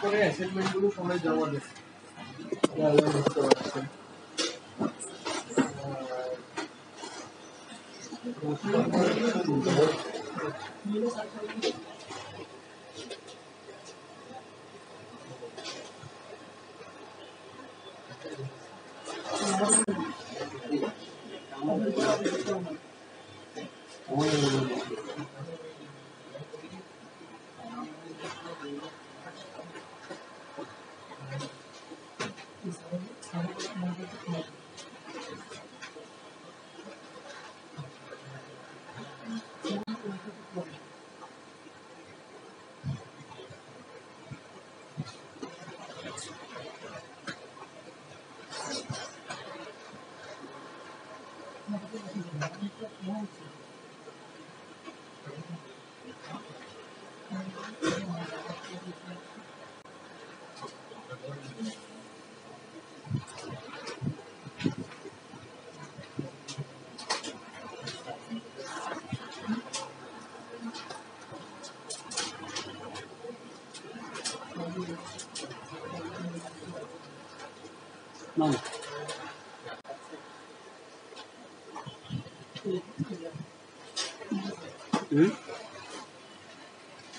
করে অ্যাসাইনমেন্টগুলো সবাই জমা দেবে, তাহলে বুঝতে পারছেন।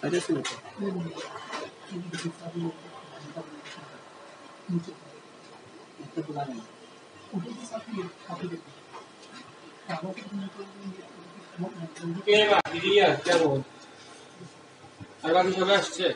ada sih কে বা দিদিয়া কেমন আর বাকি সবাই আসছে?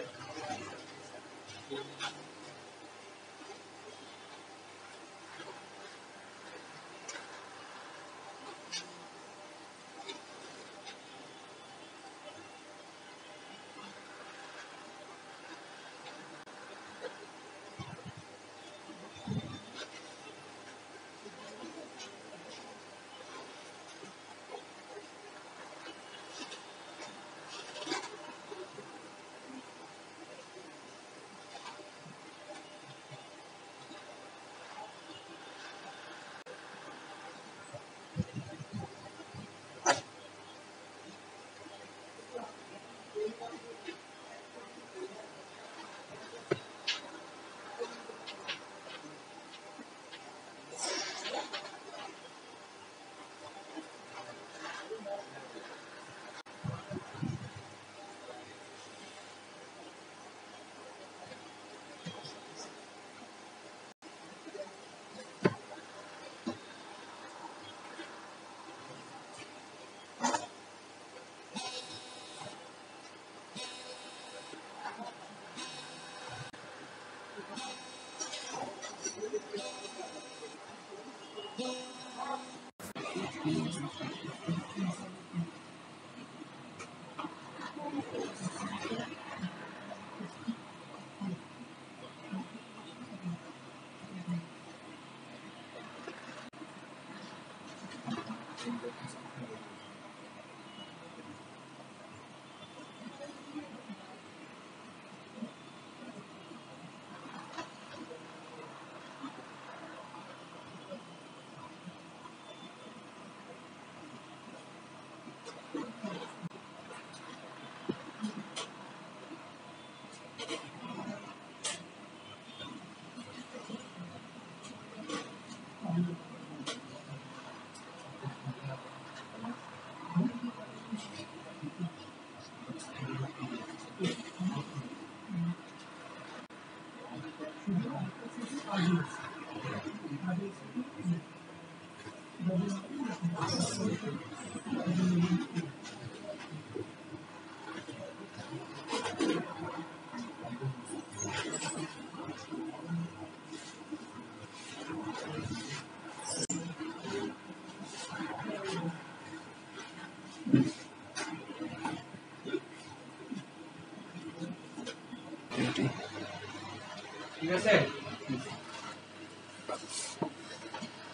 ঠিক আছে,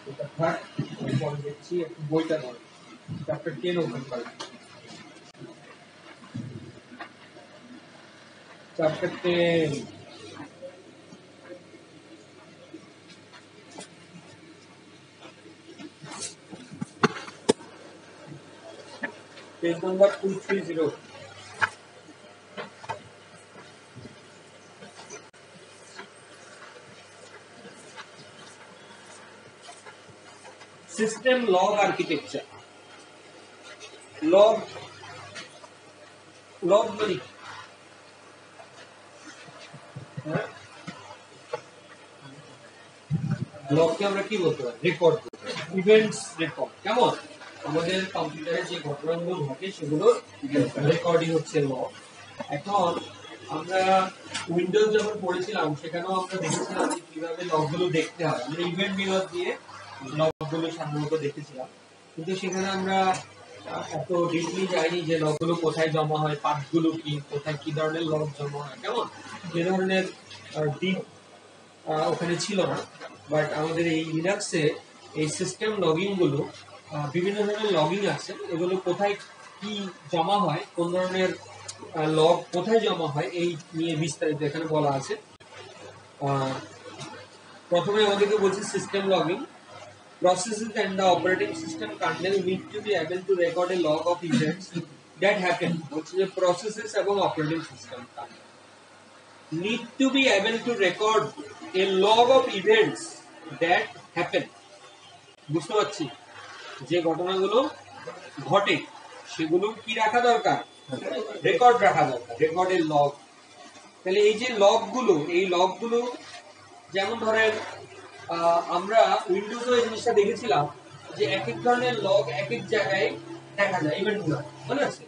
এটা থাক, পরে দেখছি। একটু বইটা ধর, চ্যাপ্টার 10 ওপেন করে। Chapter 10 page number 230। System log architecture. Log log মানে লগকে আমরা কি বলতে পারি? Record, events record. কেমন? আমাদের কম্পিউটারে যে ঘটনাগুলো ঘটে সেগুলো রেকর্ডই হচ্ছে লগ। এখন আমরা উইন্ডোজ যখন পড়েছিলাম সেখানেও আমরা দেখেছিলাম যে কিভাবে লগগুলো দেখতে হয়। আমরা ইভেন্ট বিভাগ দিয়ে লগগুলো সাধারণত দেখেছিলাম, কিন্তু সেখানে আমরা এত ডিপলি যাইনি যে লগগুলো কোথায় জমা হয়, পাথগুলো কি, কোথায় কি ধরনের লগ জমা হয়। কেমন? যে ধরনের ডিপ ওখানে ছিল না। বাট আমাদের এই লিনাক্সে এই সিস্টেম লগইন গুলো বিভিন্ন ধরনের লগইন আছে, এগুলো কোথায় কি জমা হয়, কোন ধরনের লগ কোথায় জমা হয় এই নিয়ে বিস্তারিত এখানে বলা আছে। প্রথমে আমাদেরকে বলছে system login. Processes and the operating system kernel need to be able to record a log of events that happen. Which is processes এবং operating system kernel need to be able to record a log of events that happen. বুঝতে পারছি যে ঘটনাগুলো ঘটে সেগুলো কি রাখা দরকার? রেকর্ড রাখা দরকার, রেকর্ডের লগ। তাহলে এই যে লগগুলো, এই লগগুলো যেমন ধরেন আমরা উইন্ডোজে এই জিনিসটা দেখেছিলাম যে এক এক ধরনের লগ এক এক জায়গায় দেখা যায়। ইভেন্টগুলো মনে আছে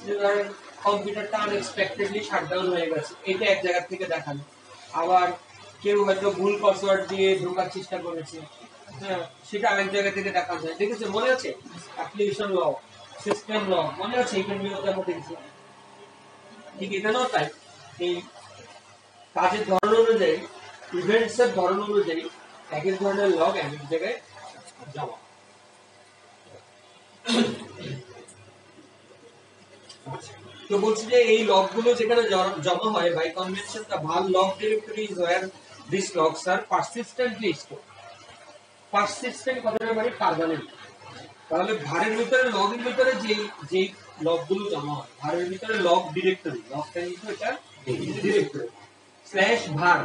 যে ধরেন কম্পিউটারটা আনএক্সপেক্টেডলি শাটডাউন হয়ে গেছে, এটা এক জায়গা থেকে দেখানো। আবার কেউ হয়তো ভুল পাসওয়ার্ড দিয়ে ঢোকার চেষ্টা করেছে, হ্যাঁ, সেটা আরেক জায়গা থেকে দেখা যায়। দেখেছে? মনে আছে? অ্যাপ্লিকেশন লগ, সিস্টেম লগ, মনে আছে? ইভেন্ট বিভাগে আমরা দেখেছি। ঠিক এখানেও তাই, এই কাজের ধরন অনুযায়ী, ইভেন্টস এর ধরন অনুযায়ী এক এক ধরনের লগ এক এক জায়গায় জমা। তো বলছি যে এই লগগুলো যেখানে জমা হয়, by convention the var log directory is where this logs are persistently stored. Persistent কথাটা মানে পার্মানেন্ট। তাহলে ভারের ভিতরে, লগের ভিতরে যে লগগুলো জমা হয়, ভারের ভিতরে লগ ডিরেক্টরি, লগটা কিন্তু এটা ডিরেক্টরি স্ল্যাশ ভার।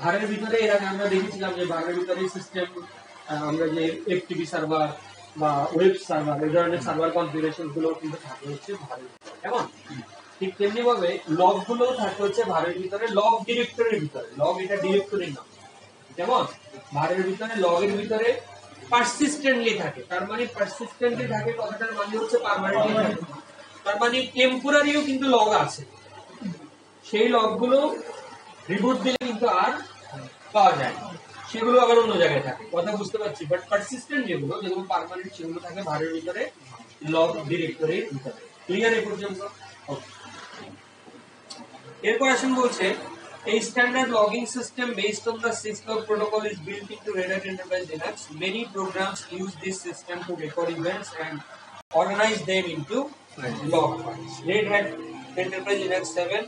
ভারের ভিতরে এর আগে আমরা দেখেছিলাম যে ভারের ভিতরে সিস্টেম, আমরা যে এফটিপি সার্ভার বা ওয়েব সার্ভার এই ধরনের সার্ভার কনফিগারেশন গুলো কিন্তু থাকে হচ্ছে ভারের ভিতরে। কেমন? ঠিক তেমনি ভাবে লগ গুলো থাকে হচ্ছে ভারের ভিতরে, লগ ডিরেক্টরির ভিতরে। লগ এটা ডিরেক্টরি না, যেমন ভারের ভিতরে লগের ভিতরে পারসিস্টেন্টলি থাকে। তার মানে পারসিস্টেন্টলি থাকে কথাটার মানে হচ্ছে পার্মানেন্টলি থাকে। তার মানে টেম্পোরারিও কিন্তু লগ আছে, সেই লগগুলো রিবুট দিলে কিন্তু আর পাওয়া যায় না, সেগুলো আবার অন্য জায়গায় থাকে। কথা বুঝতে পারছি? বাট পারসিস্টেন্ট যেগুলো, যেগুলো পার্মানেন্ট, সেগুলো থাকে ভারের ভিতরে, লগ ডিরেক্টরির ভিতরে। ক্লিয়ার এ পর্যন্ত? এরপর আসেন বলছে a standard logging system based on the syslog protocol is built into Red Hat Enterprise Linux. Many programs use this system to record events and organize them into log files. Red Hat Enterprise Linux 7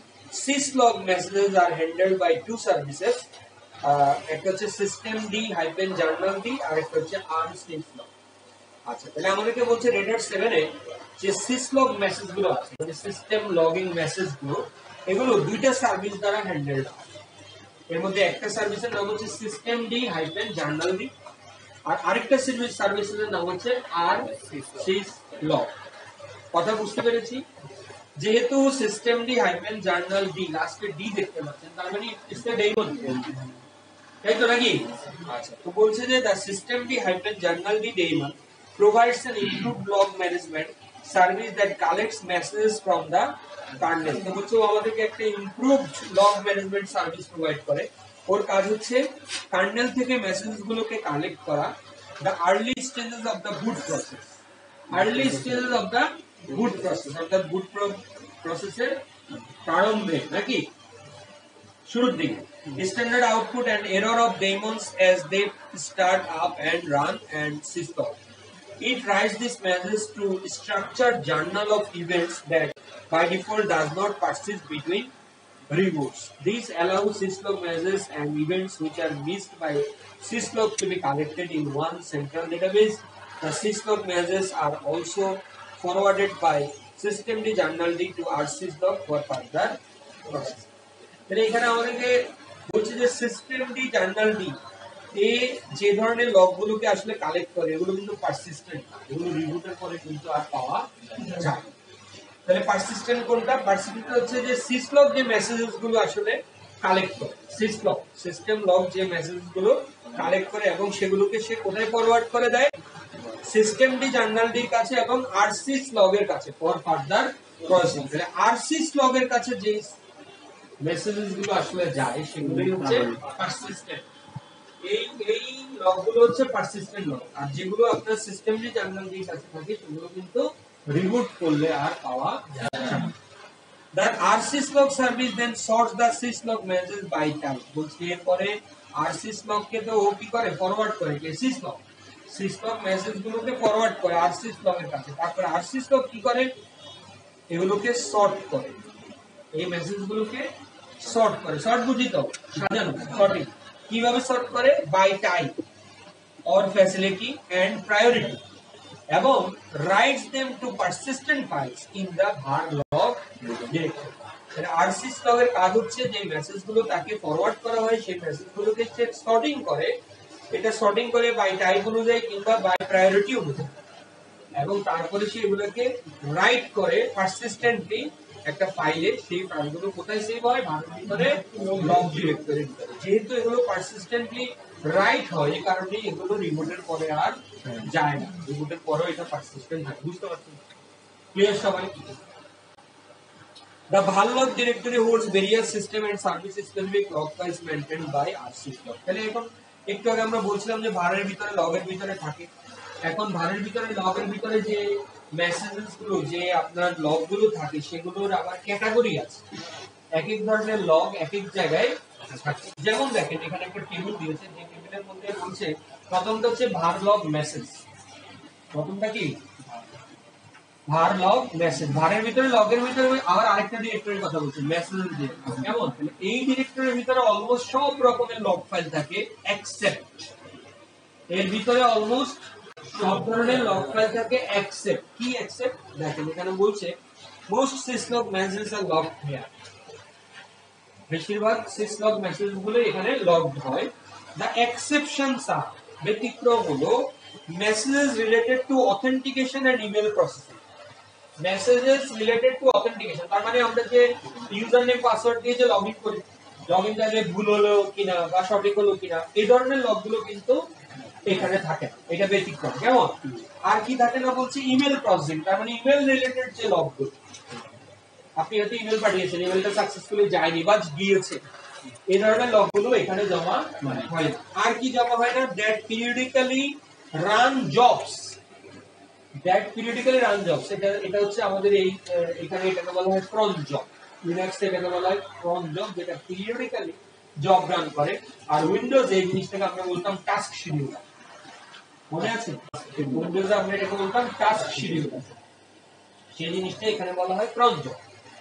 syslog messages are handled by two services. একটা হচ্ছে systemd-journald আর একটা হচ্ছে rsyslog। আচ্ছা, তাহলে আমাদেরকে বলছে Red Hat 7 এ যে syslog message গুলো আছে, মানে সিস্টেম লগিং মেসেজ গুলো, এগুলো দুইটা সার্ভিস দ্বারা হ্যান্ডেলড হয়। এর মধ্যে একটা সার্ভিসের নাম হচ্ছে systemd-journald আর আরেকটা সার্ভিসের নাম হচ্ছে rsyslog। কথা বুঝতে পেরেছি? যেহেতু systemd-journald লাস্টে ডি দেখতে পাচ্ছেন, তার মানে ইটস এ ডেমন, তাই তো নাকি? আচ্ছা, তো বলছে যে the systemd-journald daemon provides an improved log management service that collects messages from the kernel. তো হচ্ছে আমাদেরকে একটা improved log management service provide করে। ওর কাজ হচ্ছে কার্নেল থেকে মেসেজ গুলোকে কালেক্ট করা, the early stages of the boot process. Early stages of the boot process, অর্থাৎ বুট প্রসেসের প্রারম্ভে নাকি শুরুর দিকে। Standard output and error of daemons as they start up and run and system. It writes this message to structured journal of events that by default does not persist between reboots. This allows syslog messages and events which are missed by syslog to be collected in one central database. The syslog messages are also forwarded by systemd-journald to rsyslog for further processing. তাহলে এখানে আমাদেরকে বলছে যে systemd-journald এই যে ধরনের লগগুলোকে আসলে collect করে এগুলো কিন্তু পারসিস্টেন্ট না, এগুলো রিবুটের পরে কিন্তু আর পাওয়া যায় না। তাহলে পারসিস্টেন্ট কোনটা? পারসিস্টেন্ট হচ্ছে যে সিসলগ যে মেসেজেস গুলো আসলে কালেক্ট করে, সিসলগ সিস্টেম লগ যে মেসেজেস গুলো কালেক্ট করে এবং সেগুলোকে সে কোথায় ফরওয়ার্ড করে দেয়? সিস্টেমডি জার্নালডির কাছে এবং আরসিস লগের কাছে ফর ফার্দার প্রসেসিং। তাহলে আরসিস লগের কাছে যে মেসেজেস গুলো আসলে যায় সেগুলোই হচ্ছে পারসিস্টেন্ট। এই লগগুলো হচ্ছে পারসিস্টেন্ট লগ, আর যেগুলো আপনার সিস্টেমডি জার্নালডির কাছে থাকে সেগুলো কিন্তু রিবুট করলে আর পাওয়া যায় না। The rsyslog service then sorts the syslog messages by type. বলছি এরপরে rsyslog কে তো ও কি করে? ফরওয়ার্ড করে কে? syslog। syslog মেসেজ গুলোকে ফরওয়ার্ড করে rsyslog এর কাছে। তারপরে rsyslog কি করে? এগুলোকে সর্ট করে, এই মেসেজ গুলোকে সর্ট করে। সর্ট বুঝি তো? সাজানো, সর্টিং। কিভাবে সর্ট করে? By type or facility and priority, এবং writes them to persistent files in the var log directory। মানে আরসিস লগের কাজ হচ্ছে যে মেসেজগুলো তাকে ফরওয়ার্ড করা হয় সেই মেসেজগুলোকে সে সর্টিং করে, এটা সর্টিং করে বাই টাইপ অনুযায়ী কিংবা বাই প্রায়োরিটি অনুযায়ী, এবং তারপরে সে এগুলোকে রাইট করে পারসিস্টেন্টলি একটা ফাইলে। সেই ফাইলগুলো কোথায় সেভ হয়? ভারের ভিতরে লগ ডিরেক্টরির ভিতরে। যেহেতু এগুলো পারসিস্টেন্টলি রাইট হয় এই কারণে এগুলো রিমোটের পরে আর যায় না, রিমোটের পরেও এটা পারসিস্টেন্ট থাকে। বুঝতে পারছেন? ক্লিয়ার সবাই? The var log directory holds various system and service specific log files maintained by rsyslog। তাহলে এখন একটু আগে আমরা বলছিলাম যে ভারের ভিতরে লগের ভিতরে থাকে। এখন ভারের ভিতরে লগের ভিতরে যে মেসেজেস গুলো, যে আপনার লগ গুলো থাকে সেগুলোর আবার ক্যাটাগরি আছে। এক এক ধরনের লগ এক এক জায়গায় থাকে। যেমন দেখেন এখানে একটা টেবিল দিয়েছে, যে টেবিলের মধ্যে বলছে প্রথমটা হচ্ছে var log মেসেজ। প্রথমটা কি? var log message. ভারের ভিতরে লগের ভিতরে আবার আরেকটা ডিরেক্টরির কথা বলছি, মেসেজের ডিরেক্টরি। কেমন? এই ডিরেক্টরির ভিতরে অলমোস্ট সব রকমের লগ ফাইল থাকে এক্সেপ্ট, এর ভিতরে অলমোস্ট সব ধরনের লগ ফাইল থাকে এক্সেপ্ট। কি এক্সেপ্ট? দেখেন এখানে বলছে most syslog messages are logged here। বেশিরভাগ syslog মেসেজ গুলো এখানে লগড হয়। দ্য এক্সেপশনস আর, ব্যতিক্রম হলো messages related to authentication and email processing. Messages related to authentication তার মানে আমরা যে ইউজার নেম পাসওয়ার্ড দিয়ে যে লগইন করি, লগইন টাইমে ভুল হলো কিনা বা সঠিক হলো কিনা, এই ধরনের লগগুলো কিন্তু এখানে থাকে না, এটা ব্যতিক্রম। কেমন? আর কি থাকে না বলছি? ইমেল প্রসেসিং, তার মানে ইমেল রিলেটেড যে লগগুলো, আপনি হয়তো ইমেল পাঠিয়েছেন, ইমেলটা সাকসেসফুলি যায়নি বা গিয়েছে, এই ধরনের লগগুলো এখানে জমা হয় না। আর কি জমা হয় না? That periodically run jobs. That periodically run jobs, এটা হচ্ছে আমাদের এই এখানে এটাকে বলা হয় ক্রন জব। লিনাক্স এটাকে বলা হয় ক্রন জব, যেটা পিরিয়ডিক্যালি জব রান করে। আর উইন্ডোজ এই জিনিসটাকে আমরা বলতাম টাস্ক শিডিউলার। মনে আছে? উইন্ডোজে আমরা এটাকে বলতাম টাস্ক শিডিউলার। সেই জিনিসটা এখানে বলা হয় ক্রন জব,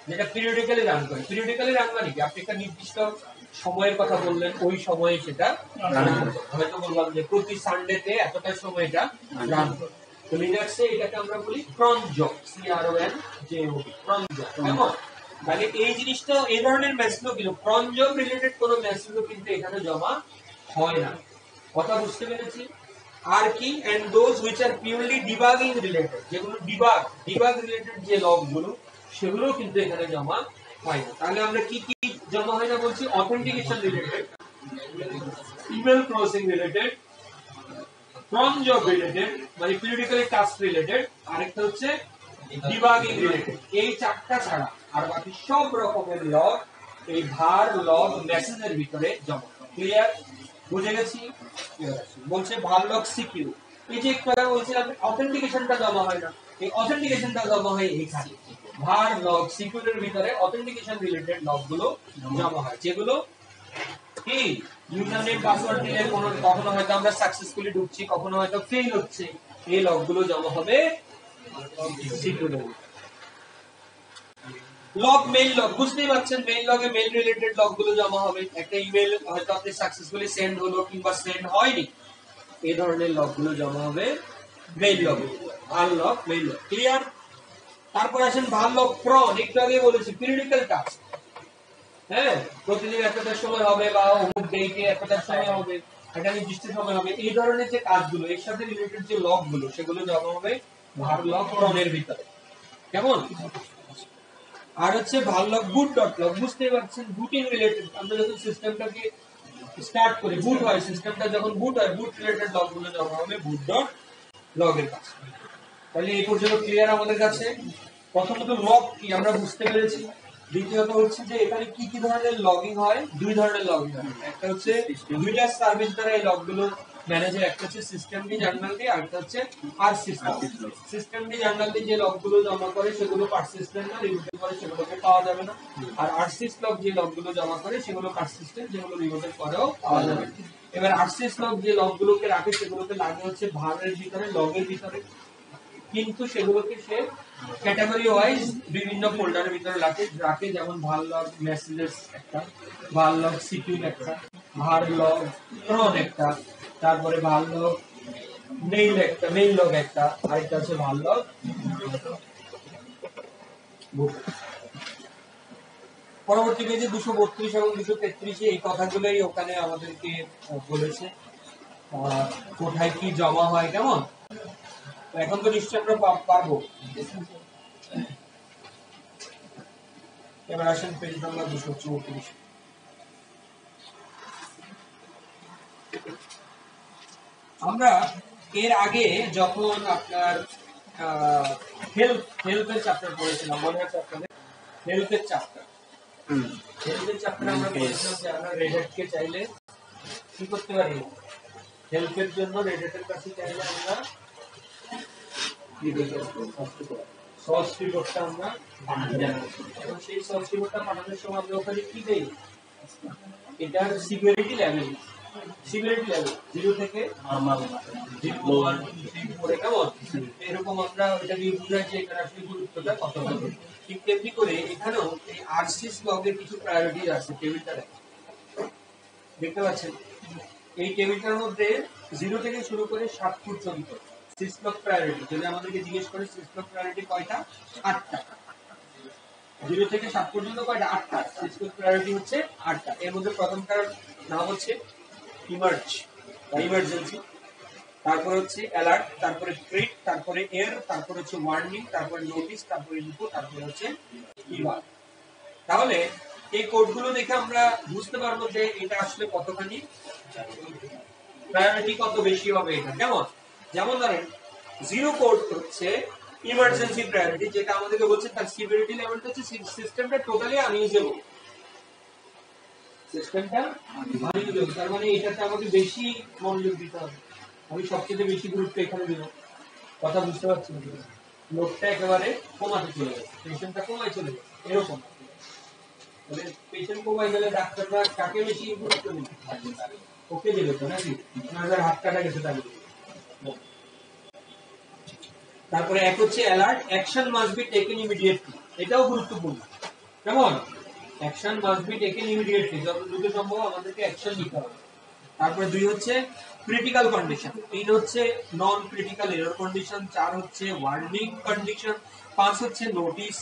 যেটা পিরিয়ডিক্যালি রান করে। পিরিয়ডিক্যালি রান মানে কি? আপনি একটা নির্দিষ্ট সময়ের কথা বললেন, ওই সময়ে সেটা রান করে। হয়তো বললাম যে প্রতি সানডেতে এতটা সময় এটা রান করে। তো লিনাক্সে এটাকে আমরা বলি ক্রন জব, CRONJOB, ক্রন জব। কেমন? তাহলে এই জিনিসটা, এই ধরনের মেসেজও কিন্তু ক্রন জব রিলেটেড কোনো মেসেজও কিন্তু এখানে জমা হয় না। কথা বুঝতে পেরেছি? আর কি? And those which are purely debugging related, যেগুলো ডিবাগ রিলেটেড যে লগগুলো সেগুলো কিন্তু এখানে জমা হয় না। তাহলে আমরা কি কি জমা হয় না বলছি? Authentication related, email processing related, cron job related মানে পিরিয়ডিক্যালি টাস্ক রিলেটেড, আরেকটা হচ্ছে ডিবাগিং রিলেটেড। এই চারটা ছাড়া আর বাকি সব রকমের লগ এই var log মেসেজের ভিতরে জমা। ক্লিয়ার? বুঝে গেছি? বলছে var log সিকিউ। এই যে একটু আগে বলছিলাম অথেন্টিকেশনটা জমা হয় না, এই অথেন্টিকেশনটা জমা হয় এখানে। var log সিকিউরের ভিতরে অথেন্টিকেশন রিলেটেড লগগুলো জমা হয়, যেগুলো কি ইউজার নেম পাসওয়ার্ড দিলে কখনো হয়তো আমরা সাকসেসফুলি ঢুকছি, কখনো হয়তো ফেল হচ্ছে, এই লগগুলো জমা হবে সিকিউরের। লগ মেইল লগ, বুঝতেই পারছেন মেইল লগে মেইল রিলেটেড লগগুলো জমা হবে। একটা ইমেল হয়তো আপনি সাকসেসফুলি সেন্ড হলো কিংবা সেন্ড হয়নি, এই ধরনের লগগুলো জমা হবে মেইল লগে। var log mail log. Clear? তারপর আসেন var log cron। একটু আগে বলেছি পিরিয়ডিক্যাল টাস্ক। হ্যাঁ, প্রতিদিন এতটার সময় হবে বা অমুক ডেটে এতটার সময় হবে, একটা নির্দিষ্ট সময় হবে। এই ধরনের যে কাজগুলো এর সাথে রিলেটেড যে লগ গুলো সেগুলো জমা হবে var log রনের ভিতরে, কেমন? আর হচ্ছে var log boot dot log, বুঝতেই পারছেন বুটিং রিলেটেড, আমরা যখন সিস্টেমটাকে স্টার্ট করি, বুট হয়, সিস্টেমটা যখন বুট হয়, বুট রিলেটেড লগ গুলো জমা হবে boot dot log এর কাছে। তাহলে এই পর্যন্ত ক্লিয়ার আমাদের কাছে? প্রথমত লগ কি আমরা বুঝতে পেরেছি। দ্বিতীয়ত হচ্ছে যে এখানে কি কি ধরনের লগইন হয়, দুই ধরনের লগইন হয়। একটা হচ্ছে দুইটা সার্ভিস দ্বারা এই লগগুলো ম্যানেজ হয়, একটা হচ্ছে সিস্টেম ডি জার্নাল ডি, আর একটা হচ্ছে rsyslog. System D journal D যে লগগুলো জমা করে সেগুলো পারসিস্টেন্ট না, রিমোটের পরে সেগুলোকে পাওয়া যাবে না। আর আরসিস লগ যে লগগুলো জমা করে সেগুলো পারসিস্টেন্ট, যেগুলো রিমোটের পরেও পাওয়া যাবে। এবার আরসিস লগ যে লগগুলোকে রাখে সেগুলোকে লাগে হচ্ছে ভারের ভিতরে, লগের ভিতরে, কিন্তু সেগুলোকে সে ক্যাটাগরি ওয়াইজ বিভিন্ন ফোল্ডারের ভিতরে রাখে, যেমন var log মেসেজেস একটা, var log সিকিউর একটা, var log ক্রন একটা, তারপরে var log মেইল একটা, মেইল লগ একটা, আর একটা আছে var log বুক। পরবর্তী পেজে 232 এবং 233 এই কথাগুলোই ওখানে আমাদেরকে বলেছে কোথায় কি জমা হয়, কেমন? এখন তো নিশ্চয়ই আমরা পারবো। এবার আসেন পেজ নাম্বার 234। আমরা এর আগে যখন আপনার হেলথের চ্যাপ্টার পড়েছিলাম, মনে আছে আপনাদের? হেলথের চ্যাপ্টারে আমরা বলেছিলাম যে আমরা রেড হ্যাটকে চাইলে কি করতে পারি, হেল্পের জন্য রেড হ্যাটের কাছে চাইলে আমরা সোর্স রিপোর্টটা আমরা এবং সেই সোর্স রিপোর্টটা পাঠানোর সময় আমরা ওখানে কি দেই, এটার সিকিউরিটি লেভেল 0 থেকে নরমাল 0 1 2 3 4 কেমন এরকম আমরা এটা দিয়ে বুঝাই যে এটার আসলে গুরুত্বটা কত হবে। ঠিক তেমনি করে এখানেও এই আরসিস লগের কিছু প্রায়োরিটি আছে, টেবিলটা দেখতে পাচ্ছেন। এই টেবিলটার মধ্যে 0 থেকে শুরু করে 7 পর্যন্ত সিসলগ প্রায়োরিটি, যদি আমাদেরকে জিজ্ঞেস করে সিসলগ প্রায়োরিটি কয়টা, 8টা। 0 থেকে 7 পর্যন্ত কয়টা, 8টা। সিসলগ প্রায়োরিটি হচ্ছে 8টা। এর মধ্যে প্রথমটার নাম হচ্ছে ইমার্জ বা ইমার্জেন্সি, তারপর হচ্ছে অ্যালার্ট, তারপরে ট্রিট, তারপরে এর, তারপর হচ্ছে ওয়ার্নিং, তারপরে নোটিস, তারপরে ইনফো, তারপরে হচ্ছে ইভাল। তাহলে এই কোডগুলো দেখে আমরা বুঝতে পারবো যে এটা আসলে কতখানি প্রায়োরিটি, কত বেশি হবে এটা, কেমন? যেমন ধরেন 0 কোড হচ্ছে ইমার্জেন্সি প্রায়োরিটি, যেটা আমাদেরকে বলছে তার সিভিয়ারিটি লেভেলটা হচ্ছে সিস্টেমটা টোটালি আনইউজেবল, সিস্টেমটা আনইউজেবল, তার মানে এটাতে আমাকে বেশি মনোযোগ দিতে হবে, আমি সবচেয়ে বেশি গুরুত্ব এখানে দেব। কথা বুঝতে পারছেন? লোকটা একেবারে কমাতে চলে গেছে, পেশেন্টটা কমায় চলে গেছে, এরকম। তাহলে পেশেন্ট কমায় গেলে ডাক্তাররা কাকে বেশি গুরুত্ব দেবে, ওকে দেবে তো নাকি, আপনার হাত কাটা গেছে তাহলে। তারপরে এক হচ্ছে alert, action must be taken immediately, এটাও গুরুত্বপূর্ণ, কেমন? Action must be taken immediately, যত দ্রুত সম্ভব আমাদেরকে অ্যাকশন নিতে হবে। তারপরে 2 হচ্ছে ক্রিটিক্যাল কন্ডিশন, 3 হচ্ছে নন ক্রিটিক্যাল এরর কন্ডিশন, 4 হচ্ছে ওয়ার্নিং কন্ডিশন, 5 হচ্ছে নোটিস,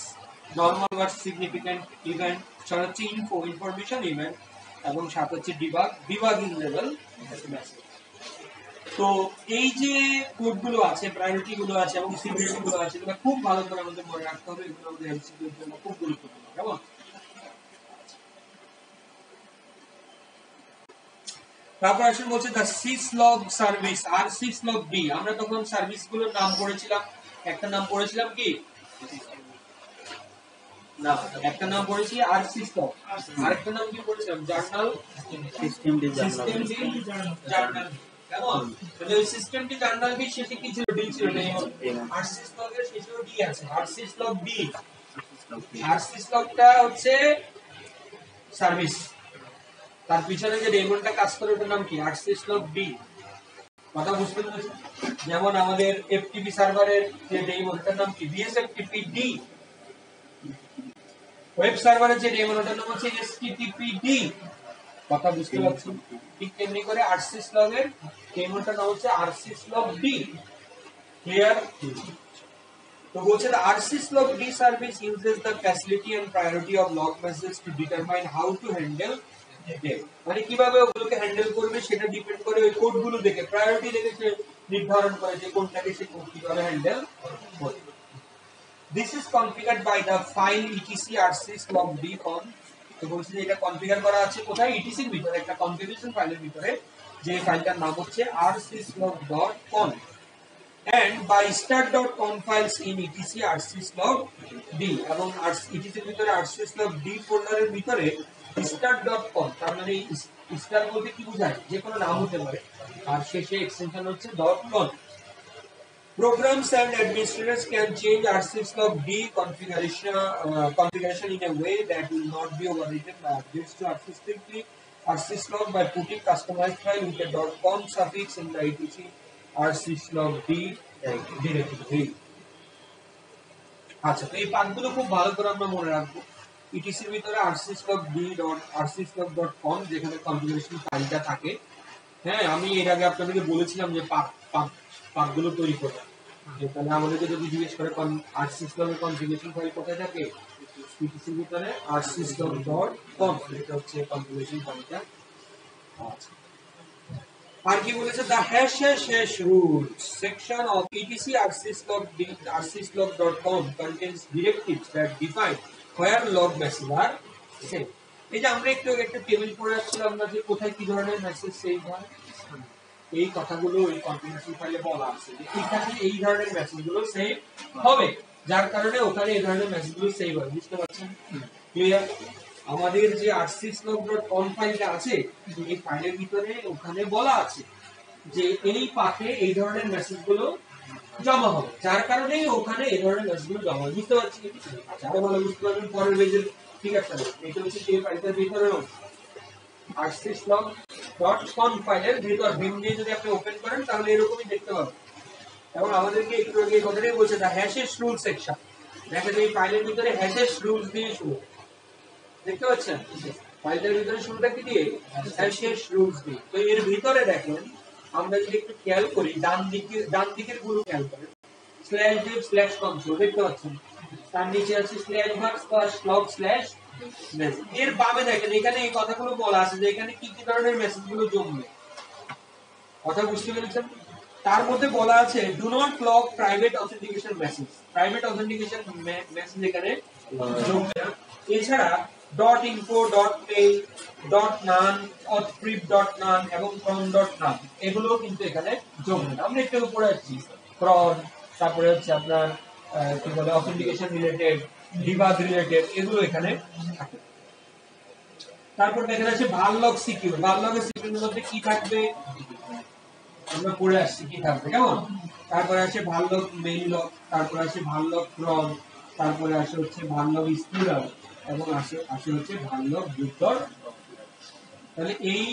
নরমাল বা সিগনিফিক্যান্ট ইভেন্ট, 6 হচ্ছে ইনফরমেশন ইভেন্ট, এবং 7 হচ্ছে ডিবাগিং লেভেল মেসেজ। তো এই যে কোডগুলো আছে, প্রায়োরিটি গুলো আছে এবং সিভিয়ারিটি গুলো আছে, এগুলো খুব ভালো করে আমাদের মনে রাখতে হবে, এগুলো আমাদের এমসিকিউ এর জন্য খুব গুরুত্বপূর্ণ, কেমন? তারপর আসলে বলছে দা সিসলগ সার্ভিস আর সিসলগ ডি। আমরা তখন সার্ভিস গুলোর নাম পড়েছিলাম, একটা নাম পড়েছিলাম কি না, একটা নাম পড়েছি আর সিসলগ, আরেকটা নাম কি পড়েছিলাম, জার্নাল সিস্টেম ডি জার্নাল, কেমন? তাহলে ওই সিস্টেম ডি জার্নাল ডি শেষে কি ছিল, ডি ছিল না, আর সিসলগ এর শেষেও ডি আছে, আর সিসলগ ডি। আর সিসলগটা হচ্ছে সার্ভিস, তার পিছনে যে ডেমনটা কাজ করে ওটার নাম কি, আরসিসলগ ডি। কথা বুঝতে পেরেছেন? যেমন আমাদের এফটিপি সার্ভারের যে ডেমন ওটার নাম কি, বিএসএফটিপি ডি। ওয়েব সার্ভারের যে ডেমন ওটার নাম হচ্ছে এসটিটিপিডি। কথা বুঝতে পারছেন? ঠিক তেমনি করে আরসিসলগ এর ডেমনটার নাম হচ্ছে আরসিসলগ ডি। ক্লিয়ার? তো বলছে the rsyslog D service uses the facility and priority of log messages to determine how to handle মানে কিভাবে ওগুলোকে হ্যান্ডেল করবে সেটা ডিপেন্ড করে ওই কোডগুলো দেখে, প্রায়োরিটি দেখে সে নির্ধারণ করে যে কোনটাকে সে কিভাবে হ্যান্ডেল করবে। This is configured by the file etc/rsyslog_d_conf। তো বলছি যে এটা কনফিগার করা আছে কোথায়, ইটিসি এর ভিতরে একটা কনফিগারেশন ফাইলের ভিতরে, যে ফাইলটার নাম হচ্ছে rsyslog.conf and by start.conf files in etc/rsyslog_d, এবং etc এর ভিতরে rsyslog_d ফোল্ডারের ভিতরে start.conf, তার মানে স্টার বলতে কি বোঝায়, যে কোনো নাম হতে পারে, আর শেষে এক্সটেনশন হচ্ছে .conf। Programs and administrators can change rsyslog_d configuration in a way that will not be overwritten by updates to rsyslog by putting customized file with a .conf suffix in the etc rsyslog_d directory। আচ্ছা, তো এই পাঠগুলো খুব ভালো করে আমরা মনে রাখবো। Etc এর ভিতরে rsyslog_d.rsyslog.conf যেখানে কনফিগারেশন ফাইলটা থাকে। হ্যাঁ, আমি এর আগে আপনাদেরকে বলেছিলাম যে পাথগুলো তৈরি করতে, যে তাহলে আমাদেরকে যদি জিজ্ঞেস করে rsyslog এর কনফিগারেশন ফাইল কোথায় থাকে, ইটিসি এর ভিতরে rsyslog.conf, এটা হচ্ছে কনফিগারেশন ফাইলটা। আচ্ছা, আর কি বলেছে, the hash rules section of etc rsyslog.conf contains directives that define where log messages are saved। এই যে আমরা একটু একটা টেবিল পড়ে আসছিলাম না, যে কোথায় কি ধরনের মেসেজ সেভ হয়, এই কথাগুলো এই কনফিগারেশন ফাইলে বলা আছে যে এখানে এই ধরনের মেসেজগুলো সেভ হবে, যার কারণে ওখানে এই ধরনের মেসেজগুলো সেভ হয়। বুঝতে পারছেন? ক্লিয়ার? আমাদের যে rsyslog.conf ফাইলটা আছে, এই ফাইলের ভিতরে ওখানে বলা আছে যে এই পাথে এই ধরনের মেসেজগুলো জমা হবে, যার কারণে ওখানে এই ধরনের মেসেজগুলো জমা হবে। বুঝতে পারছি? আচ্ছা, আরো ভালো বুঝতে পারবেন পরের পেজে। ঠিক আছে, এটা হচ্ছে সেই ফাইলটার ভিতরে rsyslog.conf ফাইলের ভিতর ভিম দিয়ে যদি আপনি ওপেন করেন তাহলে এরকমই দেখতে পাবেন। এবং আমাদেরকে একটু আগে এই কথাটাই বলছে দা হ্যাশেস রুল সেকশন। দেখেন এই ফাইলের ভিতরে হ্যাশেস রুলস দিয়ে শুরু, দেখতে পাচ্ছেন ফাইলের ভিতরে শুরুটা কি দিয়ে, হ্যাশেস রুলস দিয়ে। তো এর ভিতরে দেখেন আমরা যদি একটু খেয়াল করি, ডান দিকের গুলো খেয়াল করেন, স্ল্যাশ ডিভ স্ল্যাশ কনসোল দেখতে পাচ্ছেন, তার নিচে আছে স্ল্যাশ ভাগ স্ল্যাশ লগ স্ল্যাশ মেসেজ। এর বামে দেখেন এখানে এই কথাগুলো বলা আছে যে এখানে কি কি ধরনের মেসেজগুলো জমবে, কথা বুঝতে পেরেছেন? তার মধ্যে বলা আছে do not log private authentication message, private authentication message এখানে জমবে না। এছাড়া .info .mail .none authpref .none এবং cron .none এগুলো কিন্তু এখানে জমবে না। আমরা একটু উপরে আছি cron, তারপরে হচ্ছে আপনার কি বলে অথেন্টিকেশন রিলেটেড, ডিবাগ রিলেটেড, এগুলো এখানে থাকে। তারপর দেখেন আছে ভাললগ সিকিউর, ভাললগের সিকিউরের মধ্যে কি থাকবে আমরা পড়ে আসছি কি থাকবে, কেমন? তারপরে আছে ভাললগ মেইল লগ, তারপরে আছে ভাললগ ক্রন, তারপরে আসে হচ্ছে ভাললগ স্পিরাল, এবং আসে হচ্ছে ভাললগ ভিক্টর। তাহলে এই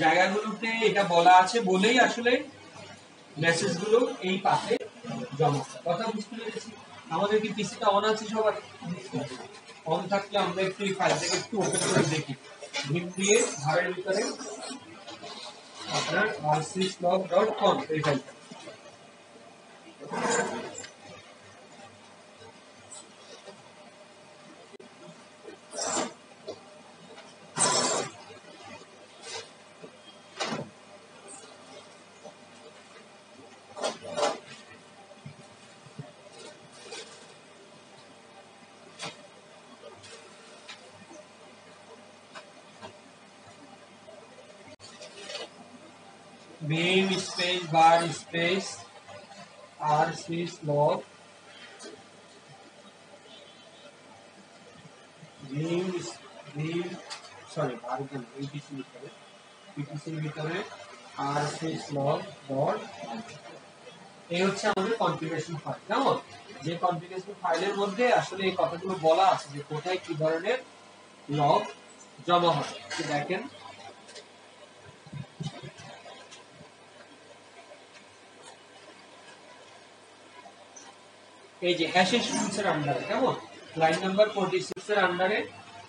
জায়গাগুলোতে এটা বলা আছে বলেই আসলে মেসেজগুলো এই পাশে জমা। কথা বুঝতে পেরেছি? আমাদের কি পিসিটা অন আছে সবার? অন থাকলে আমরা একটু এই ফাইলটাকে একটু ওপেন করে দেখি, ভিম দিয়ে ঘরের ভিতরে আপনার rsyslog.conf এই ফাইলটা। vim space bar space rsyslog sorry বার কেন etc ভিতরে rsyslog ডট, এই হচ্ছে আমাদের কনফিগারেশন ফাইল। কেমন? যে কনফিগারেশন ফাইলের মধ্যে আসলে এই কথাগুলো বলা আছে যে কোথায় কি ধরনের লগ জমা হয়। দেখেন এই যে হ্যাশেস রুলস এর আন্ডারে, কেমন লাইন নাম্বার 46 এর আন্ডারে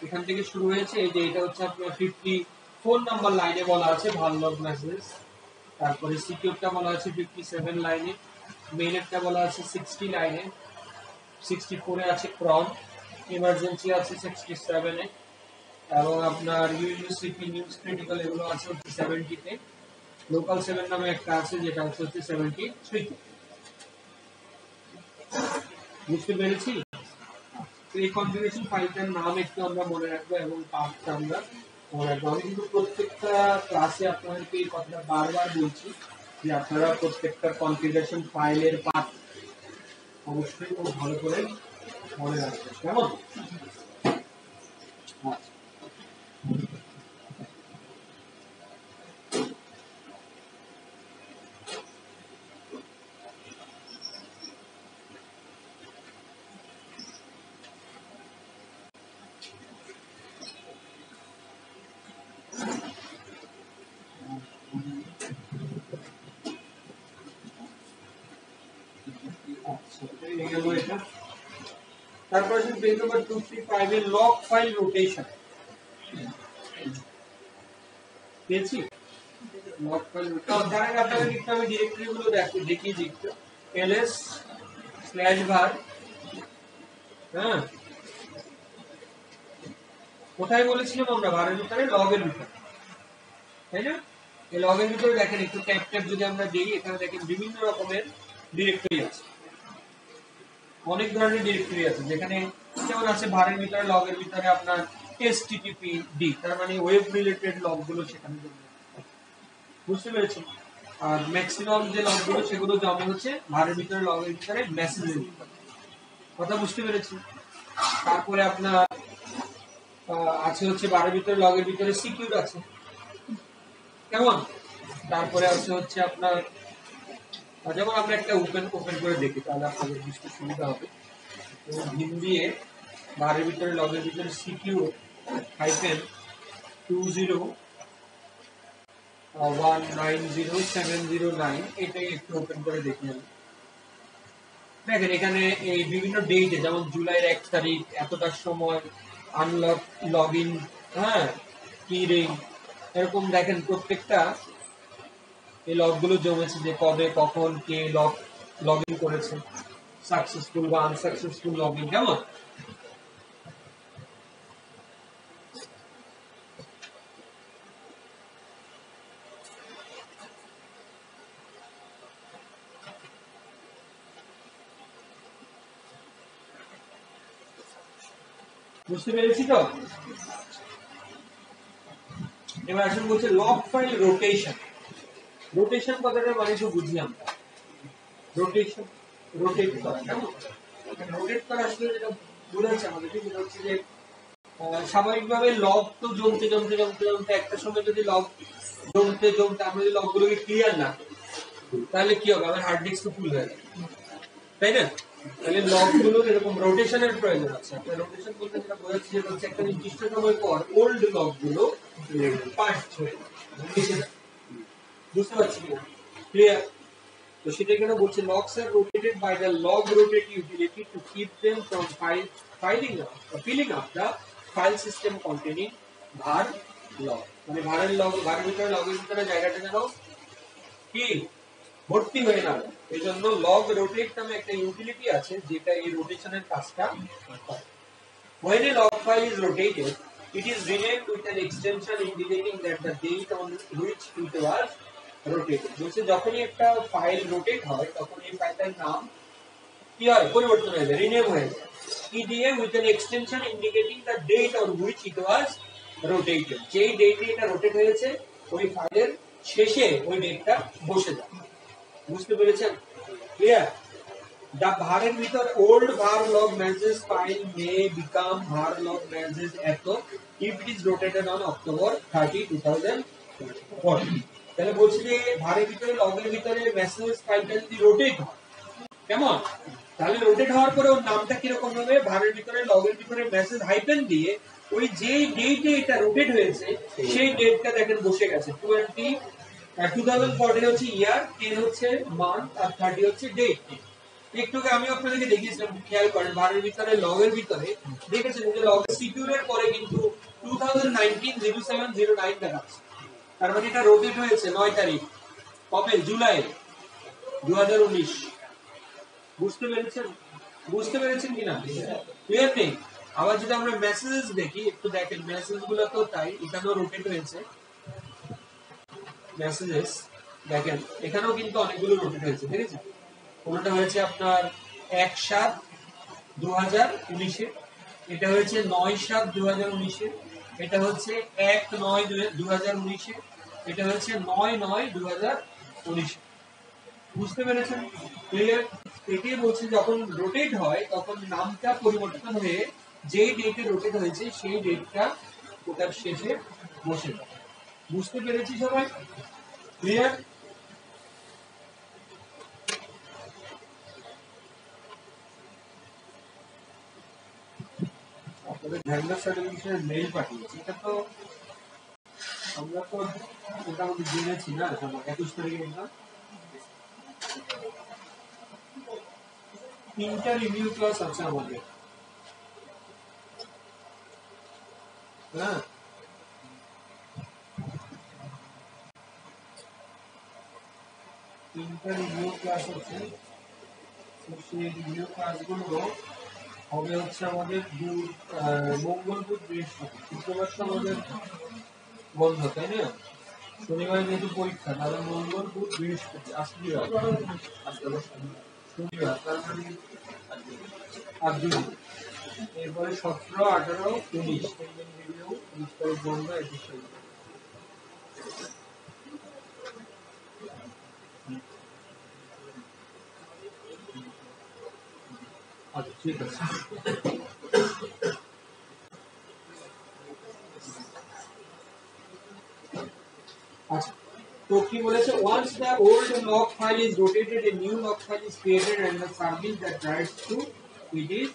এখান থেকে শুরু হয়েছে। এই যে এটা হচ্ছে আপনার 54 নাম্বার লাইনে বলা আছে ভাললগ মেসেজ, তারপরে সিকিউরটা বলা আছে 57 লাইনে, মেইলেরটা বলা আছে 60 লাইনে, 64 এ আছে ক্রন, ইমার্জেন্সি আছে 67 এ, এবং আপনার ইউনিভার্সিটি নিউজ ক্রিটিক্যাল এগুলো আছে হচ্ছে 70 তে, লোকাল 7 নামে একটা আছে যেটা হচ্ছে 73 তে। বুঝতে পেরেছি? তো এই কনফিগারেশন ফাইলটার নাম একটু আমরা মনে রাখবো এবং পাথটা আমরা মনে রাখবো। আমি কিন্তু প্রত্যেকটা ক্লাসে আপনাদেরকে এই কথাটা বারবার বলছি যে আপনারা প্রত্যেকটা কনফিগারেশন ফাইলের পাথ অবশ্যই খুব ভালো করে মনে রাখবেন, কেমন? আচ্ছা, এই গেল এটা। তারপর আছে পেজ নাম্বার 235 এর লগ ফাইল রোটেশন। পেয়েছি? লগ ফাইল রোটেশন জানেন আপনাদের কিন্তু আমি ডিরেক্টরি গুলো দেখিয়ে দিচ্ছি। ls/var, হ্যাঁ, কোথায় বলেছিলাম আমরা? ভারের ভিতরে, লগের ভিতরে, তাই না? এই লগের ভিতরে দেখেন একটু ট্যাব ট্যাব যদি আমরা দিই, এখানে দেখেন বিভিন্ন রকমের ডিরেক্টরি আছে, অনেক ধরনের ডিরেক্টরি আছে, যেখানে যেমন আছে ভারের ভিতরে, লগের ভিতরে আপনার httpd, তার মানে ওয়েব রিলেটেড লগগুলো সেখানে জমা। বুঝতে পেরেছেন? আর ম্যাক্সিমাম যে লগগুলো সেগুলো জমা হচ্ছে ভারের ভিতরে, লগের ভিতরে মেসেজের ভিতরে। কথা বুঝতে পেরেছি? তারপরে আপনার আছে হচ্ছে ভারের ভিতরে, লগের ভিতরে সিকিউর আছে, কেমন? তারপরে আছে হচ্ছে আপনার, যেমন আমরা একটা ওপেন করে দেখি তাহলে আপনাদের বুঝতে সুবিধা হবে। তো ভিম দিয়ে ভারের ভিতরে, লগের ভিতরে সিকিউর -20190709 এটাই একটু ওপেন করে দেখি আমি। দেখেন এখানে এই বিভিন্ন ডেটে, যেমন জুলাইয়ের 1 তারিখ এতটার সময় আনলক লগইন, হ্যাঁ, কি রিং, এরকম দেখেন প্রত্যেকটা এই লগগুলো জমেছে যে কবে কখন কে লগইন করেছে, সাকসেসফুল বা আনসাকসেসফুল লগইন, কেমন? বুঝতে পেরেছি তো? এবার আসলে বলছে লগ ফাইল রোটেশন। রোটেশন কথাটা মানে তো বুঝি আমরা, রোটেশন, রোটেট করা, কেমন? রোটেট করা আসলে যেটা বোঝাচ্ছে আমাদের, সেটা হচ্ছে যে স্বাভাবিকভাবে লগ তো জমতে জমতে জমতে জমতে একটা সময় যদি লগ জমতে জমতে আমরা যদি লগগুলোকে ক্লিয়ার না করি, তাহলে কি হবে? আমার হার্ড ডিস্ক তো ফুল হয়ে যাবে, তাই না? তাহলে লগগুলো এরকম রোটেশনের প্রয়োজন আছে। আপনার রোটেশন বলতে যেটা বোঝাচ্ছে সেটা হচ্ছে একটা নির্দিষ্ট সময় পর ওল্ড লগগুলো পাস্ট হয়ে যায়। বুঝতে পারছি কিনা? ক্লিয়ার? তো সেটা এখানে বলছে logs are rotated by the log rotate utility to keep them from filling up the file system containing var log, মানে ভারের লগ, ভারের ভিতরে, লগের ভিতরে জায়গাটা যেন কি ভর্তি হয়ে না যায়, এই জন্য লগ রোটেট নামে একটা ইউটিলিটি আছে যেটা এই রোটেশনের কাজটা করে। When a log file is rotated, it is renamed with an extension indicating that the date on which it was rotated. বলছে যখনই একটা ফাইল রোটেট হয় তখন এই ফাইলটার নাম কি হয়? পরিবর্তন হয়ে যায়, রিনেম হয়ে যায়। কি দিয়ে? with an extension indicating the date on which it was rotated. যেই ডেটে এটা রোটেট হয়েছে ওই ফাইলের শেষে ওই ডেটটা বসে যায়। বুঝতে পেরেছেন? ক্লিয়ার? The ভারের ভিতর old var log messages file may become var log messages echo if it is rotated on October 30, 2014. তাহলে বলছি যে ভারের ভিতরে, লগের ভিতরে মেসেজ ফাইলটা যদি রোটেট হয়, কেমন? তাহলে রোটেট হওয়ার পরে ওর নামটা কিরকম হবে? ভারের ভিতরে, লগের ভিতরে মেসেজ হাইফেন দিয়ে ওই যে ডেটে এটা রোটেট হয়েছে সেই ডেটটা দেখেন বসে গেছে। 2014 হচ্ছে ইয়ার, 10 হচ্ছে মান্থ, আর 30 হচ্ছে ডেট। একটু আমি আপনাদেরকে দেখিয়েছিলাম, খেয়াল করেন ভারের ভিতরে, লগের ভিতরে দেখেছেন যে লগের সিকিউরের পরে কিন্তু 2019-07-09 দেখাচ্ছে, তার মানে এটা রোটেট হয়েছে 9 তারিখ, কবে? জুলাই 2019। বুঝতে পেরেছেন? বুঝতে পেরেছেন কিনা? ক্লিয়ার নেই? আবার যদি আমরা মেসেজেস দেখি, একটু দেখেন মেসেজ গুলো তো তাই এখানেও রোটেট হয়েছে। মেসেজেস দেখেন এখানেও কিন্তু অনেকগুলো রোটেট হয়েছে, ঠিক আছে? কোনটা হয়েছে আপনার 1/7/2019-এ, এটা হয়েছে 9/7/2019-এ, এটা হচ্ছে 1/9/2019-এ, এটা হচ্ছে 9/9/2019-এ। বুঝতে পেরেছেন? ক্লিয়ার? এটাই বলছে যখন রোটেট হয় তখন নামটা পরিবর্তন হয়ে যেই ডেটে রোটেট হয়েছে সেই ডেটটা ওটার শেষে বসে যায়। বুঝতে পেরেছি সবাই? ক্লিয়ার? আপনাদের ভ্যালুয়ার সার্টিফিকেশনের মেইল পাঠিয়েছি, এটা তো আমরা তো মোটামুটি জেনেছি না, 21 তারিখে আমরা 3টা রিভিউ ক্লাস আছে আমাদের। হ্যাঁ, 3টা রিভিউ ক্লাস আছে। সেই রিভিউ ক্লাসগুলো হবে হচ্ছে আমাদের মঙ্গল, বুধ, বৃহস্পতি। শুক্রবার তো আমাদের বন্ধ, তাই না? শনিবার যেহেতু পরীক্ষা, তাহলে মঙ্গল, বুধ, বৃহস্পতি শনিবার, তার মানে 8 দিন। এরপরে 17, 18, 19 রিভিউ, 20 তারিখ বন্ধ, 21 তারিখ। আচ্ছা ঠিক আছে। আচ্ছা, তো কি বলেছে, once the old log file is rotated a new log file is created and the service that writes to it is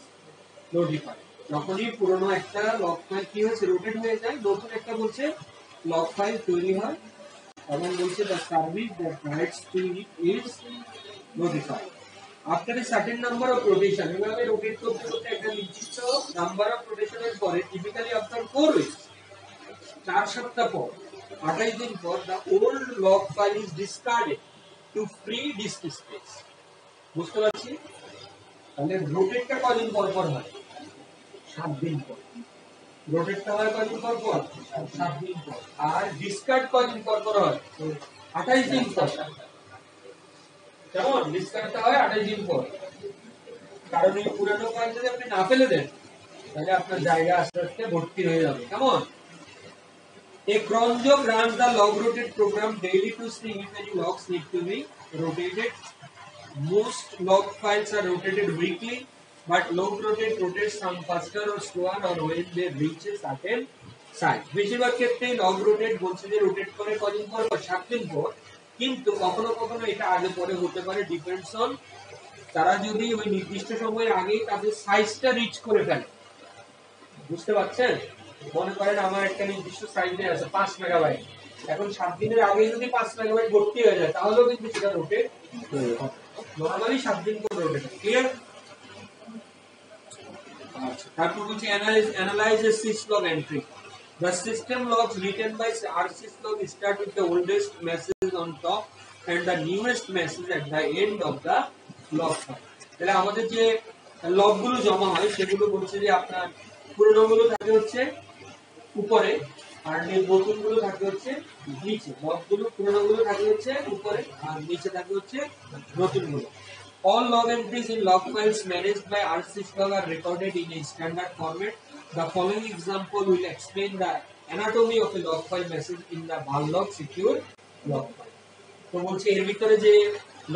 notified. যখনই পুরনো একটা লগ ফাইল কি হয়েছে রোটেট হয়ে যায়, নতুন একটা বলছে লগ ফাইল তৈরি হয়, তখন বলছে the service that writes to it is notified. After a certain number of rotation, এভাবে রোটেট করতে করতে একটা নির্দিষ্ট নাম্বার অফ রোটেশনের পরে টিপিক্যালি আফটার 4 উইকস, 4 সপ্তাহ পর, 28 দিন পর, the old log file is discarded to free disk space. বুঝতে পারছি? তাহলে রোটেটটা কদিন পর পর হয়? 7 দিন পর। রোটেটটা হয় কদিন পর পর? 7 দিন পর। আর ডিসকার্ড কদিন পর পর হয়? 28 দিন পর। কেমন? ডিসকার্ডটা হয় 28 দিন পর। কারণ এই পুরানো ফাইল যদি আপনি না ফেলে দেন তাহলে আপনার জায়গা আস্তে আস্তে ভর্তি হয়ে যাবে। কেমন? A cron job runs the log rotate program daily to see if any logs need to be rotated. Most log files are rotated weekly, but log rotate rotates some faster or slower or when they reach a certain size. বেশিরভাগ ক্ষেত্রে log rotate বলছে যে rotate করে কদিন পর? 7 দিন পর। কিন্তু কখনো কখনো এটা আগে পরে হতে পারে, ডিপেন্ডস অন তারা যদি ওই নির্দিষ্ট সময়ের আগেই তাদের সাইজটা রিচ করে ফেলে। বুঝতে পারছেন? মনে করেন আমার একটা নির্দিষ্ট সাইজে আছে 5 মেগাবাইট, এখন 7 দিনের আগে যদি 5 মেগাবাইট ভর্তি হয়ে যায় তাহলেও কিন্তু সেটা রোটেট নরমালি 7 দিন পর রোটেট। ক্লিয়ার? আচ্ছা, তারপর বলছি analyse A syslog entry. The system logs written by rsyslog start with the oldest message on top and the newest message at the end of the log file. তাহলে আমাদের যে লগগুলো জমা হয় সেগুলো বলছে যে আপনার পুরনোগুলো থাকে হচ্ছে উপরে আর নতুনগুলো থাকে হচ্ছে নিচে। লগগুলো পুরনোগুলো থাকে হচ্ছে উপরে আর নিচে থাকে হচ্ছে নতুনগুলো। All log entries in log files managed by rsyslog are recorded in a standard format. The following example will explain the anatomy of a log file message in the varlog secure log file. তো বলছে এর ভিতরে যে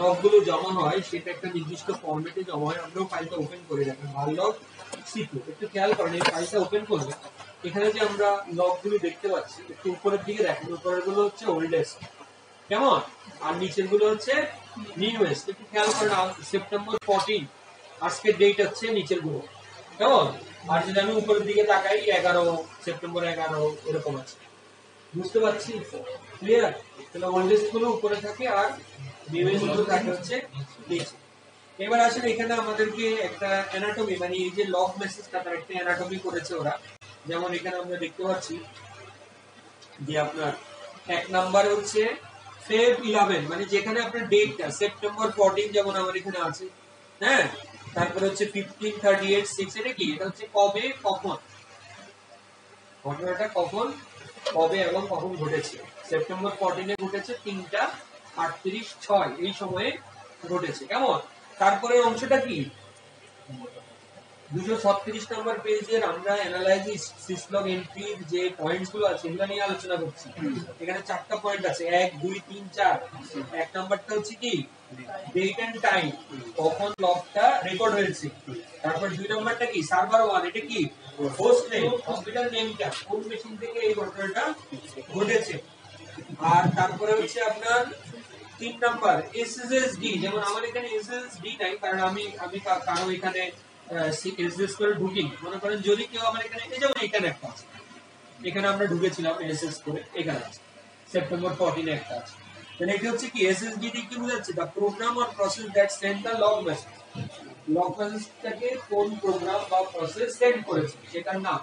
লগগুলো জমা হয় সেটা একটা নির্দিষ্ট ফরম্যাটে জমা হয়। আমরাও ফাইলটা ওপেন করে রাখি varlog secure। একটু খেয়াল করেন, এই ফাইলটা ওপেন করলে এখানে যে আমরা লগগুলো দেখতে পাচ্ছি একটু উপরের দিকে দেখেন, উপরের গুলো হচ্ছে ওল্ডেস্ট, কেমন? আর নিচের গুলো হচ্ছে নিউয়েস্ট। একটু খেয়াল করেন, সেপ্টেম্বর 14 আজকের ডেট হচ্ছে নিচের গুলো, কেমন? আর যদি আমি উপরের দিকে তাকাই 11 সেপ্টেম্বর 11 এরকম আছে। বুঝতে পারছি? ক্লিয়ার? তাহলে ওল্ডেস্ট গুলো উপরে থাকে আর নিউয়েস্ট গুলো থাকে হচ্ছে নিচে। এবার আসলে এখানে আমাদেরকে একটা অ্যানাটমি, মানে এই যে লগ মেসেজটা তার একটা অ্যানাটমি করেছে ওরা। যেমন এখানে আমরা দেখতে পাচ্ছি যে আপনার 1 নাম্বার হচ্ছে Feb 11, মানে যেখানে আপনার ডেটটা সেপ্টেম্বর 14 যেমন আমার এখানে আছে, হ্যাঁ, তারপরে হচ্ছে 1538 6 এটা কি, এটা হচ্ছে কবে কখন, ঘটনাটা কখন কবে এবং কখন ঘটেছে। সেপ্টেম্বর 14 এ ঘটেছে 3:38:06 এই সময়ে ঘটেছে। কেমন? তারপরের অংশটা কি, 236 নম্বর পেজের আমরা অ্যানালাইসিস সিসলগ এন্ট্রির যে পয়েন্টস গুলো আছে এগুলো নিয়ে আলোচনা করছি। এখানে 4টা পয়েন্ট আছে, 1 2 3 4। এক নাম্বারটা হচ্ছে কি ডেট এন্ড টাইম, কখন লগটা রেকর্ড হয়েছে। তারপর 2 নাম্বারটা কি সার্ভার 1, এটা কি হোস্ট নেম, কম্পিউটার নেমটা কোন মেশিন থেকে এই ঘটনাটা ঘটেছে। আর তারপরে হচ্ছে আপনার 3 নাম্বার এসএসডি, যেমন আমার এখানে এসএসডি নাই কারণ আমি কারো এখানে এসএস করে ঢুকি। মনে করেন যদি কেউ আমার এখানে, এই যেমন এখানে একটা আছে, এখানে আমরা ঢুকেছিলাম এসএস করে, এখানে আছে সেপ্টেম্বর 14 এ একটা আছে। তাহলে এটা হচ্ছে কি এসএসডি কি বোঝাচ্ছে, the program or process that send the log message, log মেসেজটাকে কোন প্রোগ্রাম বা প্রসেস সেন্ড করেছে সেটার নাম।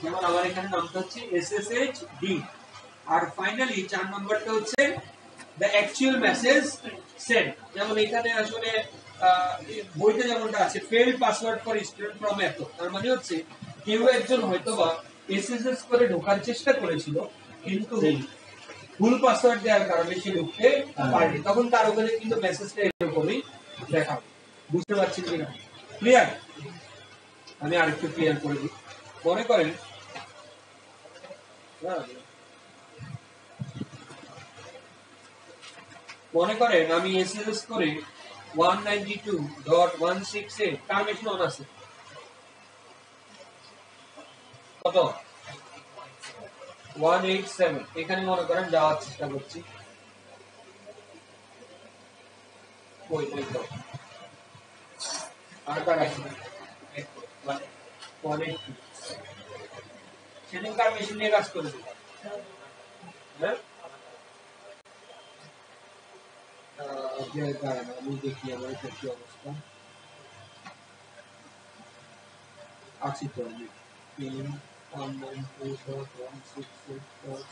যেমন আমার এখানে নামটা হচ্ছে এসএসএইচডি। আর ফাইনালি 4 নাম্বারটা হচ্ছে the actual message sent, যেমন এখানে আসলে বইতে যেমনটা আছে failed password for student from এত, তার মানে হচ্ছে কেউ একজন হয়তোবা এসএসএস করে ঢোকার চেষ্টা করেছিল কিন্তু ভুল পাসওয়ার্ড দেওয়ার কারণে সে ঢুকতে পারেনি, তখন তার ওখানে কিন্তু মেসেজটা এরকমই দেখাবে। বুঝতে পারছেন কিনা? ক্লিয়ার? আমি আরেকটু ক্লিয়ার করে দিই। মনে করেন আমি এসএসএস করে 192.168 কার মেশিন অন আছে কত 187, এখানে মনে করেন যাওয়ার চেষ্টা করছি, ওই তো আর কার আছে 182, সেদিন কার মেশিন নিয়ে কাজ করেছে, হ্যাঁ আমি দেখি আমার কি অবস্থা আছি তো আমি 3192416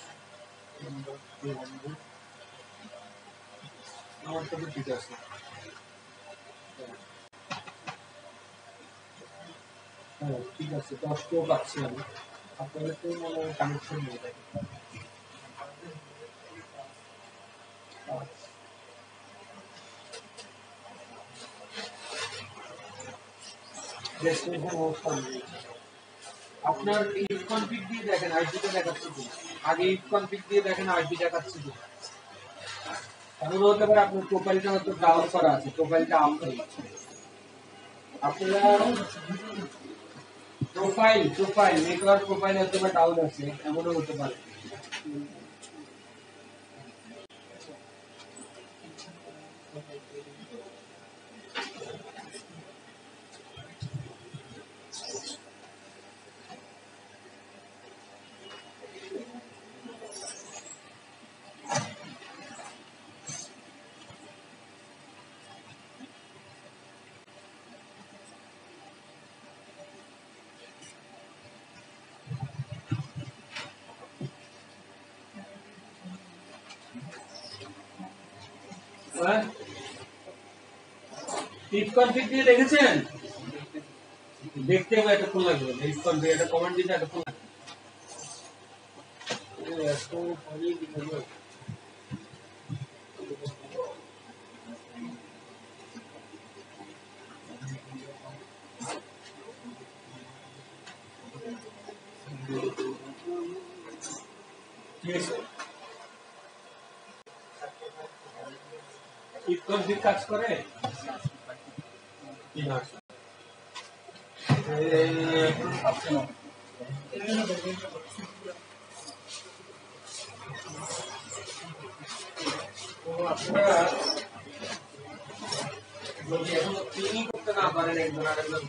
আমার তো ঠিক আছে। হ্যাঁ ঠিক আছে, 10 তো পাচ্ছি আমি, আপনাদের তো মানে কানেকশন নিয়ে থাকে। আপনার ইফ কনফিগ দিয়ে দেখেন আইপিটা দেখাচ্ছে কি, আগে ইফ কনফিগ দিয়ে দেখেন আইপি দেখাচ্ছে কি। এমন হতে পারে আপনার প্রোফাইলটা হয়তো ডাউন করা আছে, প্রোফাইলটা আপ হয়ে গেছে। আপনারা প্রোফাইল নেটওয়ার্ক প্রোফাইল হয়তো বা ডাউন আছে, এমনও হতে পারে। ইফ কনফিগ দিয়ে দেখেছেন? দেখতে হবে এতক্ষণ লাগবে, ইফ কনফিগ একটা কমান্ড দিতে এতক্ষণ লাগবে। ইফ কনফিগ কাজ করে কি না? আপনারা যদি এখন ক্লিনিং করতে না পারেন একজন আরেকজন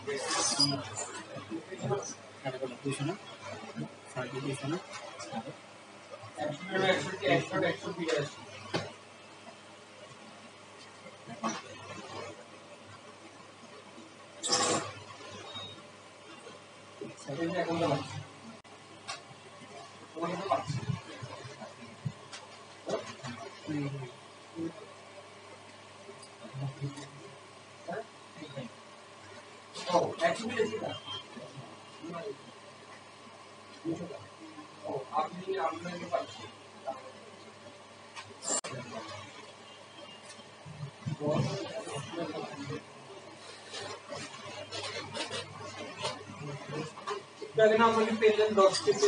দেখেন আমাকে পেলেন 10 থেকে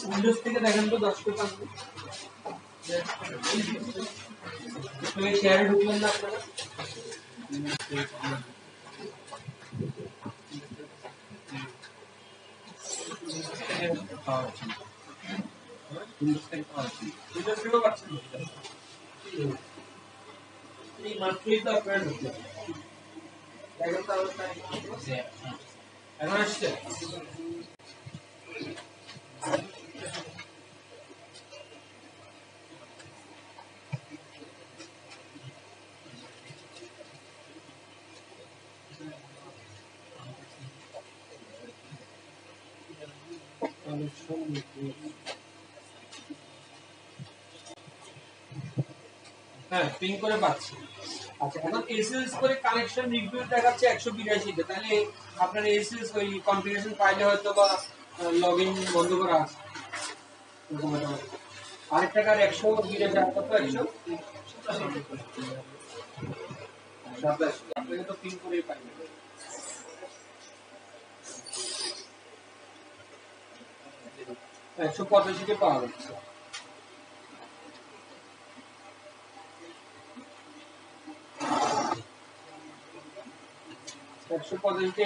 উইন্ডোজ থেকে দেখেন তো 10 কে পাবেন তুমি শেয়ারে ঢুকলেন না আপনারা উইন্ডোজ থেকে পাচ্ছেন এই মাত্রই তো আপনারা ঢুকলেন দেখেন তো এখন আসছে হ্যাঁ পিং করে পাচ্ছি আচ্ছা এখন এসএস করে কানেকশন রিভিউ দেখাচ্ছে 182 তে তাহলে আপনার এসএস ওই কনফিগারেশন ফাইলে হয়তো বা লগইন বন্ধ করা আছে এরকম একটা আরেকটা কার 182 কত 127 আপনাকে তো পিং করেই পাইবেন 185 কে পাওয়া যাচ্ছে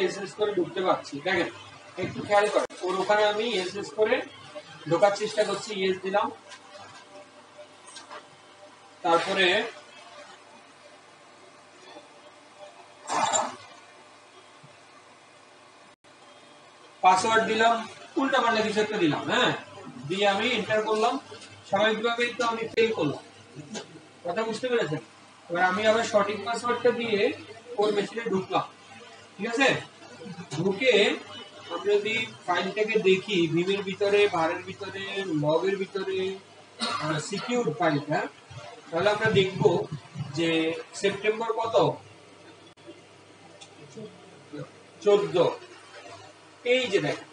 এসএস করে ঢুকতে পারছি দেখেন একটু খেয়াল করেন ওর ওখানে আমি এসএস করে ঢোকার চেষ্টা করছি ইয়েস দিলাম তারপরে পাসওয়ার্ড দিলাম উল্টা পাল্টা কিছু একটা দিলাম হ্যাঁ দিয়ে আমি এন্টার করলাম স্বাভাবিকভাবেই তো আমি ফেল করলাম কথা বুঝতে পেরেছেন এবার আমি আবার সঠিক পাসওয়ার্ডটা দিয়ে ওর মেশিনে ঢুকলাম ঠিক আছে ঢুকে আমরা যদি ফাইলটাকে দেখি ভিমের ভিতরে ভারের ভিতরে লগের ভিতরে সিকিউর ফাইলটা তাহলে আমরা দেখব যে সেপ্টেম্বর কত 14 এই যে দেখেন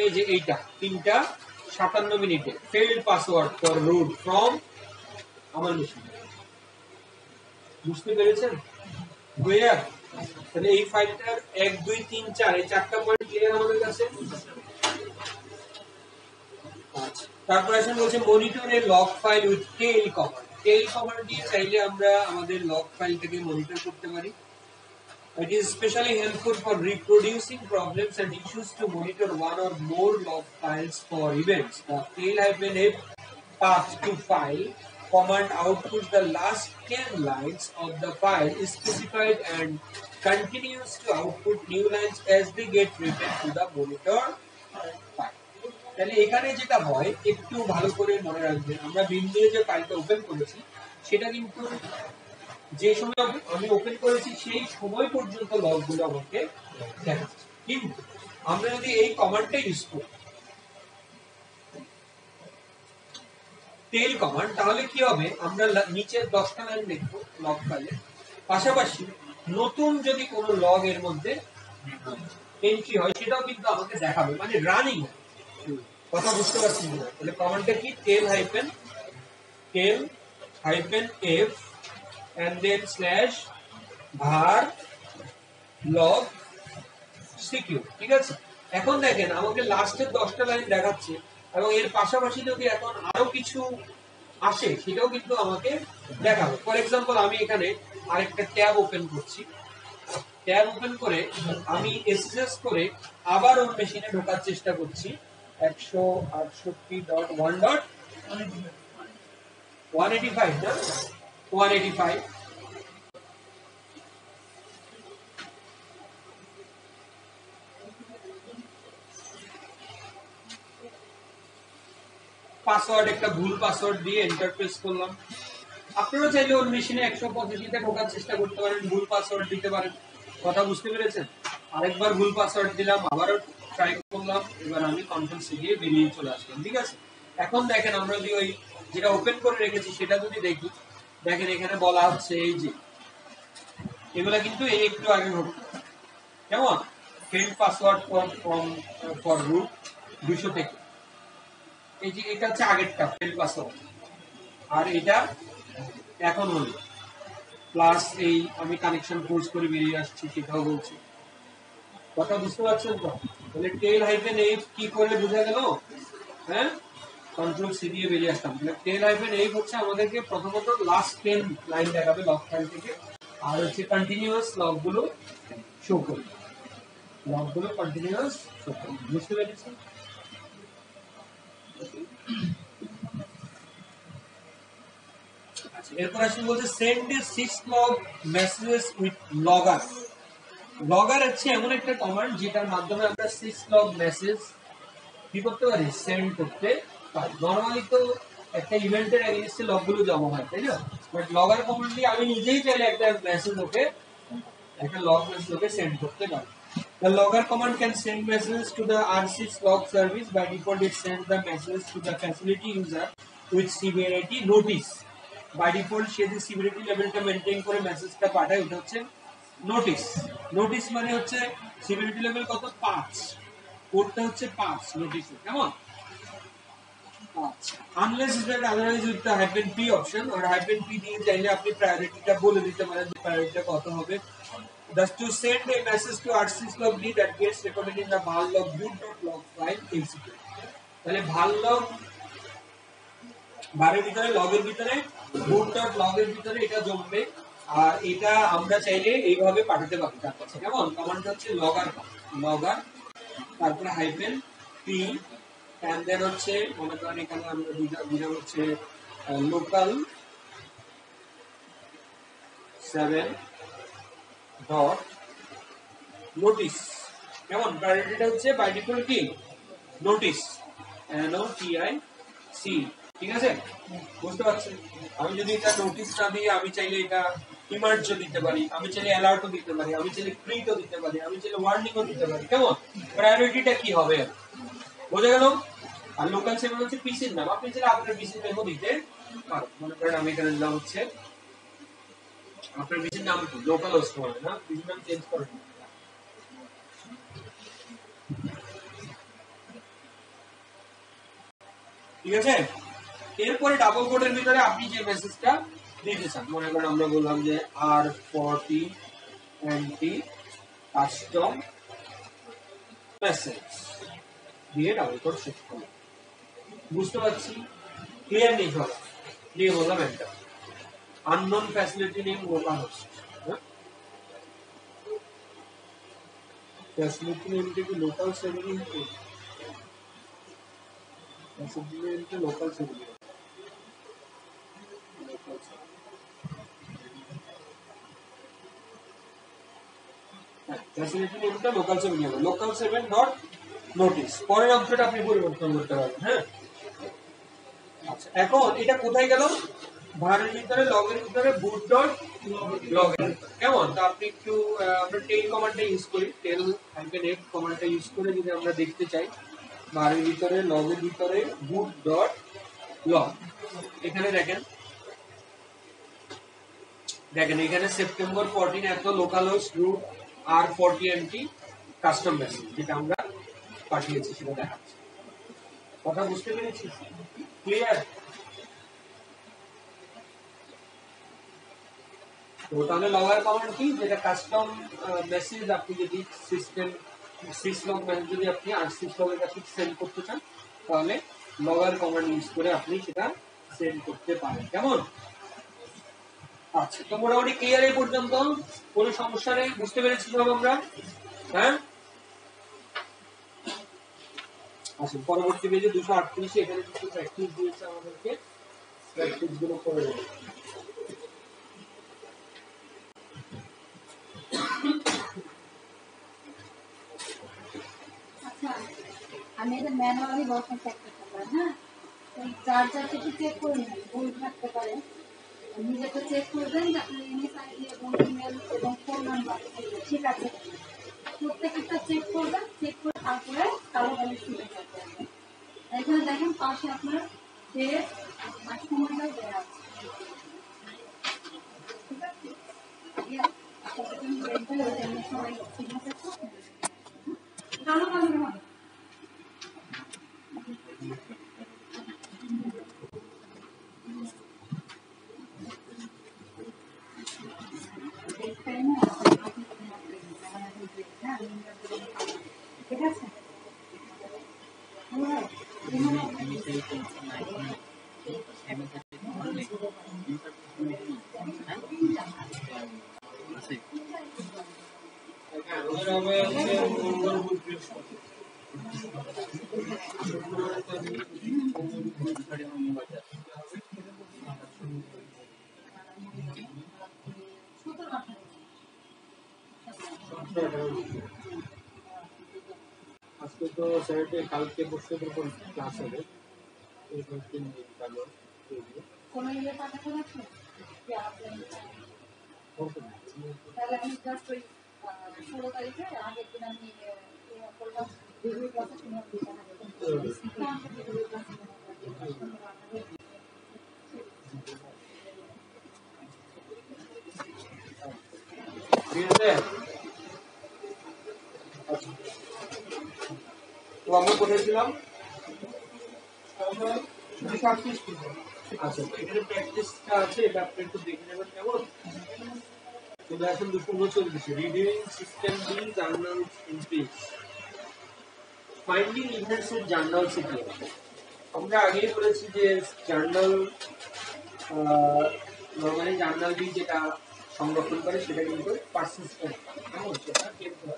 এই যে এইটা 3:57 মিনিটে failed password for root from আমার মেশিন বুঝতে পেরেছেন ক্লিয়ার তাহলে এই ফাইলটার 1 2 3 4 এই চারটা পয়েন্ট ক্লিয়ার আমাদের কাছে তারপর আসেন বলছে monitor A log file with tail command দিয়ে চাইলে আমরা আমাদের লগ ফাইলটাকে মনিটর করতে পারি It is especially helpful for reproducing problems and issues to monitor one or more log files for events. The tail-f path to file command outputs the last 10 lines of the file is specified and continues to output new lines as they get written to the monitor file. তাহলে এখানে যেটা হয় একটু ভালো করে মনে রাখবেন আমরা বিম দিয়ে যে ফাইলটা ওপেন করেছি সেটা কিন্তু যে সময় আমি ওপেন করেছি সেই সময় পর্যন্ত লগগুলো আমাকে দেখাচ্ছে কিন্তু আমরা যদি এই কমান্ডটা ইউজ করি টেল কমান্ড তাহলে কি হবে আমরা নিচের 10টা লাইন দেখব লগ ফাইলে পাশাপাশি নতুন যদি কোনো লগ এর মধ্যে এন্ট্রি হয় সেটাও কিন্তু আমাকে দেখাবে মানে রানিং কথা বুঝতে পারছেন না তাহলে কমান্ডটা কি tail hyphen F and then slash var log secure ঠিক আছে এখন দেখেন আমাকে লাস্টের 10টা লাইন দেখাচ্ছে এবং এর পাশাপাশি যদি এখন আরো কিছু আসে সেটাও কিন্তু আমাকে দেখাবে ফর एग्जांपल আমি এখানে আরেকটা ট্যাব ওপেন করছি ট্যাব ওপেন করে আমি এসএস করে আবার ওর মেশিনে ঢোকার চেষ্টা করছি 168.1.185 না 185 পাসওয়ার্ড একটা ভুল পাসওয়ার্ড দিয়ে এন্টার প্রেস করলাম আপনারা চাইলে ওর মেশিনে 185 তে ঢোকার চেষ্টা করতে পারেন ভুল পাসওয়ার্ড দিতে পারেন কথা বুঝতে পেরেছেন আরেকবার ভুল পাসওয়ার্ড দিলাম আবারও ট্রাই করলাম এবার আমি কন্ট্রোল সি দিয়ে বেরিয়ে চলে আসলাম ঠিক আছে এখন দেখেন আমরা যদি ওই যেটা ওপেন করে রেখেছি সেটা যদি দেখি দেখেন এখানে বলা হচ্ছে এই যে এগুলা কিন্তু এই একটু আগে হবে কেমন ফেল্ড পাসওয়ার্ড ফর রুট 200 থেকে এই যে এটা হচ্ছে আগেরটা ফেল্ড পাসওয়ার্ড আর এটা এখন হলো প্লাস এই আমি কানেকশন ফোর্স করে বেরিয়ে আসছি সেটাও বলছি, কথা বুঝতে পারছেন তো? তাহলে টেল হাইফেন এইট কি করলে বোঝা গেল? হ্যাঁ, কন্ট্রোল সি দিয়ে বেরিয়ে আসতাম। তাহলে টেল হাইফেন এইট হচ্ছে আমাদেরকে প্রথমত লাস্ট 10 লাইন দেখাবে লগ ফাইল থেকে, আর হচ্ছে কন্টিনিউয়াস লগগুলো শো করবে, লগগুলো কন্টিনিউয়াস শো করবে। বুঝতে পেরেছেন? আচ্ছা, এরপর আসলে বলছে send a 6 log messages with logger. Logger হচ্ছে এমন একটা কমান্ড যেটার মাধ্যমে আমরা 6 লগ মেসেজ কি করতে পারি, সেন্ড করতে পারি। নরমালি তো একটা ইভেন্টের এগেইনস্টে লগগুলো জমা হয়, তাই না? বাট লগআর কমান্ড দিয়ে আমি নিজেই চাইলে একটা মেসেজ ওকে, একটা লগ মেসেজ ওকে সেন্ড করতে পারি। The logger command can send messages to the R6 log service. By default, it sends the message to the facility user with severity notice. By default, সে যে severity লেভেলটা maintain করে মেসেজটা পাঠায় ওটা হচ্ছে notice. Notice মানে হচ্ছে severity লেভেল কত, 5, কোডটা হচ্ছে 5 নোটিস, কেমন? আচ্ছা, unless is that otherwise with the hyphen p option or hyphen p দিয়ে চাইলে আপনি প্রায়োরিটিটা বলে দিতে পারেন যে প্রায়োরিটিটা কত হবে। Thus to send a message to R6 log D that gets recorded in the var log boot.log file execute. তাহলে var log বারের ভিতরে লগের ভিতরে boot.log এর ভিতরে এটা জমবে, আর এটা আমরা চাইলে এইভাবে পাঠাতে পারি তার কাছে, কেমন? কমান্ডটা হচ্ছে লগআর, লগআর তারপরে হাইফেন পি এন্ড দেন হচ্ছে মনে করেন এখানে আমরা দিলাম হচ্ছে লোকাল 7 ডট নোটিস, কেমন? প্রায়োরিটিটা হচ্ছে বাই ডিফল্ট কি নোটিস, NOTIC, ঠিক আছে? বুঝতে পারছেন? আমি যদি এটা নোটিস না দিয়ে আমি চাইলে এটা ইমার্জও দিতে পারি, আমি চাইলে অ্যালার্টও দিতে পারি, আমি চাইলে ক্রিটও দিতে পারি, আমি চাইলে ওয়ার্নিংও দিতে পারি, কেমন? প্রায়োরিটিটা কি হবে বোঝা গেল? আর লোকাল 7 হচ্ছে পিসির নাম, আপনি চাইলে আপনার পিসির নামও দিতে পারেন। মনে করেন আমি এখানে দিলাম হচ্ছে আপনার পিসির নাম কি, লোকাল হোস্ট হবে না, পিসির নাম চেঞ্জ করেন, ঠিক আছে? এরপরে ডাবল কোডের ভিতরে আপনি যে মেসেজটা দিতে চান, মনে করেন আমরা বললাম যে R40 NT কাস্টম মেসেজ দিয়ে ডাবল কোড শেষ করলাম। বুঝতে পারছি? ক্লিয়ার নেই সব? দিয়ে বললাম একটা unknown facility name local host, facility নেমটা কি লোকাল 7 হবে? ফ্যাসিলিটি নেমটা লোকাল 7 হবে, ফ্যাসিলিটি নেমটা লোকাল 7 হবে, লোকাল 7 ডট নোটিস। পরের অংশটা আপনি পরিবর্তন করতে পারবেন, হ্যাঁ? আচ্ছা, এখন এটা কোথায় গেল? ভারের ভিতরে লগের ভিতরে boot ডট লগ এর, কেমন? তো আপনি একটু আমরা টেল কমান্ডটা ইউজ করি, টেল হাইফেন f কমান্ডটা ইউজ করে যদি আমরা দেখতে চাই ভারের ভিতরে লগের ভিতরে boot ডট লগ, এখানে দেখেন এখানে সেপ্টেম্বর 14 এত local host root R40 NT custom message যেটা আমরা পাঠিয়েছি সেটা দেখাচ্ছি। কথা বুঝতে পেরেছি? ক্লিয়ার? তো তাহলে লগআর কমান্ড কি, যেটা কাস্টম মেসেজ আপনি যদি সিস্টেম 6 লগ মেসেজ যদি আপনি R6 লগের কাছে সেন্ড করতে চান তাহলে লগআর কমান্ড ইউজ করে আপনি সেটা সেন্ড করতে পারেন, কেমন? আচ্ছা, তো মোটামুটি ক্লিয়ার এই পর্যন্ত, কোনো সমস্যা নেই? বুঝতে পেরেছি সব আমরা? হ্যাঁ, আচ্ছা, পরবর্তী পেজে 238 এখানে কিছু প্র্যাকটিস দিয়েছে আমাদেরকে, প্র্যাকটিস গুলো করে নেব। আচ্ছা, আমি এটা ম্যানুয়ালি বসান চেক করতে পারি, হ্যাঁ? চার্জার একটু চেক করে নেন, ভুল থাকতে পারে, নিজেকে চেক করবেন যে আপনার ইমেল আইডি এবং ইমেল এবং ফোন নাম্বার ঠিক আছে, প্রত্যেকটা চেক করবেন, চেক করে তারপরে কালো কালি শুরু করতে হবে। এখানে দেখেন পাশে আপনার ডেট আর সময়টা দেওয়া আছে, ঠিক আছে? সবাই সিগনেচার করবেন, কালো কালি হবে। আজকে তো স্যারকে কালকে পরশু পর ক্লাস হবে এই 3 দিন কালো কোনো ইয়ে পাঠাতে পারছো যে আপনি তাহলে আমি জাস্ট ওই 16 তারিখে আগের দিন আমি করলাম ভিডিও ক্লাসে শুনে দিতে হবে ঠিক আছে তো আমরা কোথায় ছিলাম আচ্ছা এখানে প্র্যাকটিসটা আছে এটা আপনি একটু দেখে নেবেন কেমন তো এখন 239 রিডিউইং system B journal entries finding events এর জার্নাল সিকিউর আমরা আগেই বলেছি যে জার্নাল নরমালি জার্নাল বি যেটা সংরক্ষণ করে সেটা কিন্তু পারসিস্টেন্ট কেমন সেটা কেমন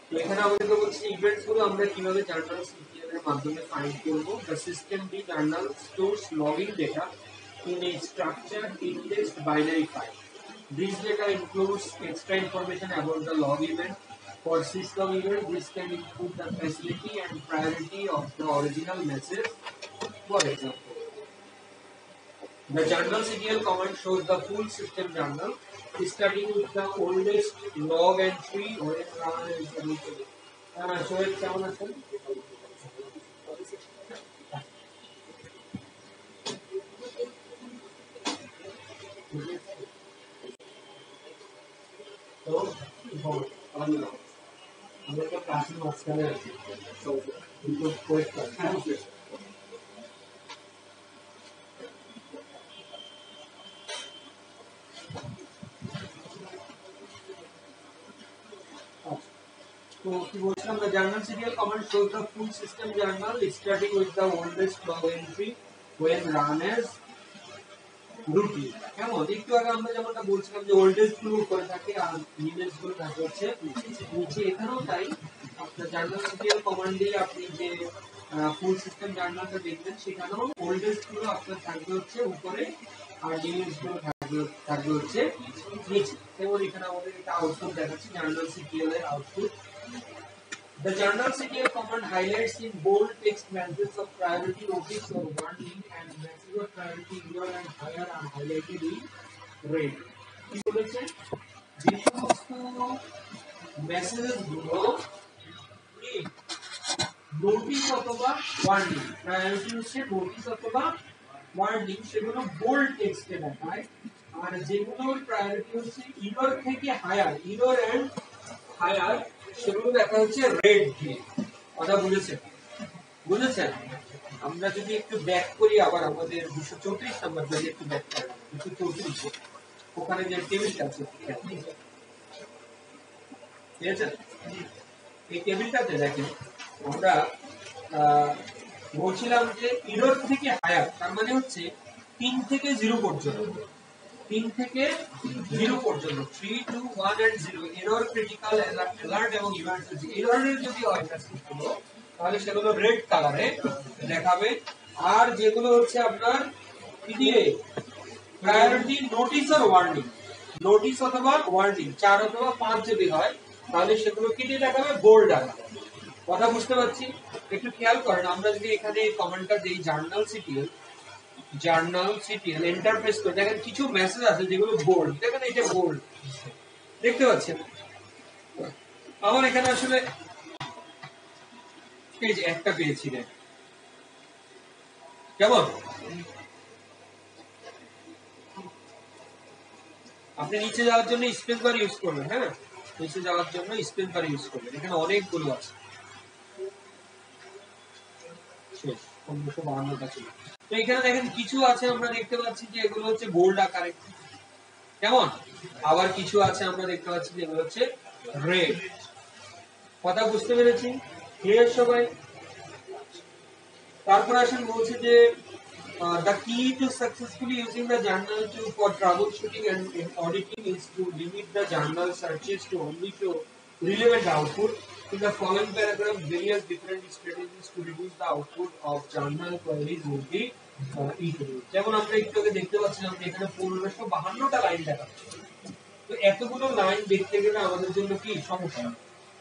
তো এখানে আমাদেরকে বলছে ইভেন্টস গুলো আমরা কিভাবে জার্নাল সিকিউর এর মাধ্যমে ফাইন্ড করব the system B journal stores logging data in a structured indexed binary file. This data includes extra information about the log event. For syslog event, this can include the facility and priority of the original message. For example, the journal serial command shows the full system journal, starting with the oldest log entry or a run as the root. Show it down as well. So, আমরা তো ক্লাসের মাঝখানে আছি তো দুটো question So, the journal serial command shows the full system journal starting with the oldest log entry when run as routine. কেমন একটু আগে আমরা যেমনটা বলছিলাম যে ওল্ডেস্ট গুলো করে থাকে আর নিউয়েস্ট গুলো থাকে হচ্ছে নিচে এখানেও তাই আপনার জার্নাল সিরিয়াল কমান্ড দিয়ে আপনি যে ফুল সিস্টেম জার্নালটা দেখবেন সেখানেও ওল্ডেস্ট গুলো আপনার থাকবে হচ্ছে উপরে আর নিউয়েস্ট গুলো থাকবে হচ্ছে নিচে যেমন এখানে আমাদের একটা আউটপুট দেখাচ্ছে জার্নাল সিরিয়াল এর output The journal serial command highlights in bold text messages of priority notice or warning and messages of priority lower and higher are highlighted in red. কি বলেছে যে সমস্ত মেসেজেস গুলো নোটিস অথবা warning priority হচ্ছে notice অথবা warning সেগুলো bold টেক্সটে দেখায় আর যেগুলোর প্রায়োরিটি হচ্ছে ইরর থেকে হায়ার ইরর এন্ড হায়ার সেগুলো দেখা হচ্ছে রেড দিয়ে কথা বুঝেছেন আমরা যদি একটু ব্যাক করি আবার আমাদের 234 নাম্বার যদি একটু ব্যাক করি 234 ওখানে যে টেবিলটা আছে ঠিক আছে এই টেবিলটাতে দেখেন আমরা বলছিলাম যে ইরর থেকে হায়ার তার মানে হচ্ছে 3 থেকে 0 পর্যন্ত 3 থেকে 0 পর্যন্ত 3 2 1 and 0 এরর ক্রিটিক্যাল অ্যালার্ট এবং ইভেন্ট এররের যদি হয় মেসেজগুলো তাহলে সেগুলো রেড কালারে দেখাবে আর যেগুলো হচ্ছে আপনার পিডিএ প্রায়োরিটি নোটিস আর ওয়ার্নিং নোটিস অথবা ওয়ার্নিং 4 অথবা 5 যদি হয় তাহলে সেগুলো কেটে দেখাবে বোল্ড আকারে কথা বুঝতে পারছি একটু খেয়াল করেন আমরা যদি এখানে কমেন্টটা দেই জার্নাল সিটিএল এন্টার প্রেস করে দেখেন কিছু মেসেজ আছে যেগুলো বোল্ড দেখেন এটা বোল্ড দেখতে পাচ্ছেন আমার এখানে আসলে পেজ একটা পেয়েছি রে কেমন আপনি নিচে যাওয়ার জন্য স্পেস বার ইউজ করবেন হ্যাঁ নিচে যাওয়ার জন্য স্পেস বার ইউজ করবেন এখানে অনেকগুলো আছে শেষ 1552টা ছিল তো এখানে দেখেন কিছু আছে আমরা দেখতে পাচ্ছি যে এগুলো হচ্ছে বোল্ড আকারে কেমন আবার কিছু আছে আমরা দেখতে পাচ্ছি যে এগুলো হচ্ছে রেড কথা বুঝতে পেরেছি ক্লিয়ার সবাই তারপর আসেন বলছে যে the key to successfully using the journal to for troubleshooting and auditing is to limit the journal searches to only show relevant output. In the following paragraph, various different strategies to reduce the output of journal queries will be introduced. যেমন আমরা একটু আগে দেখতে পাচ্ছিলাম যে এখানে 1552টা line দেখাচ্ছে। তো এতগুলো লাইন দেখতে গেলে আমাদের জন্য কি সমস্যা।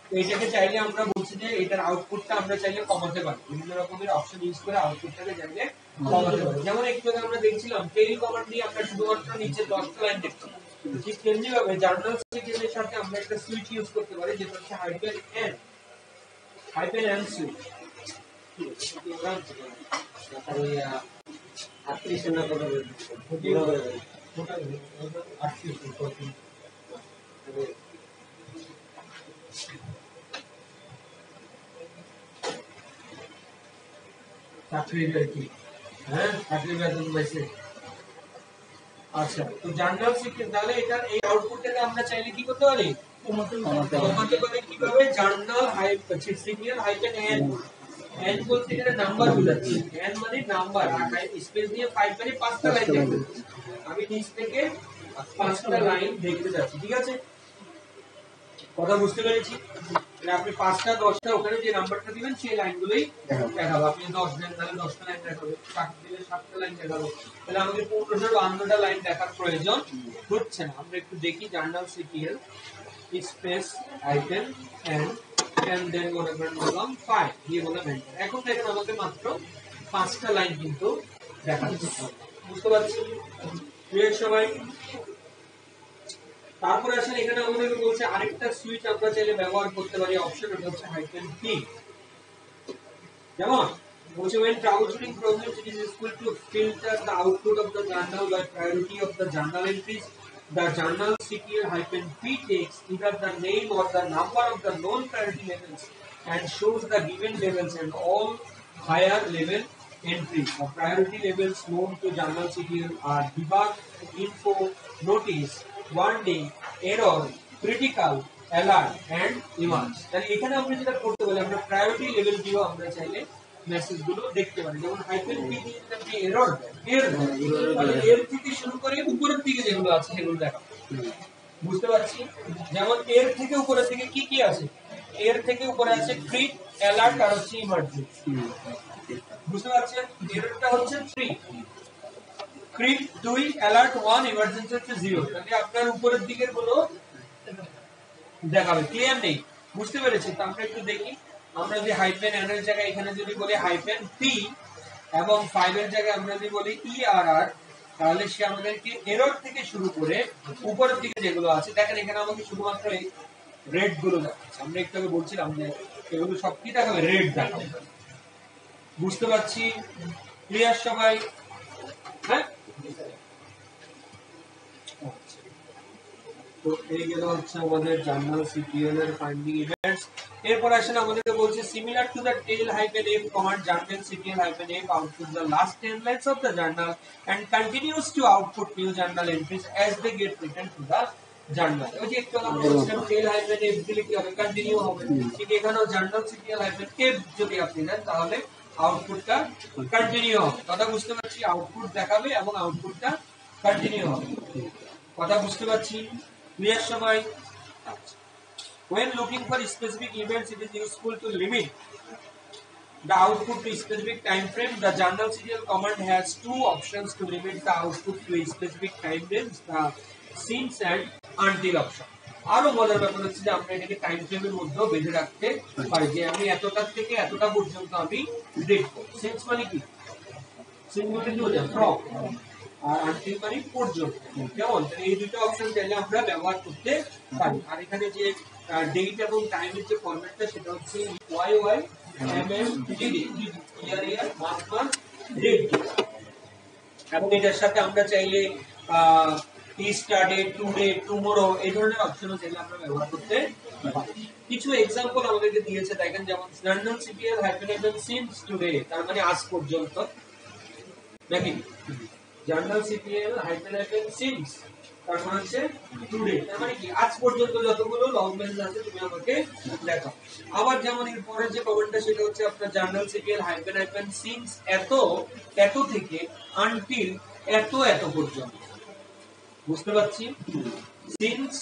তো এটাকে চাইলে আমরা বলছি যে এটার আউটপুটটা আমরা চাইলে কমাতে পারি, বিভিন্ন রকমের অপশন ইউজ করে আউটপুটটাকে চাইলে কমাতে পারি। যেমন একটু আগে আমরা দেখছিলাম টেইল কমান্ড দিয়ে আমরা শুধুমাত্র নিচে 10টা লাইন দেখছিলাম। ঠিক তেমনি ভাবে জার্নাল সিকিউরিটির সাথে আমরা একটা সুইচ ইউজ করতে পারি যেটা হচ্ছে -n সুইচ। আচ্ছা, তো জার্নাল সিকিউরিটি তাহলে এটার এই আউটপুটটাকে আমরা চাইলে কি করতে পারি, কমাতে পারি। কিভাবে? জার্নাল সিকিউর -n n বলতে এখানে নাম্বার বোঝাচ্ছে, n মানে নাম্বার আর স্পেস দিয়ে 5 মানে 5টা লাইন দেখতে। আমি নিচ থেকে 5টা লাইন দেখতে যাচ্ছি, ঠিক আছে? কথা বুঝতে পেরেছি? মানে আপনি 5টা 10টা ওখানে যে নাম্বারটা দিবেন সেই লাইনগুলোই দেখাবো। আপনি 10 দেন তাহলে 10টা লাইন দেখাবো, 7 দিলে 7টা লাইন দেখাবো। তাহলে আমাদের 1552টা লাইন দেখার প্রয়োজন হচ্ছে না। আমরা একটু দেখি journal secure space and then মনে করেন বললাম 5 দিয়ে বললাম এন্টার। এখন দেখেন আমাকে মাত্র 5টা লাইন কিন্তু দেখাচ্ছে, বুঝতে পারছেন ক্লিয়ার সবাই? তারপর আসলে এখানে আমাদের বলছে আরেকটা সুইচ আমরা চাইলে ব্যবহার করতে পারি, অপশন এটা হচ্ছে -p। যেমন বলছে when troubleshooting problems it is useful to filter the output of the journal by priority of the journal entries. The journal CTL -p takes either the name or the number of the known priority levels and shows the given levels and all higher level entries. The priority levels known to journal CTL are debug, info, notice, warning, error, critical, alert and image. তাহলে এখানে আমরা যেটা করতে বলি, আমরা priority level দিয়েও আমরা চাইলে মেসেজ গুলো দেখতে পারি। যেমন -p দিয়ে আপনি এরর তাহলে এর থেকে শুরু করে উপরের দিকে যেগুলো আছে সেগুলো দেখাবো, বুঝতে পারছি? যেমন এর থেকে উপরের দিকে কি কি আছে, এর থেকে উপরে আছে ক্রিট, অ্যালার্ট আর হচ্ছে ইমার্জেন্সি, বুঝতে পারছেন? এরটা হচ্ছে 3, ক্রিট 2, অ্যালার্ট 1, ইমার্জেন্সি হচ্ছে 0। তাহলে আপনার উপরের দিকের গুলো দেখাবে। ক্লিয়ার নেই? বুঝতে পেরেছি? তো আমরা একটু দেখি। আমরা যদি -n এর জায়গায় এখানে যদি বলি -p এবং 5 এর জায়গায় আমরা যদি বলি ERR, তাহলে সে আমাদেরকে এরর থেকে শুরু করে উপরের দিকে যেগুলো আছে দেখেন এখানে আমাকে শুধুমাত্র এই রেড গুলো দেখাচ্ছে। আমরা একটু আগে বলছিলাম যে এগুলো সব কি দেখাবে, রেড দেখাবে। বুঝতে পারছি? ক্লিয়ার সবাই? হ্যাঁ, তো এই গেল হচ্ছে আমাদের জার্নাল সিকিউর এর ফাইন্ডিং ইভেন্টস। এরপর আসলে আমাদেরকে বলছে similar to the tail -f command, journal ctl -f output the last 10 lines of the journal and continues to output new journal entries as they get written to the journal. ওই যে একটু আমরা বলছিলাম টেল -f দিলে কি হবে, continue হবে। ঠিক এখানেও জার্নাল ctl -f যদি আপনি দেন তাহলে আউটপুটটা কন্টিনিউ হবে। কথা বুঝতে পারছি? আউটপুট দেখাবে এবং আউটপুটটা কন্টিনিউ হবে। কথা বুঝতে পারছি? ক্লিয়ার সবাই? When looking for specific events, it is useful to limit the output to specific time frame. The journal serial command has 2 options to limit the output to a specific time range: the since and until option. আরো মজার ব্যাপার হচ্ছে যে আমরা এটাকে time ফ্রেমের মধ্যেও বেঁধে রাখতে পারি যে আমি এতটা থেকে এতটা পর্যন্ত আমি দেখব। সিন্স মানে কি, সিন্স মানে কি বোঝায়, ফ্রম, আর আনটিল মানে পর্যন্ত। কেমন? এই দুটো অপশন চাইলে আমরা ব্যবহার করতে পারি। আর এখানে যে ডেট এবং টাইমের যে ফরম্যাটটা সেটা হচ্ছে YY MM DD, ইয়ার ইয়ার, মান্থ মান্থ, ডেট। এবং এটার সাথে আমরা চাইলে স্টারডেট, টুডে, টুমরো এই ধরনের অপশনও চাইলে আমরা ব্যবহার করতে পারি। কিছু এক্সাম্পল আমাদেরকে দিয়েছে দেখেন, যেমন journal secure -f since today, তার মানে আজ পর্যন্ত, নাকি জার্নাল সিকিউর -f সিন্স তারপর হচ্ছে টুডে, তার মানে কি আজ পর্যন্ত যতগুলো লগ মেসেজ আছে তুমি আমাকে দেখাও। আবার যেমন এর পরের যে কমেন্টটা সেটা হচ্ছে আপনার journal CTL hyphen hyphen since এত এত থেকে আনটিল এত এত পর্যন্ত। বুঝতে পারছি? সিন্স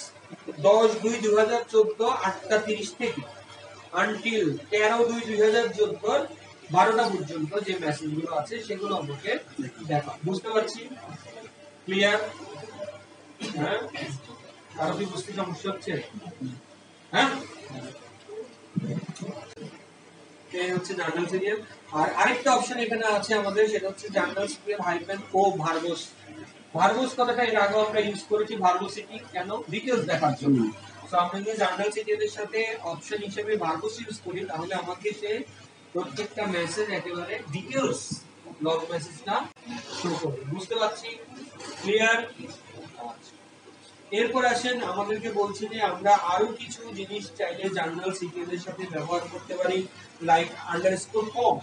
10/2/2014 8:30 থেকে আনটিল 13/2/2014 12টা পর্যন্ত যে মেসেজগুলো আছে সেগুলো আমাকে দেখা। বুঝতে পারছি? ক্লিয়ার? হ্যাঁ, কারো কি বুঝতে সমস্যা হচ্ছে? হ্যাঁ, এই হচ্ছে জার্নাল সিরিয়াল। আর আরেকটা অপশন এখানে আছে আমাদের, সেটা হচ্ছে জার্নাল সিরিয়াল হাইফেন ও ভার্বস। ভার্বস কথাটা এর আগে আমরা ইউজ করেছি ভার্বোসিটি, কেন? ডিটেইলস দেখার জন্য। সো আমরা যদি জার্নাল সিরিয়ালের সাথে অপশন হিসেবে ভার্বস ইউজ করি তাহলে আমাকে সে প্রত্যেকটা মেসেজ একেবারে ডিটেইলস লগ মেসেজটা শো করবে। বুঝতে পারছি? ক্লিয়ার? এরপর আসেন আমাদেরকে বলছে যে আমরা আরো কিছু জিনিস চাইলে জার্নাল সিরিয়াল এর সাথে ব্যবহার করতে পারি, লাইক আন্ডারস্কোর কম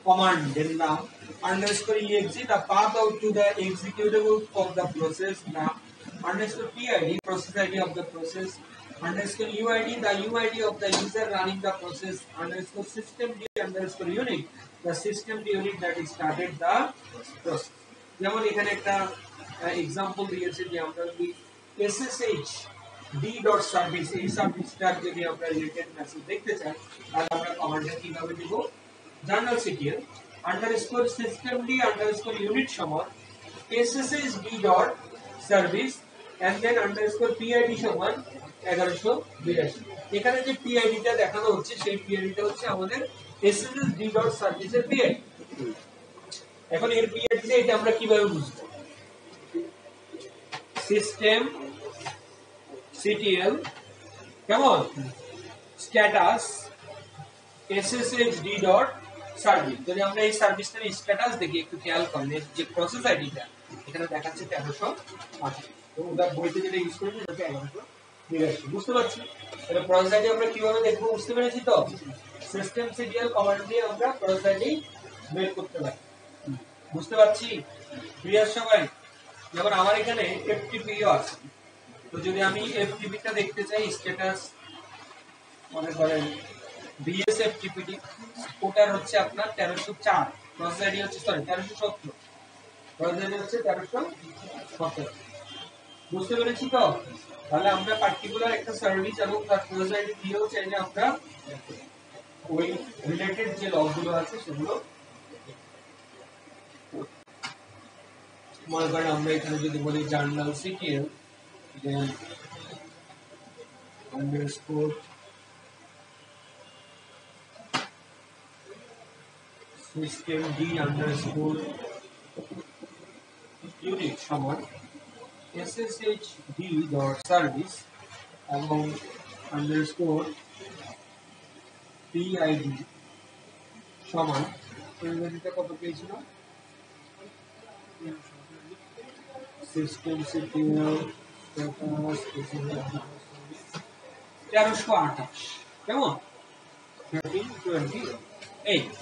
command এর নাম, underscore exe the path out to the executable of the process, the underscore PID process ID of the process, underscore UID the UID of the user running the process, underscore systemd underscore unit the systemd unit that is started the process। যেমন এখানে একটা example দিয়েছে যে আমরা যদি SSH d.service এই সার্ভিসটার যদি আমরা রিলেটেড মেসেজ দেখতে চাই তাহলে আমরা কমান্ডটা কিভাবে দিব? Journal CTL underscore systemd underscore unit সমান sshd dot service and then underscore pid সমান 1182। এখানে যে pid টা দেখানো হচ্ছে সেই pid টা হচ্ছে আমাদের sshd dot service এর pid। এখন এর pid টা এটা আমরা কিভাবে বুঝবো? সিস্টেম সিটিএল কেমন স্ট্যাটাস sshd dot সার্ভিস। যদি আমরা এই সার্ভিসটার স্ট্যাটাস দেখি একটু খেয়াল করেন, যে প্রসেস আইডিটা এখানে দেখাচ্ছে 1308, তো ওটা বইতে যেটা ইউজ করেছি সেটা 1182। বুঝতে পারছি? তাহলে প্রসেস আইডি আমরা কিভাবে দেখবো বুঝতে পেরেছি তো? সিস্টেম সিরিয়াল কমান্ড দিয়ে আমরা প্রসেস আইডি বের করতে পারি। বুঝতে পারছি? ক্লিয়ার সবাই? যেমন আমার এখানে FTP আছে, তো যদি আমি FTP টা দেখতে চাই স্ট্যাটাস মনে করেন BSFTPD, ওটার হচ্ছে আপনার 1304, প্রসেস আইডি হচ্ছে 1317, প্রসেস আইডি হচ্ছে 1317। বুঝতে পেরেছি তো? তাহলে আমরা পার্টিকুলার একটা সার্ভিস এবং তার প্রসেস আইডি দিয়েও চাইলে আমরা ওই রিলেটেড যে লগগুলো আছে সেগুলো মনে করেন আমরা এখানে যদি বলি জার্নাল সিটিএল দেন আন্ডারস্কোর systemd underscore unit সমান sshd dot service এবং underscore pid সমান ইংরেজিতে কত পেয়েছিল? সিস্টেম সিটিএল 1328 কেমন 1320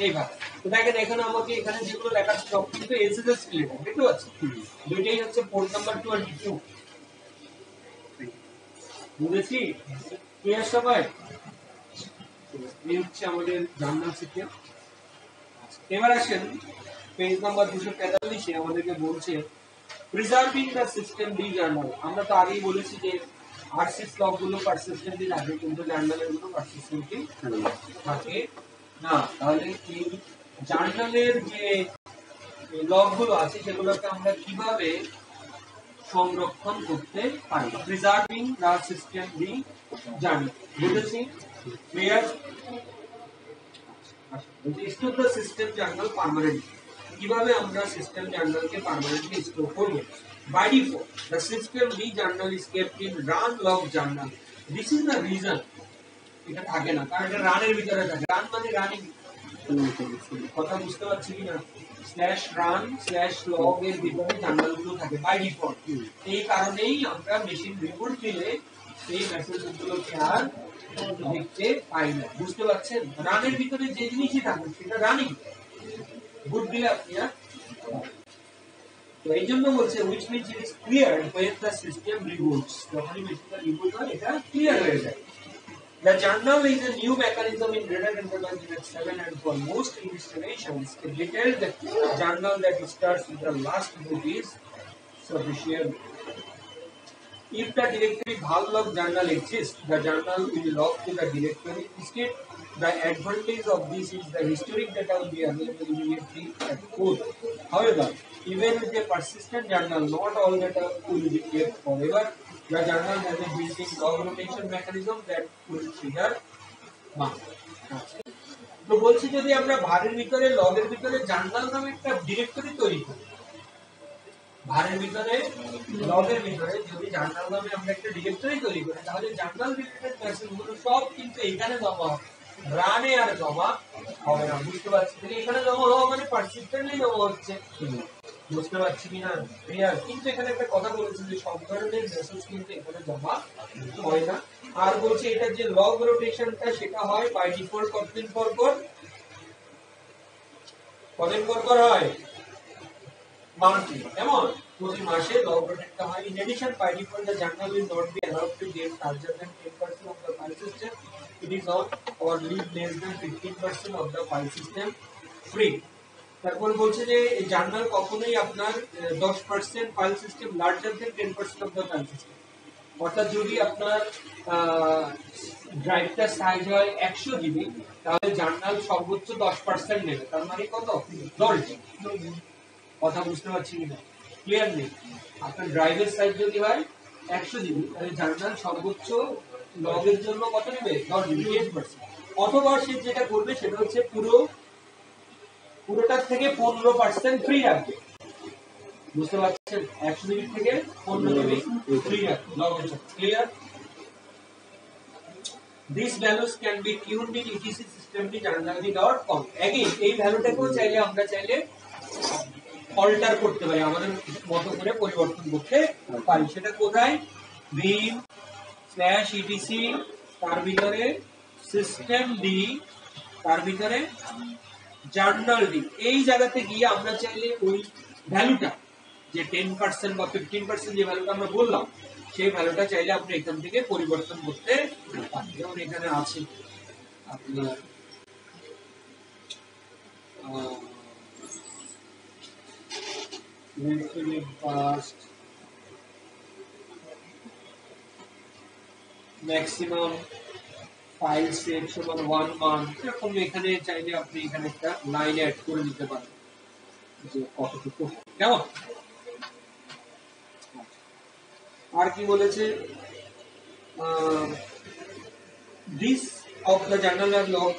এইভাবে। তো দেখেন এখানে আমাকে এখানে যেগুলো লেখা আছে সব কিন্তু এসএসএস রিলেটেড, দেখতে পাচ্ছি দুইটাই হচ্ছে পোর্ট নাম্বার 22। বুঝেছি? ক্লিয়ার সবাই? এই হচ্ছে আমাদের জার্নাল সিটিএল। এবার আসেন পেজ নাম্বার 243 এ আমাদেরকে বলছে প্রিজার্ভিং দ্য সিস্টেমড জার্নাল। আমরা তো আগেই বলেছি যে আরসিএস লগ গুলো পারসিস্টেন্টলি থাকে কিন্তু জার্নালের গুলো পারসিস্টেন্টলি থাকে না। তাহলে এই জার্নালের যে লগগুলো আছে সেগুলোকে আমরা কিভাবে সংরক্ষণ করতে পারি? Preserving the system D journal. বুঝেছি? Clear? Store the system journal permanently. কিভাবে আমরা সিস্টেম জার্নালকে পার্মানেন্টলি স্টোর করব? By default the system D journal is kept in run log journal. This is the reason এটা থাকে না, কারণ এটা রানের ভিতরে থাকে। রান মানে রানিং, কথা বুঝতে পারছি কিনা? /run/log এর ভিতরে জার্নালগুলো থাকে বাই ডিফল্ট। এই কারণেই আমরা মেশিন রিবুট দিলে এই মেসেজগুলোকে আর দেখতে পাই না। বুঝতে পারছেন? রানের ভিতরে যে জিনিসই থাকে সেটা রানিং, বুট দিলে আপনি আর তো এই জন্য বলছে which means it is clear when the system reboots, যখনই মেশিনটা রিবুট হয় এটা ক্লিয়ার হয়ে যায়। The journal is a new mechanism in Red Hat Enterprise Linux 7 and for most installations, a detailed journal that starts with the last boot is sufficient. If the directory val-log journal exists, the journal will log to the directory. Instead, the advantage of this is the historic data will be available immediately at code. However, even with a persistent journal, not all data will be kept forever. The journal has a built-in log rotation mechanism that will trigger mark. তো বলছি যদি আমরা ভারের ভিতরে লগের ভিতরে journal নামে একটা ডিরেক্টরি তৈরি করি, ভারের ভিতরে লগের ভিতরে যদি জার্নাল নামে আমরা একটা ডিরেক্টরি তৈরি করি, তাহলে জার্নাল রিলেটেড মেসেজগুলো সব কিন্তু এখানে জমা হবে, রানে আর জমা হবে না। বুঝতে পারছি? এখানে জমা হওয়া মানে পারসিস্টেন্টলি জমা হচ্ছে, বুঝতে পারছি কিনা ক্লিয়ার? কিন্তু এখানে একটা কথা বলেছে যে সব ধরনের মেসেজ কিন্তু এখানে জমা হয় না। আর বলছে এটা যে লগ রোটেশনটা সেটা হয় বাই ডিফল্ট কতদিন পর পর হয় monthly, এমন প্রতি মাসে লগ রোটেটটা হয়। In addition, by default, the journal will not be allowed to get larger than 10% of the file system. It is on or leave less than 15% of the file system free. তারপর বলছে যে journal কখনোই আপনার 10% file system larger then 10% of the file system, অর্থাৎ যদি আপনার ড্রাইভটার size হয় 100 GB, তাহলে জার্নাল সর্বোচ্চ 10% নেবে, তার মানে কত? 10 জিবি। কথা বুঝতে পারছি কিনা ক্লিয়ার নেই? আপনার ড্রাইভের সাইজ যদি হয় 100 জিবি, তাহলে জার্নাল সর্বোচ্চ লগের জন্য কত নেবে? 10 জিবি, 10%। অথবা সে যেটা করবে সেটা হচ্ছে পুরোটার থেকে 15% ফ্রি রাখবে। বুঝতে পারছেন? 100 জিবি থেকে 15 জিবি ফ্রি রাখবে লগের জন্য। Clear? These values can be tuned in etc systemd.journal.com. Again, এই ভ্যালুটাকেও চাইলে আমরা অল্টার করতে পারি, আমাদের মতো করে পরিবর্তন করতে পারি। সেটা কোথায়? vim/etc তার ভিতরে systemd তার ভিতরে journald, এই জায়গাতে গিয়ে আমরা চাইলে ওই ভ্যালুটা যে 10% বা 15% যে ভ্যালুটা আমরা বললাম, সেই ভ্যালুটা চাইলে আপনি এখান থেকে পরিবর্তন করতে পারেন। যেমন এখানে আছে আপনার ম্যাক্সিমাম ফাইল সেট সমান 1 month, এরকম এখানে চাইলে আপনি এখানে একটা লাইন অ্যাড করে দিতে পারেন যে কতটুকু। কেমন? আর কি বলেছে? This of the journal are log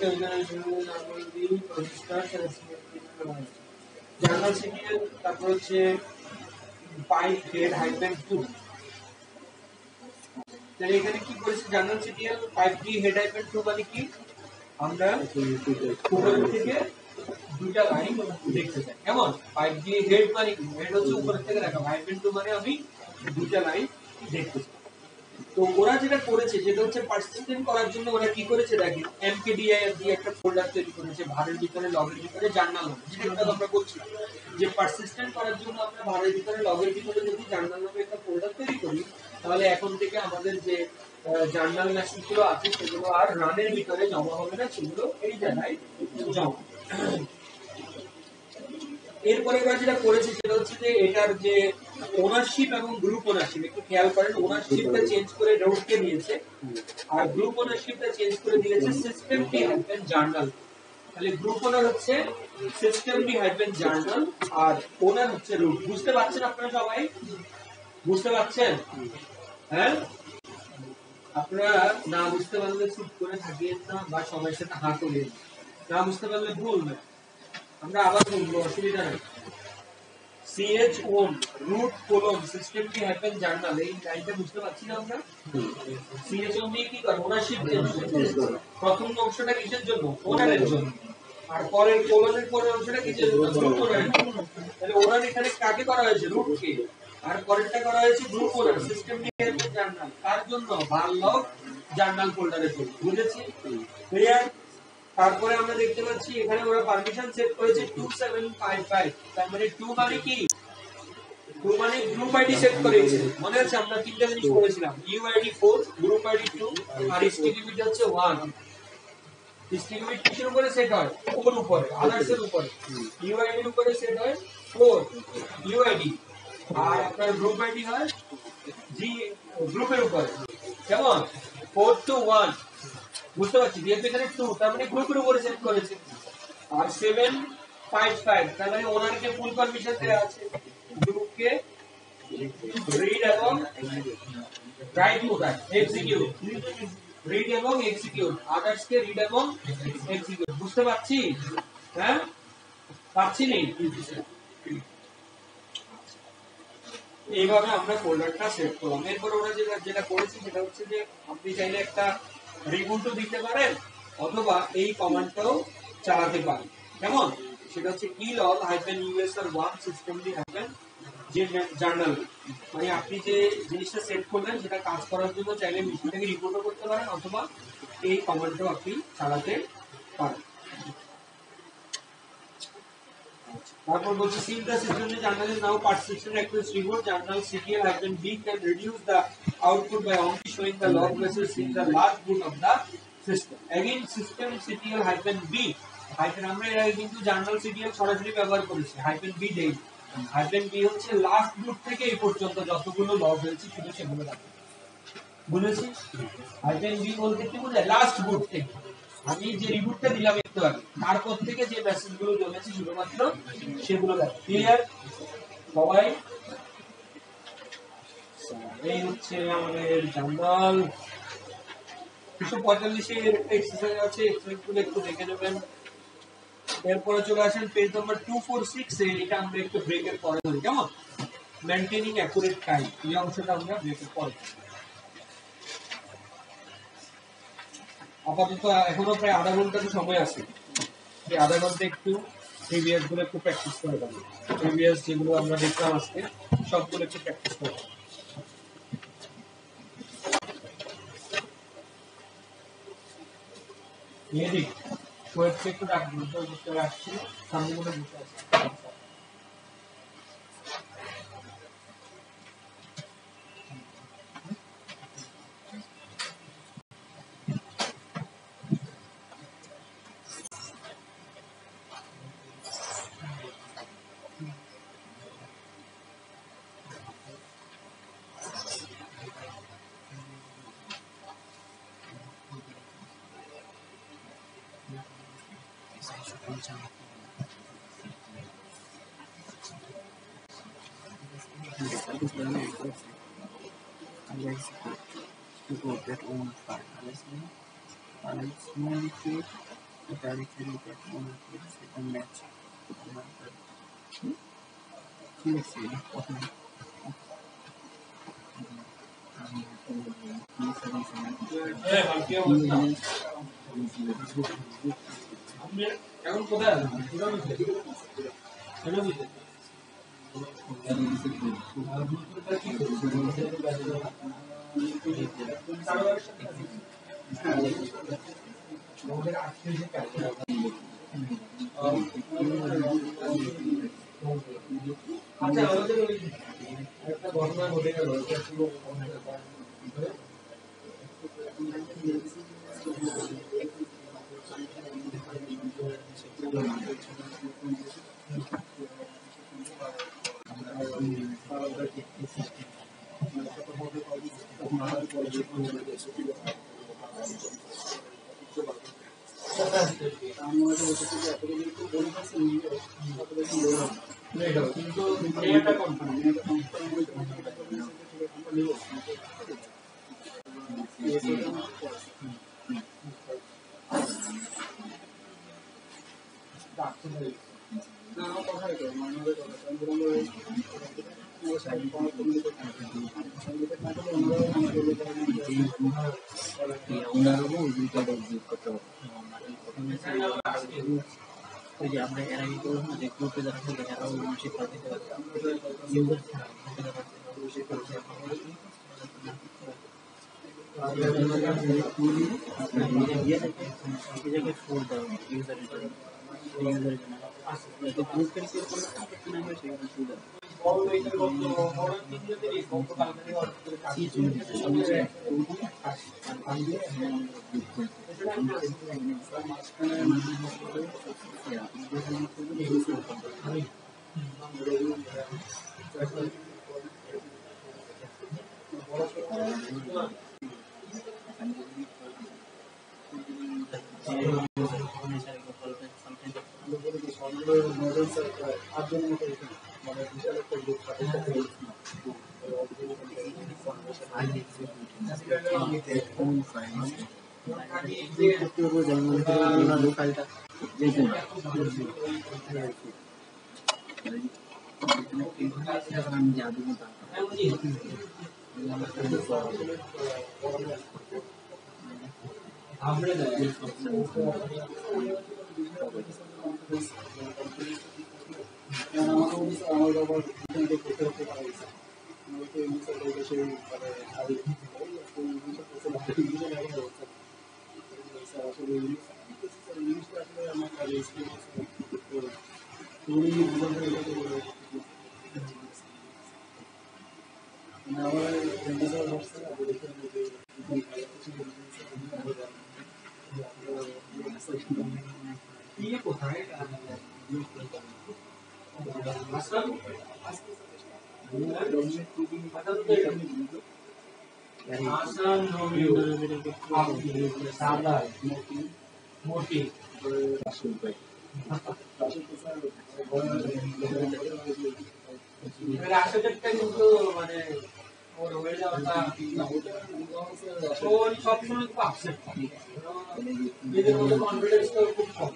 journal CTL, তারপর হচ্ছে পাইপ হেড -2। তাহলে এখানে কি করেছে journal CTL pipe D head -2 মানে কি? আমরা উপর থেকে দুইটা লাইন দেখতে চাই। কেমন? পাইপ ডি হেড মানে কি? হেড হচ্ছে উপর থেকে রাখা, -2 মানে আমি দুইটা লাইন দেখতে চাই। তো ওরা যেটা করেছে যেটা হচ্ছে পারসিস্টেন্ট করার জন্য ওরা কি করেছে দেখেন, mkdir দিয়ে একটা ফোল্ডার তৈরি করেছে ভারের ভিতরে লগের ভিতরে জার্নাল নামে, যেটা আমরা বলছিলাম যে পারসিস্টেন্ট করার জন্য আমরা ভারের ভিতরে লগের ভিতরে যদি জার্নাল নামে একটা ফোল্ডার তৈরি করি, তাহলে এখন থেকে আমাদের যে জার্নাল মেসেজগুলো আছে সেগুলো আর রানের ভিতরে জমা হবে না, সেগুলো এই জায়গায় জমা। এরপরে ওরা যেটা করেছে সেটা হচ্ছে যে এটার যে ওনারশিপ এবং গ্রুপ ওনারশিপ, একটু খেয়াল করেন, ওনারশিপটা চেঞ্জ করে রুটকে দিয়েছে আর গ্রুপ ওনারশিপটা চেঞ্জ করে দিয়েছে systemd-journal। তাহলে গ্রুপ ওনার হচ্ছে systemd-journal আর ওনার হচ্ছে রুট। বুঝতে পারছেন আপনারা সবাই? বুঝতে পারছেন? হ্যাঁ, আপনারা না বুঝতে পারলে চুপ করে থাকিয়েন না বা সবার সাথে হাত উড়িয়ে না বুঝতে পারলে বলবেন, আমরা আবার বলবো, অসুবিধা নেই। chown root colon systemd-journal, এই লাইনটা বুঝতে পারছি না আমরা? chown দিয়ে কি করে? ওনারশিপ চেঞ্জ করে। প্রথম অংশটা কিসের জন্য? ওনারের জন্য। আর পরের কোলনের পরের অংশটা কিসের জন্য? গ্রুপ ওনারের জন্য। তাহলে ওনার এখানে কাকে করা হয়েছে? রুটকে। আর পরেরটা করা হয়েছে গ্রুপ ওনার systemd-journal। কার জন্য? ভাল-লগ জার্নাল ফোল্ডারের জন্য। বুঝেছি? ক্লিয়ার? তারপরে আমরা দেখতে পাচ্ছি এখানে ওরা পারমিশন সেট করেছে 2755, তার মানে 2 মানে কি? তো মানে গ্রুপ আইডি সেট করেছে, মনে আছে আমরা তিনটা জিনিস করেছিলাম, ইউআইডি 4, গ্রুপ আইডি 2 আর স্টিকিবিট হচ্ছে 1। স্টিকিবিট কিসের উপরে সেট হয়? ওর উপরে, আদার্স এর উপরে। ইউআইডি এর উপরে সেট হয় 4 ইউআইডি, আর আপনার গ্রুপ আইডি হয় জি গ্রুপের উপরে। কেমন? 4 to 1 বুঝতে পারছি, যেহেতু এখানে 2 তার মানে গ্রুপের উপরে সেট করেছে। আর 755 তার মানে ওনারকে ফুল পারমিশন দেওয়া আছে গ্রুপকে রিড এবং right two right execute, read এবং এক্সিকিউট, আদার্স কে রিড এবং এক্সিকিউট। বুঝতে পারছি? হ্যাঁ পাচ্ছি নি? এইভাবে আমরা ফোল্ডারটা সেট করলাম। এরপর ওরা যেটা করেছে সেটা হচ্ছে যে আপনি চাইলে একটা রিবুটও দিতে পারেন অথবা এই কমান্ডটাও চালাতে পারেন। কেমন? সেটা হচ্ছে kill all -usr1 systemd journal, মানে আপনি যে জিনিসটা সেট করলেন সেটা কাজ করার জন্য চাইলে মেশিনটাকে রিপোর্টও করতে পারেন অথবা এই কমান্ডটাও আপনি চালাতে পারেন। তারপর বলছে since the system journal is now persistent across reboot journal ctl-b can reduce the output by only showing the log message in the last boot of the system. Again system ctl-b hyphen আমরা এর আগে কিন্তু journal ctl সরাসরি ব্যবহার করেছি, -b দেই। -b হচ্ছে last বুট থেকে এই পর্যন্ত যতগুলো লগ হয়েছে শুধু সেগুলো রাখে। বুঝেছি? -b বলতে কি বোঝায়? লাস্ট বুট থেকে, আমি যে রিবুটটা দিলাম একটু আগে তারপর থেকে যে মেসেজগুলো জমেছে শুধুমাত্র সেগুলো দেখো। ক্লিয়ার সবাই? এই হচ্ছে আমাদের জার্নাল 245 এর একটা এক্সারসাইজ আছে, এক্সারসাইজগুলো একটু দেখে নেবেন। এরপরে চলে আসেন পেজ নাম্বার 246 এ, এটা আমরা একটু ব্রেকের পরে ধরি। কেমন? মেইনটেইনিং অ্যাকুরেট টাইম, এই অংশটা আমরা ব্রেকের পরে। আপাতত এখনো প্রায় আধা ঘন্টার সময় আছে, এই আধা ঘন্টা একটু প্রিভিয়াস গুলো একটু প্র্যাকটিস করে দেবো। প্রিভিয়াস যেগুলো আমরা দেখলাম আজকে সবগুলো একটু প্র্যাকটিস করবো। এদিক কোয়েটকে একটু রাখবো, তো বুঝতে রাখছি সামনে মনে বুঝতে আছে। এখন কোথায় আছেন? আচ্ছা আমাদের একটা ঘটনা ঘটে গেল, কিন্তু এটা কোম্পানি ওই যে আমরা এর আগে করলাম না যে গ্রুপে যারা থাকে এরাও মেম্বারশিপ পাইতে পারে, ফোর দেওয়া ইউজারের জন্য গ্রুপ ক্রিয়েট করলে সেখানে সুবিধা বড় ভেহিকল কত বড় তিনজন দিই কত কালকে অর্ডার করে কাজ মাঝখানে মোটি রাশেদটা কিন্তু মানে ওর হয়ে যাওয়াটা ওর সবসময় খুব আপসেট নিজের মধ্যে কনফিডেন্সটা খুব কম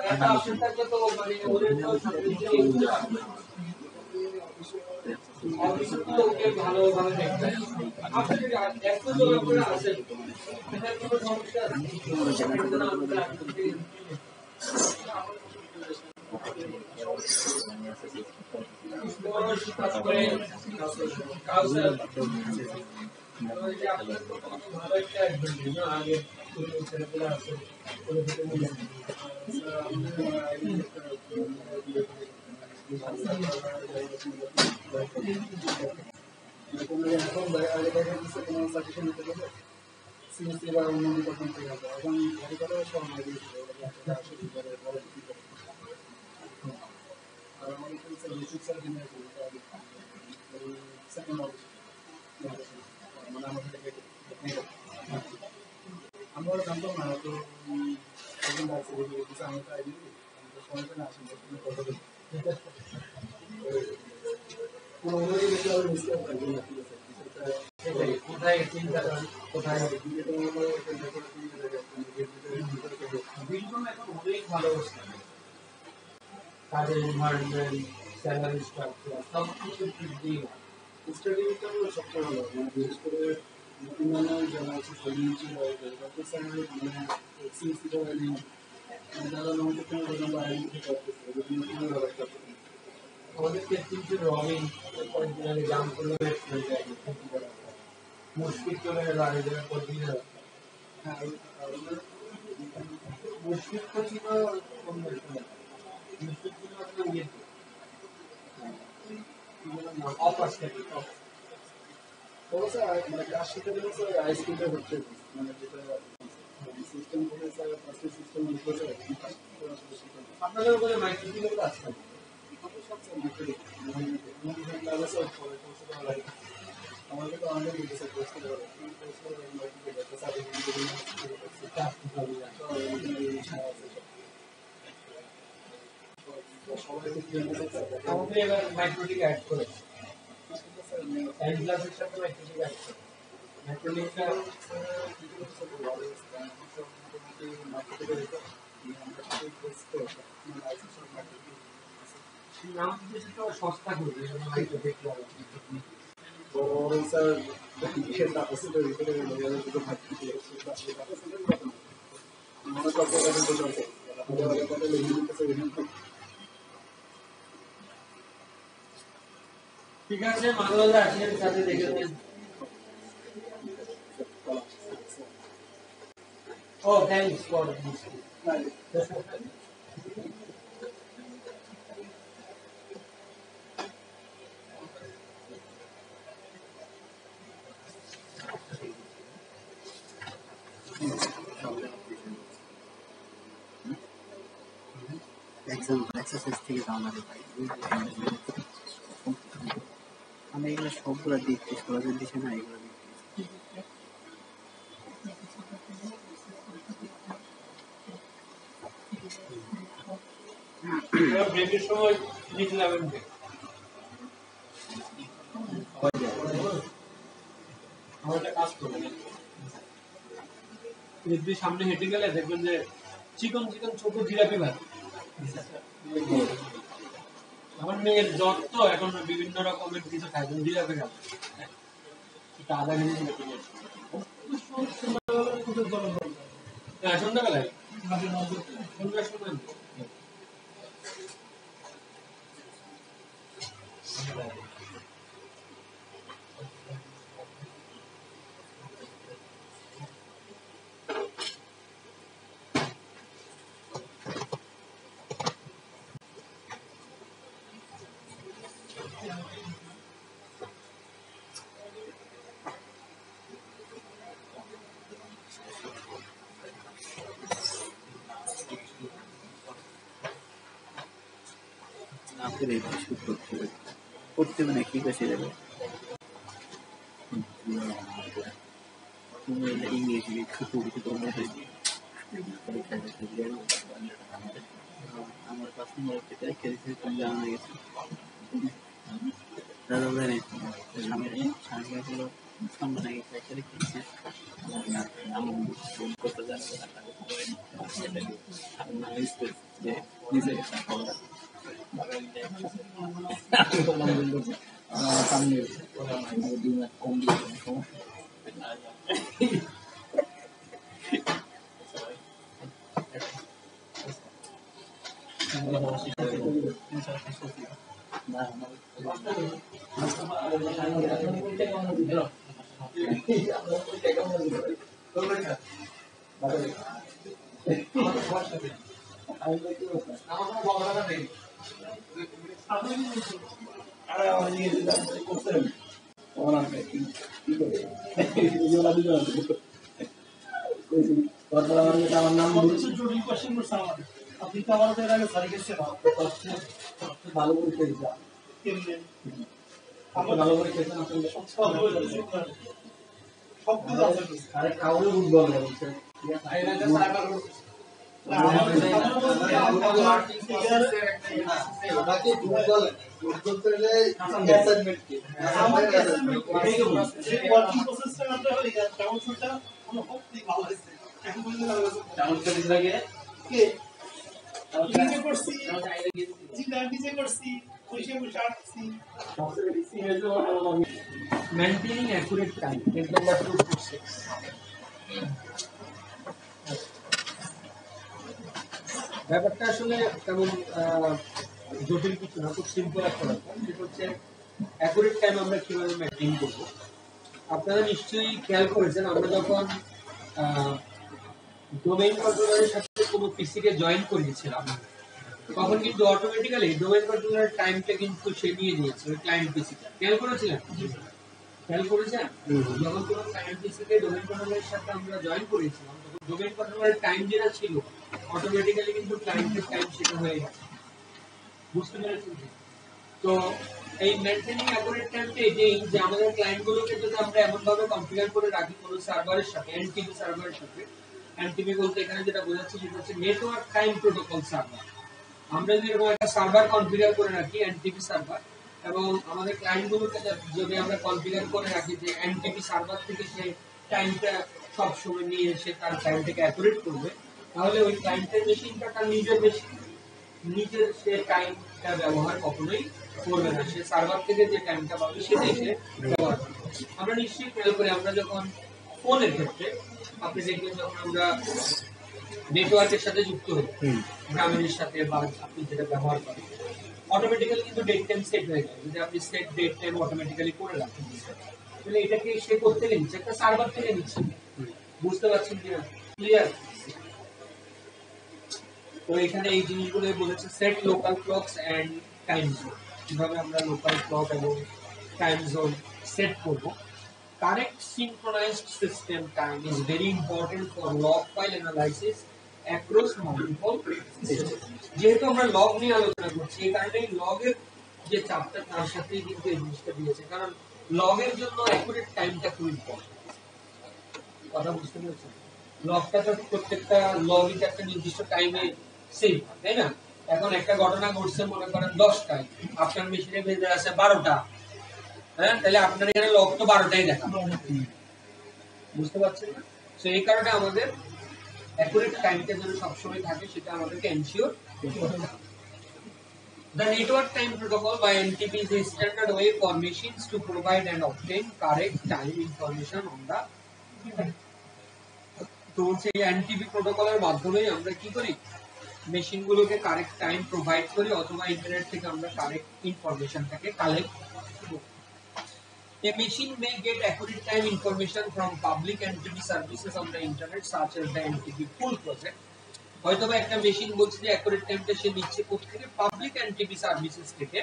একটা আপসেট থাকলে তো মানে ওদের তো ওকে ভালোভাবে দেখতে আপনি এত জোর করে আসেন এটার কোনো সমস্যা আমরা জানতাম না তো কোথায় চিন্তা কোথায় এখন অনেক ভালো কাজের এনভায়রনমেন্ট স্যালারি স্ট্রাকচার সব কিছু বৃদ্ধি স্টাডিটা সবচেয়ে ভালো বিশেষ করে যারা আছে সাইন্সি হয় সিসিটা যারা লং টার্ম আইডেন্টিফাই করতেছে আমাদের ক্ষেত্রে রবিং জাম করলে মুশকিল চলে গেল আগে যেটা করবি না মুশকিল তো ছিল মুশকিল ছিল মানে কাজ শিখতে গেলে আইসক্রিমটা হচ্ছে মানে যেটা সিস্টেম করে সিস্টেম আপনাদের ওখানে মাইক্রোফোন আছে আমাদের তো অনেক আমাদের এবার মাইক্রোটিক অ্যাড করে গ্লাসের সাথে মাইক্রোটিক অ্যাড করে মাইক্রোটিকটা সস্তা করবে ঠিক আছে মানবতা আসেন সাথে দেখে Oh, thanks for this. Exercise থেকে জানালে ভাই আমি এগুলো সবগুলো দেখতে সরাসরি দিছে না এগুলো ব্রেকের সময় লিখলাম আমাদের কাজ করবে যদি সামনে হেঁটে গেলে দেখবেন যে চিকন চিকন ছোট জিলাপি ভাই আমার মেয়ের জ্বর তো এখন বিভিন্ন রকমের কিছু খায় জিলাপি খাবে এটা আধা কেজি জিলাপি হ্যাঁ সন্ধ্যাবেলায় সন্ধ্যার সময় করতে মানে কি কাছে যাবে ইংরেজি আমার পার্সোনাল জানা গেছে দাদা জানে স্বামীগুলো সামনে নাকি সাইকেলে কিনছে করতে জানবে যে নিজে সামনে কম আমার নাম জটিল কোশ্চেন করছে আমার আপনি তো আমার এর আগে সরি গেছে ভালো করে খেয়েছি কেমনে আমরা ভালো করে খেয়েছেন আসলে সব কিছু আছে আরে কাউরে ফুটবল বলছে ওটাকে ফুটবল করলে অ্যাসাইনমেন্ট কি আমার অ্যাসাইনমেন্ট ওয়ার্কিং প্রসেসটা আমরা হই ডাউন শুটটা কোনো হপতি ভালো হইছে এখন বুঝতে পারছো ডাউন করে লাগে কে নিজে করছি জিনা নিজে করছি কইছে বুঝাচ্ছি maintaining accurate time is number 2 ব্যাপারটা আসলে তেমন জটিল কিছু না খুব সিম্পল একটা ব্যাপার যেটা হচ্ছে অ্যাকুরেট টাইম আমরা কিভাবে মেনটেন করব আপনারা নিশ্চয়ই খেয়াল করেছেন আমরা যখন ডোমেইন কন্ট্রোলারের সাথে কোনো পিসিকে জয়েন করিয়েছিলাম তখন কিন্তু অটোমেটিক্যালি ডোমেইন কন্ট্রোলারের টাইমটা কিন্তু সে নিয়ে নিয়েছে ওই ক্লায়েন্ট পিসিটা খেয়াল করেছেন যখন কোনো ক্লায়েন্ট পিসিকে ডোমেইন কন্ট্রোলারের সাথে আমরা জয়েন করিয়েছিলাম তখন ডোমেইন কন্ট্রোলারের টাইম যেটা ছিল অটোমেটিক্যালি কিন্তু ক্লায়েন্টের টাইম সেটা হয়ে গেছে বুঝতে পেরেছেন তো এই মেইনটেইনিং অ্যাকুরেট টাইমটা এটাই যে আমাদের ক্লায়েন্টগুলোকে যদি আমরা এমনভাবে কনফিগার করে রাখি কোনো সার্ভারের সাথে এনটিপি সার্ভারের সাথে এনটিপি বলতে এখানে যেটা বোঝাচ্ছি সেটা হচ্ছে নেটওয়ার্ক টাইম প্রোটোকল সার্ভার আমরা যদি এরকম একটা সার্ভার কনফিগার করে রাখি এনটিপি সার্ভার এবং আমাদের ক্লায়েন্টগুলোকে যদি আমরা কনফিগার করে রাখি যে এনটিপি সার্ভার থেকে সে টাইমটা সব সময় নিয়ে এসে তার টাইমটাকে অ্যাকুরেট করবে তাহলে ওই ক্লায়েন্টের মেশিনটা তার নিজের মেশিন নিজের সে টাইমটা ব্যবহার কখনোই করবে না সে সার্ভার থেকে যে টাইমটা পাবে সেটাই সে ব্যবহার করবে আমরা নিশ্চয়ই খেয়াল করি আমরা যখন ফোনের ক্ষেত্রে আপনি দেখবেন যখন আমরা নেটওয়ার্কের সাথে যুক্ত হই গ্রামীণের সাথে বা আপনি যেটা ব্যবহার করেন অটোমেটিক্যালি কিন্তু ডেট টাইম সেট হয়ে যায় যদি আপনি সেট ডেট টাইম অটোমেটিক্যালি করে রাখেন তাহলে এটাকে সে করতে নিচ্ছে একটা সার্ভার থেকে নিচ্ছে বুঝতে পারছেন কিনা? ক্লিয়ার? তো এখানে এই জিনিসগুলো বলেছে set local clocks and time zone, কিভাবে আমরা লোকাল ক্লক এবং টাইম জোন সেট করব। Correct synchronized system time is very important for log file analysis across multiple system. যেহেতু আমরা লগ নিয়ে আলোচনা করছি, এই কারণে লগের যে চ্যাপ্টার তার সাথেই কিন্তু এই জিনিসটা দিয়েছে, কারণ লগের জন্য অ্যাকুরেট টাইমটা খুব ইম্পর্টেন্ট। কথা বুঝতে পেরেছেন? লগটা তো প্রত্যেকটা লগই একটা নির্দিষ্ট টাইমে সেভ হয়, তাই না? এখন একটা ঘটনা ঘটছে মনে করেন 10টায়, আপনার মেশিনে বেজে আছে 12টা, হ্যাঁ, তাহলে আপনার এখানে লগ তো 12টাই দেখা, বুঝতে পারছেন না? তো এই কারণে আমাদের অ্যাকুরেট টাইমটা যেন সবসময় থাকে সেটা আমাদেরকে এনশিওর করতে হবে। The network time protocol by NTP is a standard way for machines to provide and obtain correct time information on the internet. তো সেই NTP প্রোটোকলের মাধ্যমে আমরা কি করি, মেশিনগুলোকে কারেক্ট টাইম প্রোভাইড করি অথবা ইন্টারনেট থেকে আমরা কারেক্ট ইনফরমেশনটাকে কালেক্ট করি। A machine may get accurate time information from public NTP services on the internet such as the NTP Pool project. হয়তোবা একটা মেশিন বলছে যে অ্যাকুরেট টাইমটা সে নিচ্ছে কোথা থেকে, পাবলিক এনটিপি সার্ভিসেস থেকে,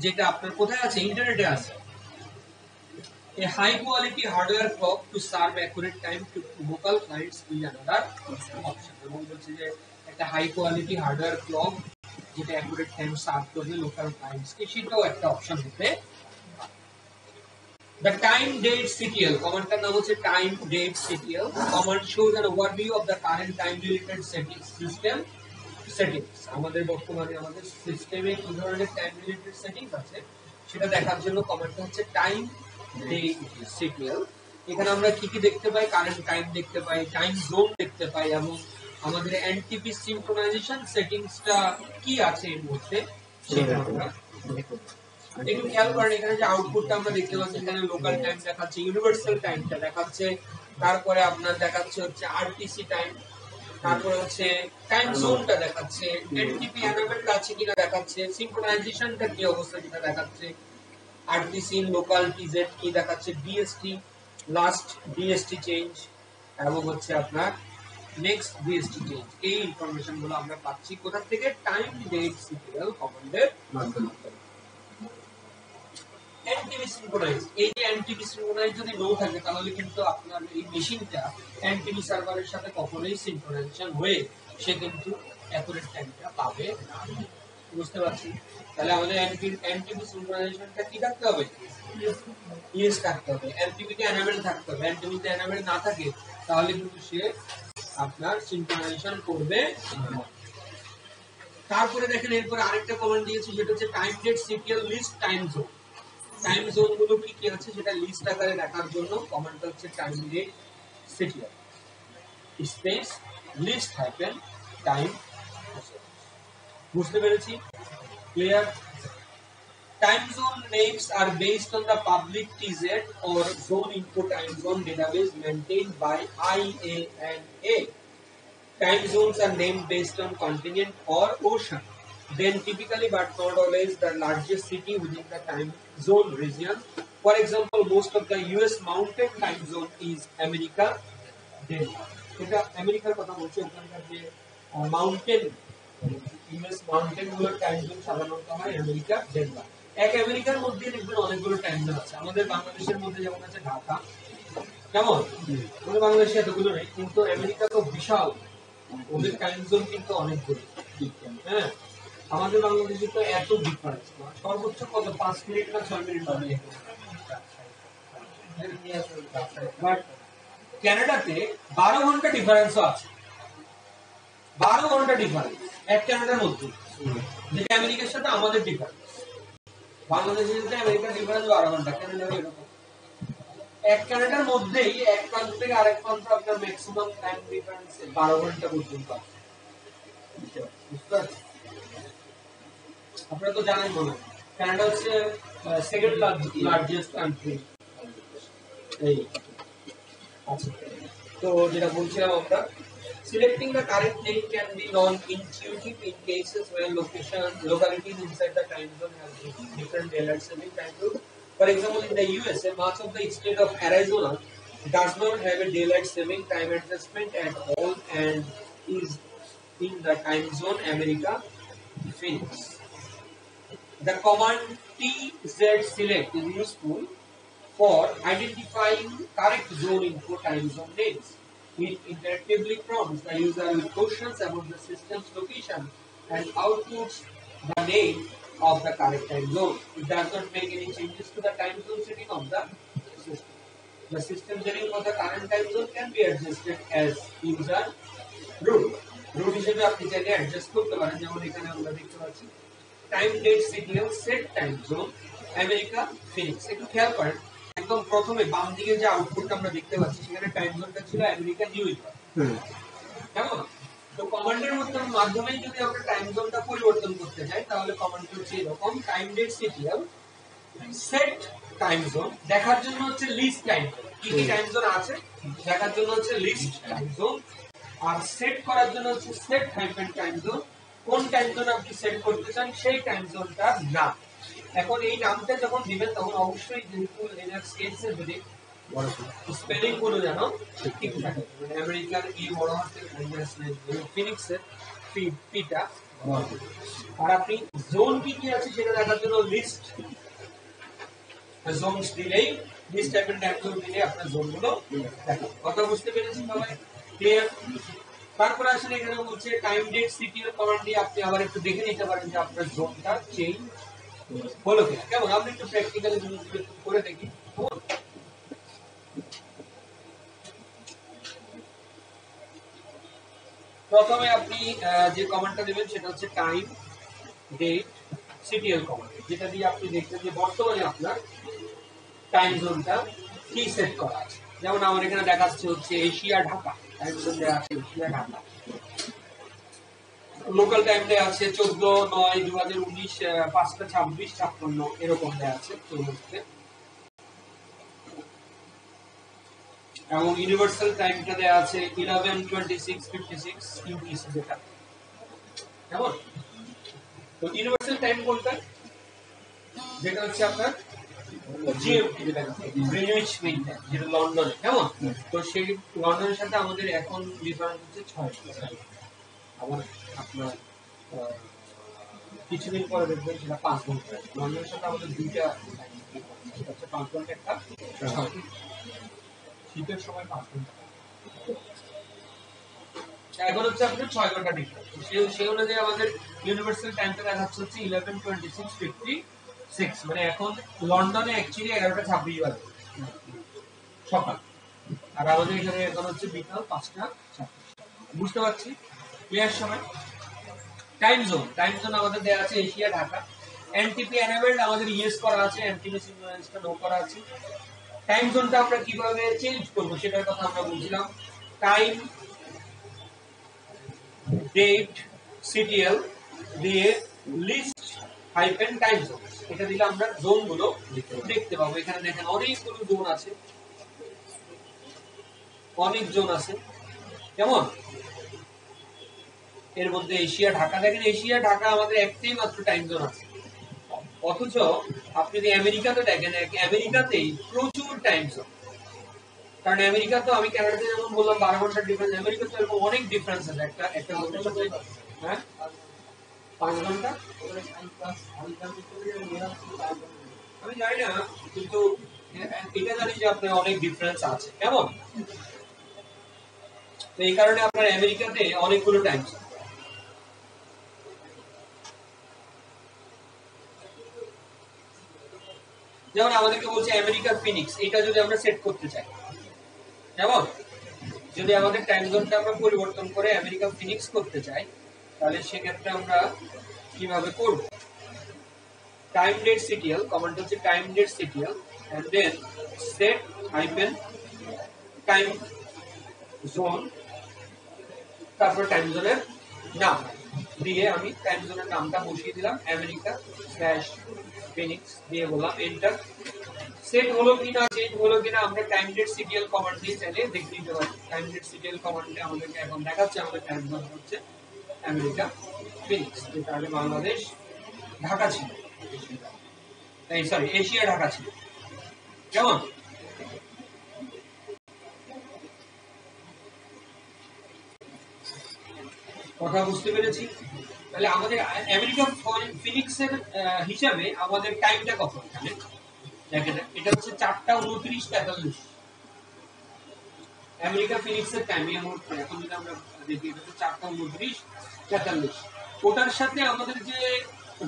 যেটা আপনার কোথায় আছে, ইন্টারনেটে আছে। A high quality hardware clock to serve accurate time to local clients is another option. এবং বলছে যে একটা হাই কোয়ালিটি হার্ডওয়্যার ক্লক যেটা অ্যাকুরেট টাইম সার্ভ করবে লোকাল ক্লায়েন্টসকে, সেটাও একটা অপশন হতে। The time date CTL command নাম হচ্ছে time date CTL command shows an overview of the current time related settings. আমাদের বর্তমানে আমাদের সিস্টেমে কি ধরনের টাইম রিলেটেড সেটিংস আছে সেটা দেখার জন্য কমান্ডটা হচ্ছে টাইম ডেট CTL। এখানে আমরা কি কি দেখতে পাই, কারেন্ট টাইম দেখতে পাই, টাইম জোন দেখতে পাই, এবং আমাদের এনটিপি সিনক্রোনাইজেশন সেটিংসটা কি আছে এর মধ্যে সেটা আমরা একটু খেয়াল করেন। এখানে যে আউটপুটটা আমরা দেখতে পাচ্ছি, এখানে লোকাল টাইম দেখাচ্ছে, ইউনিভার্সাল টাইমটা দেখাচ্ছে, তারপরে আপনার দেখাচ্ছে হচ্ছে আরটিসি টাইম, তারপরে হচ্ছে টাইম জোনটা দেখাচ্ছে, এনটিপি এনাবেলড আছে কিনা দেখাচ্ছে, সিনক্রোনাইজেশনটা কি অবস্থা সেটা দেখাচ্ছে, আরটিসি লোকাল টিজেড কি দেখাচ্ছে, ডিএসটি লাস্ট ডিএসটি চেঞ্জ এবং হচ্ছে আপনার নেক্সট ডিএসটি চেঞ্জ। এই ইনফরমেশন গুলো আমরা পাচ্ছি কোথা থেকে, টাইম ডেট সিটিএল কমান্ডের মাধ্যমে। এনটিপি সিনক্রোনাইজ, এই যে এনটিপি সিনক্রোনাইজ যদি নো থাকে তাহলে কিন্তু আপনার এই মেশিনটা এনটিপি সার্ভারের সাথে কখনোই সিনক্রোনাইজেশন হয়ে সে কিন্তু অ্যাকুরেট টাইমটা পাবে না। বুঝতে পারছি? তাহলে আমাদের এনটিপি সিনক্রোনাইজেশনটা কি থাকতে হবে, ইয়েস থাকতে হবে, এনটিপিতে এনাবেল থাকতে হবে। এনটিপিতে এনাবেল না থাকে তাহলে কিন্তু সে আপনার সিনক্রোনাইজেশন করবে না। তারপরে দেখেন এরপরে আরেকটা কমান্ড দিয়েছি যেটা হচ্ছে time date CTL list time zone. Time zone গুলো কি কি আছে সেটা লিস্ট আকারে দেখার জন্য কমান্ডটা হচ্ছে time date CTL space list hyphen time. বুঝতে পেরেছি? Clear? Time zone names are based on the public TZ or zone info time zone database maintained by IANA. Time zones are named based on continent or ocean. Then typically but not always the largest city within the time zone region. For example, most of the US mountain time zone is America, Denmark. এটা আমেরিকার কথা বলছি, ওখানকার যে mountain US mountain গুলোর time zone সাধারণত হয় America, Denmark. এক আমেরিকার মধ্যে দেখবেন অনেকগুলো টাইম জোন আছে। আমাদের বাংলাদেশের মধ্যে যেমন আছে ঢাকা, কেমন আমাদের বাংলাদেশে এতগুলো নেই, কিন্তু আমেরিকা তো বিশাল, ওদের টাইম জোন কিন্তু অনেকগুলো। হ্যাঁ, আমাদের বাংলাদেশে তো এত ডিফারেন্স, সর্বোচ্চ কত 5 মিনিট না 6 মিনিট হবে। বাট কানাডাতে 12 ঘন্টা ডিফারেন্সও আছে, 12 ঘন্টা ডিফারেন্স এক কানাডার মধ্যে, যেটা আমেরিকার সাথে আমাদের ডিফারেন্স। বাংলাদেশের সাথে আমেরিকার ডিফারেন্স 12 ঘন্টা, কানাডার এরকম। এক কানাডার মধ্যেই এক প্রান্ত থেকে আরেক প্রান্ত আপনার ম্যাক্সিমাম টাইম ডিফারেন্স 12 ঘন্টা পর্যন্ত আছে। আপনারা তো জানেন মনে হয় কানাডা হচ্ছে সেকেন্ড লার্জেস্ট কান্ট্রি। এই আচ্ছা, তো যেটা বলছিলাম আমরা, selecting the correct name can be non-intuitive in cases where localities inside the time zone have different daylight saving time zone. For example, in the USA, much of the state of Arizona does not have a daylight saving time adjustment at all and is in the time zone America Phoenix. The command TZ select is useful for identifying correct zone info time zone names. It interactively prompts the user with questions about the system's location and outputs the name of the correct time zone. It does not make any changes to the time zone setting of the system. The system setting for the current time zone can be adjusted as user root. Root হিসেবে আপনি চাইলে adjust করতে পারেন, যেমন এখানে আমরা দেখতে পাচ্ছি time date CTL set time zone America Phoenix. একটু খেয়াল করেন, একদম প্রথমে বাম দিকে যে আউটপুটটা আমরা দেখতে পাচ্ছি সেখানে টাইম জোনটা ছিল আমেরিকা নিউ ইয়র্ক, কেমন? তো কমান্ডের মাধ্যমে যদি আমরা টাইম জোনটা পরিবর্তন করতে চাই তাহলে কমান্ড হচ্ছে এরকম time date CTL set time zone. দেখার জন্য হচ্ছে লিস্ট টাইম জোন, কি কি টাইম জোন আছে দেখার জন্য হচ্ছে লিস্ট টাইম জোন, আর সেট করার জন্য হচ্ছে সেট হাইফেন টাইম জোন। কোন টাইম জোন আপনি সেট করতে চান সেই টাইম জোনটার নাম। এখন এই নামটা যখন দিবেন তখন অবশ্যই যেহেতু লিনাক্স কেস সেন্সিটিভ স্পেলিং গুলো যেন ঠিক থাকে, মানে আমেরিকার ই বড় হাতের ফিনিক্সের পিটা, আর আপনি জোন কি কি আছে সেটা দেখার জন্য লিস্ট জোনস দিলেই লিস্ট টাইপের টাইম জোন দিলে আপনার জোনগুলো দেখো। কথা বুঝতে পেরেছেন সবাই? ক্লিয়ার? তারপর আসলে এখানে বলছে টাইম ডেট সিটিএল কমান্ড দিয়ে আপনি আবার একটু দেখে নিতে পারেন যে আপনার জোনটা চেঞ্জ হলো কিনা। কেমন? আমরা একটু প্র্যাকটিক্যালি জিনিসগুলো একটু করে দেখি। প্রথমে আপনি যে কমান্ডটা দেবেন সেটা হচ্ছে টাইম ডেট সিটিএল কমান্ড, যেটা দিয়ে আপনি দেখবেন যে বর্তমানে আপনার টাইম জোনটা কি সেট করা আছে। যেমন আমার এখানে দেখাচ্ছে হচ্ছে এশিয়া ঢাকা, টাইম জোন দেওয়া আছে এশিয়া ঢাকা। লোকাল টাইম দেওয়া আছে 14/9/2019 5:26:56 এরকম দেওয়া আছে চৌরাস্তে। এবং ইউনিভার্সাল টাইমটা দেওয়া আছে 11:26:56 UTC যেটা, কেমন? তো ইউনিভার্সাল টাইম কোনটা? যেটা হচ্ছে আপনার জিএমটি, যেটা গ্রিনউইচ মিন টাইম, যেটা লন্ডনে, কেমন? তো সেই লন্ডনের সাথে আমাদের এখন ডিফারেন্স হচ্ছে 6 ঘন্টা। আবার আপনার কিছুদিন পরে দেখবেন সেটা 5 ঘন্টা। লন্ডনের সাথে আমাদের দুইটা সেটা হচ্ছে 5 ঘন্টা, একটা 6 ঘন্টা। শীতের সময় 5 ঘন্টা, এখন হচ্ছে আপনার 6 ঘন্টা ডিফারেন্স। সেই অনুযায়ী আমাদের ইউনিভার্সাল টাইমটা দেখাচ্ছে হচ্ছে 11:26:56, মানে এখন লন্ডনে অ্যাকচুয়ালি 11:26 বাজে সকাল, আর আমাদের এখানে এখন হচ্ছে বিকাল 5:26। বুঝতে পারছি? ক্লিয়ার সময়? টাইম জোন আমাদের দেওয়া আছে এশিয়া ঢাকা। এনটিপি এনেবলড আমাদের ইয়েস করা আছে, এনটিপি সিগন্যালসটা নো করা আছে। টাইম জোনটা আমরা কিভাবে চেঞ্জ করব সেটার কথা আমরা বলছিলাম। টাইম ডেট সিটিএল দিয়ে লিস্ট হাইফেন টাইম জোন, এটা দিলে আমরা জোনগুলো দেখতে পাবো। এখানে দেখেন অনেকগুলো জোন আছে, অনেক জোন আছে, কেমন? এর মধ্যে এশিয়া ঢাকা, দেখেন এশিয়া ঢাকা আমাদের একটাই মাত্র টাইম জোন আছে। অথচ আপনি যদি আমেরিকাতে দেখেন, আমেরিকাতেই প্রচুর টাইম জোন। কারণ আমেরিকা তো, আমি কানাডাতে যেমন বললাম 12 ঘন্টার ডিফারেন্স, আমেরিকা তো এরকম অনেক ডিফারেন্স আছে একটা জোনের সাথে। হ্যাঁ, 5 ঘন্টা আমি জানি না, কিন্তু এটা জানি যে আপনার অনেক ডিফারেন্স আছে, কেমন? তো এই কারণে আপনার আমেরিকাতে অনেকগুলো টাইম জোন। যেমন আমাদেরকে বলছে আমেরিকার ফিনিক্স, এটা যদি আমরা সেট করতে চাই, কেমন? যদি আমাদের টাইম জোনটা আমরা পরিবর্তন করে আমেরিকা ফিনিক্স করতে চাই তাহলে সেক্ষেত্রে আমরা কিভাবে করব? টাইম ডেট সিটিএল কমান্ড হচ্ছে time date CTL and then set hyphen time zone, তারপর টাইম জোনের নাম দিয়ে আমি টাইম জোনের নামটা বসিয়ে দিলাম আমেরিকা ফিনিক্স দিয়ে বললাম এন্টার। সেট হলো কিনা চেঞ্জ হলো কিনা আমরা টাইম ডেট সিটিএল কমান্ড দিয়ে চাইলে দেখে নিতে পারি। টাইম ডেট সিটিএল কমান্ডে আমাদেরকে এখন দেখাচ্ছে আমাদের টাইম জোন হচ্ছে আমেরিকা ফিনিক্স, যেটা আগে বাংলাদেশ ঢাকা ছিল, এই সরি এশিয়া ঢাকা ছিল, কেমন? কথা বুঝতে পেরেছি? তাহলে আমাদের আমেরিকা ফিনিক্সের হিসাবে আমাদের টাইমটা কত এখানে দেখেন, এটা হচ্ছে 4:29:43। আমেরিকা ফিনিক্সের টাইম এখন যদি আমরা দেখি এটা হচ্ছে 4:29:43। ওটার সাথে আমাদের যে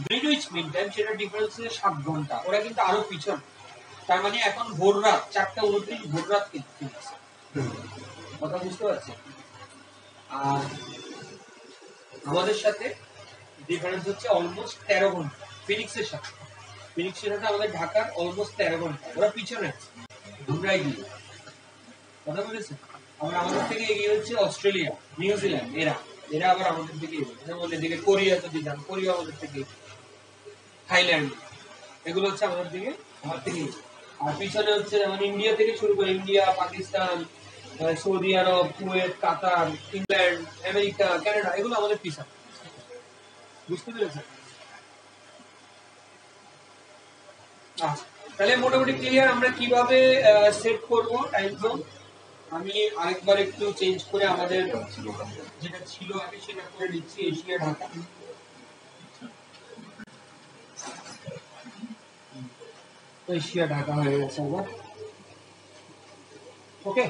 গ্রিনউইচ মিন টাইম সেটা ডিফারেন্স হচ্ছে 7 ঘন্টা। ওরা কিন্তু আরো পিছন, তার মানে এখন ভোর রাত 4:29 ভোর রাত কিন্তু কথা বুঝতে পারছি। আর আমাদের সাথে ডিফারেন্স হচ্ছে অলমোস্ট 13 ঘন্টা ফিনিক্সের সাথে। ফিনিক্সের সাথে আমাদের ঢাকার অলমোস্ট 13 ঘন্টা। ওরা পিছনে আছে, আমরা এগিয়ে। কথা বলেছেন? আমরা আমাদের থেকে এগিয়ে হচ্ছে অস্ট্রেলিয়া, নিউজিল্যান্ড, এরা আবার আমাদের থেকে আমাদের দিকে কোরিয়া, যদি যান কোরিয়া আমাদের থেকে, থাইল্যান্ড, এগুলো হচ্ছে আমাদের দিকে আমার থেকে। আর পিছনে হচ্ছে যেমন ইন্ডিয়া থেকে শুরু করে ইন্ডিয়া, পাকিস্তান, সৌদি আরব, কুয়েত, কাতার, ইংল্যান্ড, আমেরিকা, কানাডা, এগুলো আমাদের পিছনে। বুঝতে পেরেছেন? তাহলে মোটামুটি ক্লিয়ার আমরা কিভাবে সেট করব টাইম জোন। আমি আরেকবার একটু চেঞ্জ করে আমাদের যেটা ছিল আগে সেটা করে দিচ্ছি। এশিয়া ঢাকা, এশিয়া ঢাকা হয়ে গেছে আবার। ওকে,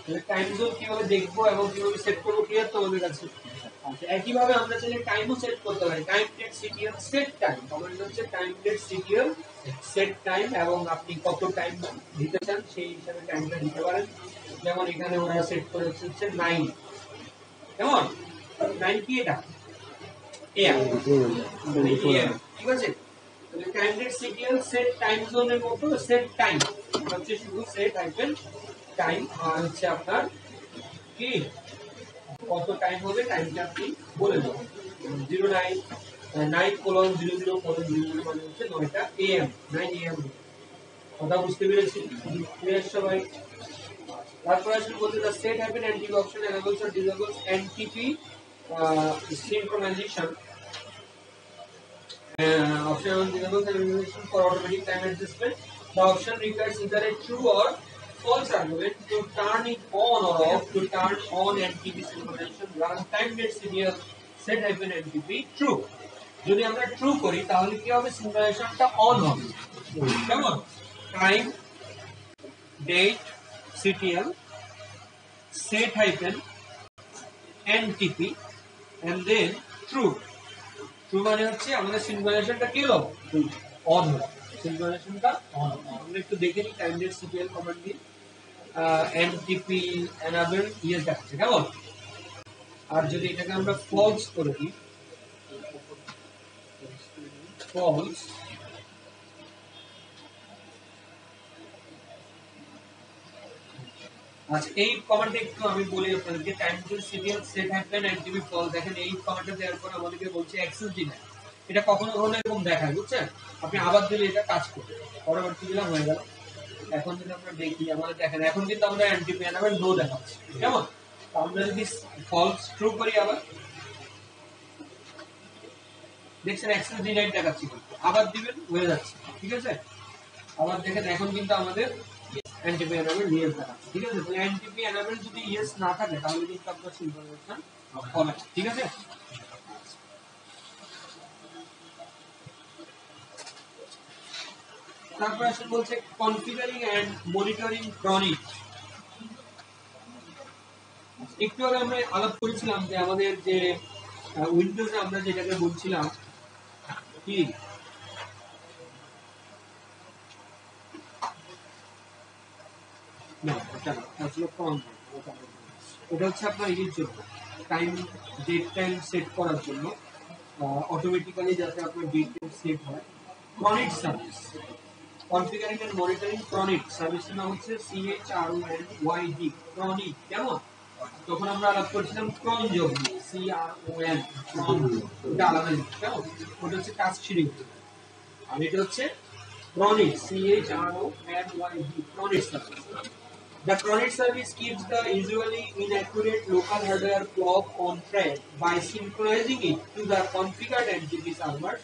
তাহলে টাইম জোন কিভাবে দেখবো এবং কিভাবে সেট করবো ক্লিয়ার তো আমাদের কাছে। আচ্ছা, একইভাবে আমরা চাইলে টাইমও সেট করতে পারি। Time date CTL set time, command হচ্ছে time date CTL set time, এবং আপনি কত টাইম দিতে চান সেই হিসাবে টাইমটা দিতে পারেন। যেমন এখানে ওরা সেট করেছে হচ্ছে 9, কেমন 9 কি এটা এএম, ঠিক আছে? তাহলে time date CTL set time জোনের মতো সেট টাইম হচ্ছে শুধু সেট হাইফেন টাইম, আর হচ্ছে আপনার কি কত টাইম হবে টাইমটা আপনি বলে দেবেন। 09:00:00 মানে হচ্ছে 9টা AM, 9 AM। কথা বুঝতে পেরেছি? ক্লিয়ার সবাই? তারপরে আসলে বলতে the set happen NTP option enables or disables NTP synchronization. Option on disables and synchronization for automatic time adjustment. The option requires either a true or false argument to turn it on or off. To turn on NTP synchronization, run time date serial set happen NTP true. যদি আমরা true করি তাহলে কি হবে, সিনক্রোনাইজেশনটা on হবে। কেমন? Time date CTL set hyphen NTP and then true মানে হচ্ছে আমাদের সিনক্রোনাইজেশনটা কি হলো, অন হলো। সিনক্রোনাইজেশনটা অন। আমরা একটু দেখে নিই টাইম ডেট সিটিএল কমান্ড দিয়ে NTP enable ইয়েস দেখাচ্ছে, কেমন? আর যদি এটাকে আমরা ফলস করে দিই, ফলস, আচ্ছা এই কমান্ডটা একটু আমি বলি আপনাদেরকে। Time to serial set hyphen NTP false. দেখেন এই কমান্ডটা দেওয়ার পর আমাদেরকে বলছে অ্যাক্সেস ডিনাই। এটা কখনো কখনো এরকম দেখায়, বুঝছেন? আপনি আবার দিলে এটা কাজ করবে। পরবর্তী দিলাম হয়ে গেল। এখন যদি আমরা দেখি আমাদের দেখেন এখন কিন্তু আমরা NTP enable নো দেখাচ্ছি, কেমন? আমরা যদি ফলস ট্রু করি আবার দেখছেন অ্যাক্সেস ডিনাইড দেখাচ্ছি, আবার দিবেন হয়ে যাচ্ছে, ঠিক আছে? আবার দেখেন এখন কিন্তু আমাদের NTP enable ইয়েস দেখাচ্ছে, ঠিক আছে? তো NTP enable যদি ইয়েস না থাকে তাহলে কিন্তু আপনার সিনক্রোনাইজেশন হবে, ঠিক আছে? তারপর আসলে বলছে কনফিগারিং এন্ড মনিটরিং ক্রনিক। একটু আগে আমরা আলাপ করেছিলাম যে আমাদের যে উইন্ডোজে আমরা যেটাকে বলছিলাম কি না, ওটা আসলে ওটা হচ্ছে আপনার এর জন্য টাইম ডেট টাইম সেট করার জন্য অটোমেটিক্যালি যাতে আপনার ডেট টাইম সেট হয়। Chronyd service, configuring and monitoring chronyd সার্ভিসের নাম হচ্ছে CHRONYD ক্রনিক, কেমন? তখন আমরা আলাপ করছিলাম ক্রন জব CRON, ওটা আলাদা জিনিস, কেমন? ওটা হচ্ছে টাস্ক শিডিউল, আর এটা হচ্ছে chronic CHRONYD chronic service. The chronic service keeps the usually inaccurate local hardware clock on track by synchronizing it to the configured NTP servers,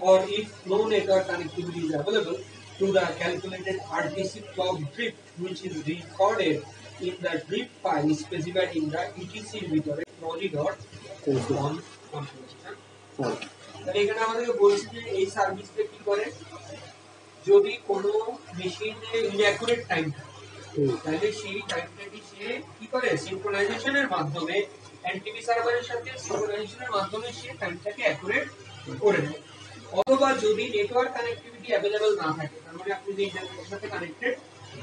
or if no network connectivity is available, to the calculated RTC clock drift, which is recorded in the drift file specified in the etc ভিতরে chrony.yml on configuration. তাহলে এখানে আমাদেরকে বলছে যে এই সার্ভিসটা কি করে, যদি কোনো মেশিনে ইনঅ্যাকুরেট টাইম থাকে তাহলে সেই টাইমটাকে সে কি করে সিনক্রোনাইজেশনের মাধ্যমে এনটিপি সার্ভারের সাথে সিনক্রোনাইজেশনের মাধ্যমে সে টাইমটাকে অ্যাকুরেট করে দেয়। অথবা যদি নেটওয়ার্ক কানেক্টিভিটি অ্যাভেলেবল না থাকে, তার মানে আপনি যদি ইন্টারনেটের সাথে কানেক্টেড